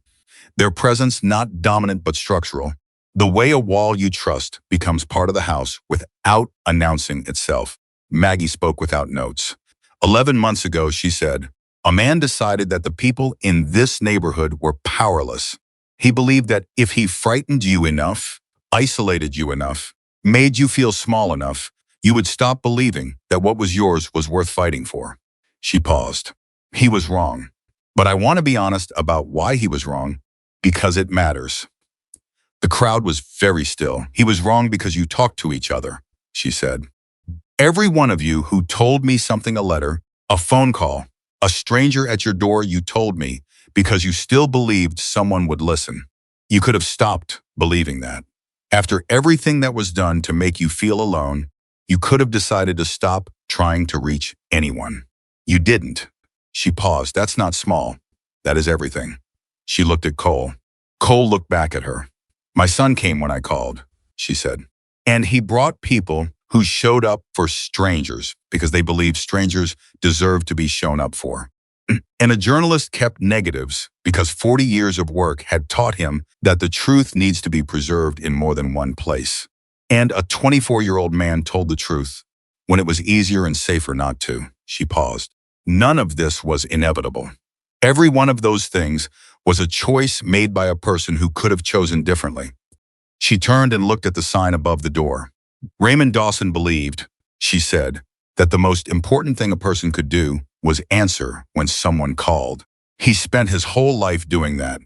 their presence not dominant but structural, the way a wall you trust becomes part of the house without announcing itself. Maggie spoke without notes. 11 months ago, she said, A man decided that the people in this neighborhood were powerless. He believed that if he frightened you enough, isolated you enough, made you feel small enough, you would stop believing that what was yours was worth fighting for. She paused. He was wrong. But I want to be honest about why he was wrong, because it matters. The crowd was very still. He was wrong because you talked to each other, she said. Every one of you who told me something, a letter, a phone call, a stranger at your door, you told me because you still believed someone would listen. You could have stopped believing that. After everything that was done to make you feel alone, you could have decided to stop trying to reach anyone. You didn't. She paused. That's not small. That is everything. She looked at Cole. Cole looked back at her. My son came when I called, she said. And he brought people who showed up for strangers because they believed strangers deserved to be shown up for. And a journalist kept negatives because 40 years of work had taught him that the truth needs to be preserved in more than one place. And a 24-year-old man told the truth when it was easier and safer not to. She paused. None of this was inevitable. Every one of those things was a choice made by a person who could have chosen differently. She turned and looked at the sign above the door. Raymond Dawson believed, she said, that the most important thing a person could do was answer when someone called. He spent his whole life doing that.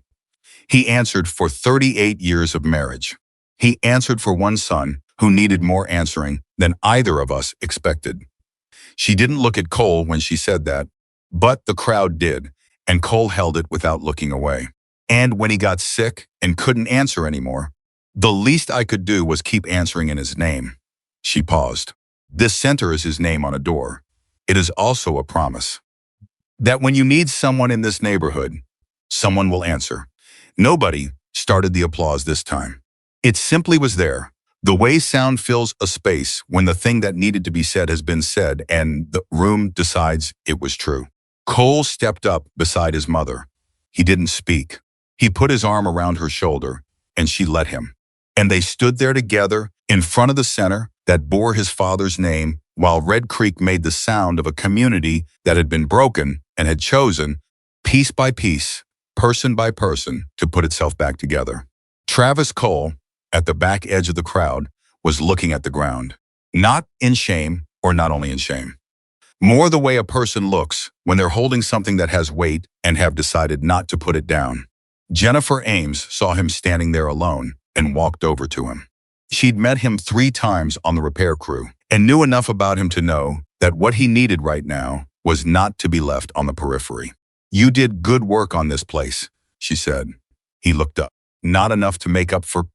He answered for 38 years of marriage. He answered for one son who needed more answering than either of us expected. She didn't look at Cole when she said that, but the crowd did, and Cole held it without looking away. And when he got sick and couldn't answer anymore, the least I could do was keep answering in his name. She paused. This center is his name on a door. It is also a promise that when you need someone in this neighborhood, someone will answer. Nobody started the applause this time. It simply was there. The way sound fills a space when the thing that needed to be said has been said and the room decides it was true. Cole stepped up beside his mother. He didn't speak. He put his arm around her shoulder, and she let him. And they stood there together in front of the center that bore his father's name, while Red Creek made the sound of a community that had been broken and had chosen, piece by piece, person by person, to put itself back together. Travis Cole, at the back edge of the crowd, was looking at the ground, not in shame, or not only in shame. More the way a person looks when they're holding something that has weight and have decided not to put it down. Jennifer Ames saw him standing there alone and walked over to him. She'd met him 3 times on the repair crew and knew enough about him to know that what he needed right now was not to be left on the periphery. You did good work on this place, she said. He looked up. Not enough to make up for...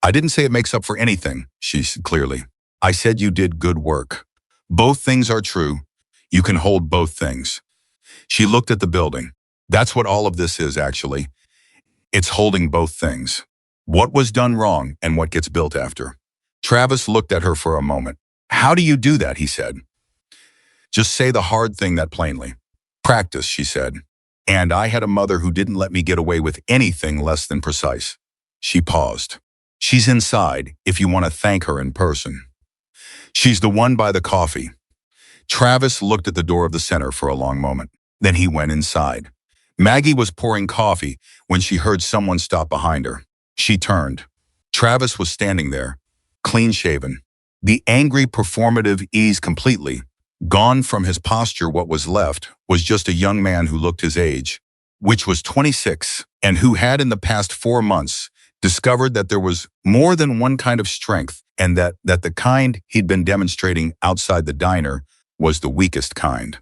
I didn't say it makes up for anything, she said clearly. I said you did good work. Both things are true. You can hold both things. She looked at the building. That's what all of this is, actually. It's holding both things. What was done wrong and what gets built after. Travis looked at her for a moment. How do you do that, he said. Just say the hard thing that plainly. Practice, she said. And I had a mother who didn't let me get away with anything less than precise. She paused. She's inside if you want to thank her in person. She's the one by the coffee. Travis looked at the door of the center for a long moment. Then he went inside. Maggie was pouring coffee when she heard someone stop behind her. She turned. Travis was standing there, clean-shaven. The angry, performative ease completely. Gone from his posture, what was left was just a young man who looked his age, which was 26, and who had in the past 4 months discovered that there was more than one kind of strength, and that the kind he'd been demonstrating outside the diner was the weakest kind.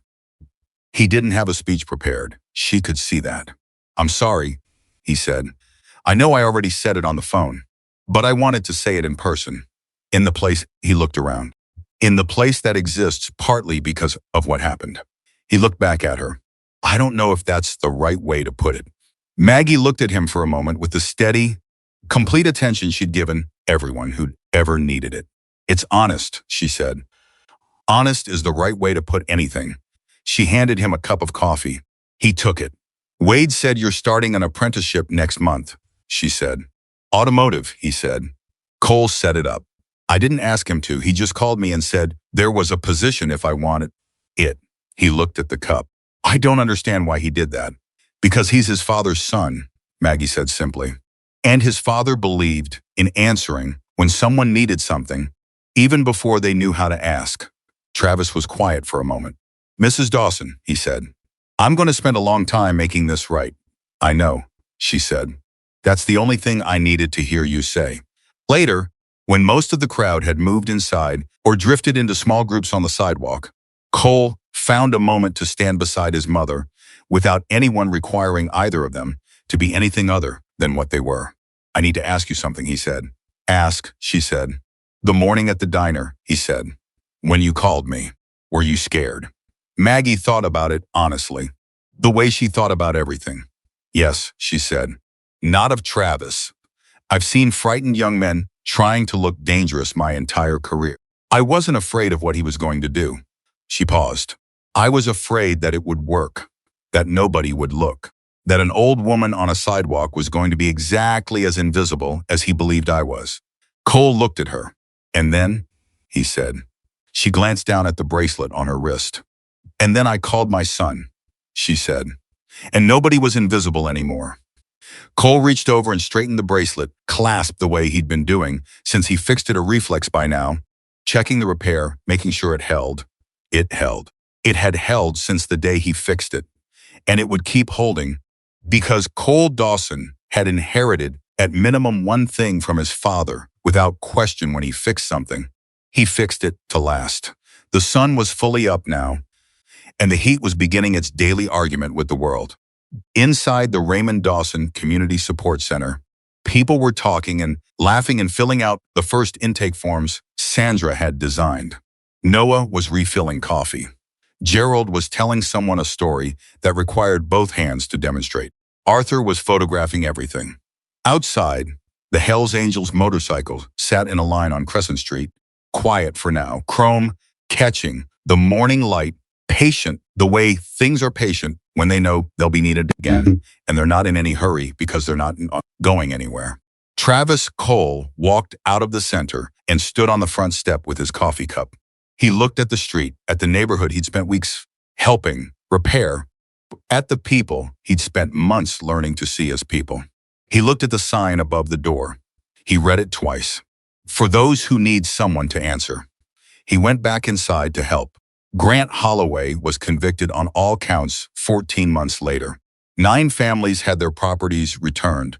He didn't have a speech prepared. She could see that. I'm sorry, he said. I know I already said it on the phone, but I wanted to say it in person. In the place, he looked around. In the place that exists partly because of what happened. He looked back at her. I don't know if that's the right way to put it. Maggie looked at him for a moment with the steady, complete attention she'd given everyone who'd ever needed it. It's honest, she said. Honest is the right way to put anything. She handed him a cup of coffee. He took it. Wade said you're starting an apprenticeship next month, she said. Automotive, he said. Cole set it up. I didn't ask him to. He just called me and said there was a position if I wanted it. He looked at the cup. I don't understand why he did that. Because he's his father's son, Maggie said simply. And his father believed in answering when someone needed something, even before they knew how to ask. Travis was quiet for a moment. Mrs. Dawson, he said, I'm going to spend a long time making this right. I know, she said. That's the only thing I needed to hear you say. Later, when most of the crowd had moved inside or drifted into small groups on the sidewalk, Cole found a moment to stand beside his mother without anyone requiring either of them to be anything other than what they were. I need to ask you something, he said. Ask, she said. The morning at the diner, he said. When you called me, were you scared? Maggie thought about it honestly, the way she thought about everything. Yes, she said. Not of Travis. I've seen frightened young men trying to look dangerous my entire career. I wasn't afraid of what he was going to do. She paused. I was afraid that it would work, that nobody would look, that an old woman on a sidewalk was going to be exactly as invisible as he believed I was. Cole looked at her. And then, he said. She glanced down at the bracelet on her wrist. And then I called my son, she said. And nobody was invisible anymore. Cole reached over and straightened the bracelet, clasped the way he'd been doing since he fixed it a reflex by now, checking the repair, making sure it held. It held. It had held since the day he fixed it, and it would keep holding because Cole Dawson had inherited at minimum one thing from his father without question when he fixed something. He fixed it to last. The sun was fully up now, and the heat was beginning its daily argument with the world. Inside the Raymond Dawson Community Support Center, people were talking and laughing and filling out the first intake forms Sandra had designed. Noah was refilling coffee. Gerald was telling someone a story that required both hands to demonstrate. Arthur was photographing everything. Outside, the Hells Angels motorcycle sat in a line on Crescent Street, quiet for now, chrome catching the morning light, patient the way things are patient when they know they'll be needed again, and they're not in any hurry because they're not going anywhere. Travis Cole walked out of the center and stood on the front step with his coffee cup. He looked at the street, at the neighborhood he'd spent weeks helping repair, at the people he'd spent months learning to see as people. He looked at the sign above the door. He read it twice. For those who need someone to answer. He went back inside to help. Grant Holloway was convicted on all counts 14 months later. 9 families had their properties returned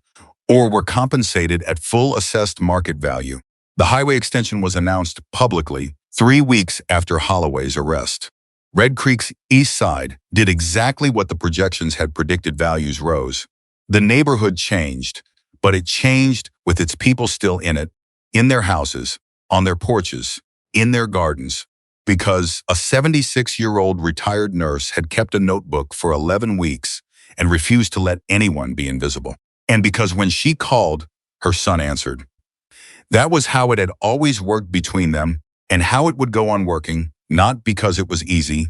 or were compensated at full assessed market value. The highway extension was announced publicly 3 weeks after Holloway's arrest. Red Creek's east side did exactly what the projections had predicted. Values rose. The neighborhood changed, but it changed with its people still in it, in their houses, on their porches, in their gardens, because a 76-year-old retired nurse had kept a notebook for 11 weeks and refused to let anyone be invisible. And because when she called, her son answered. That was how it had always worked between them and how it would go on working, not because it was easy,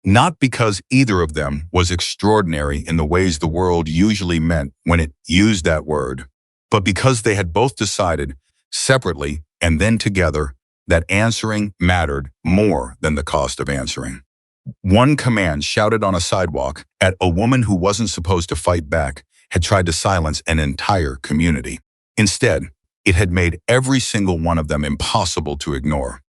not because either of them was extraordinary in the ways the world usually meant when it used that word, but because they had both decided, separately and then together, that answering mattered more than the cost of answering. One command shouted on a sidewalk at a woman who wasn't supposed to fight back had tried to silence an entire community. Instead, it had made every single one of them impossible to ignore.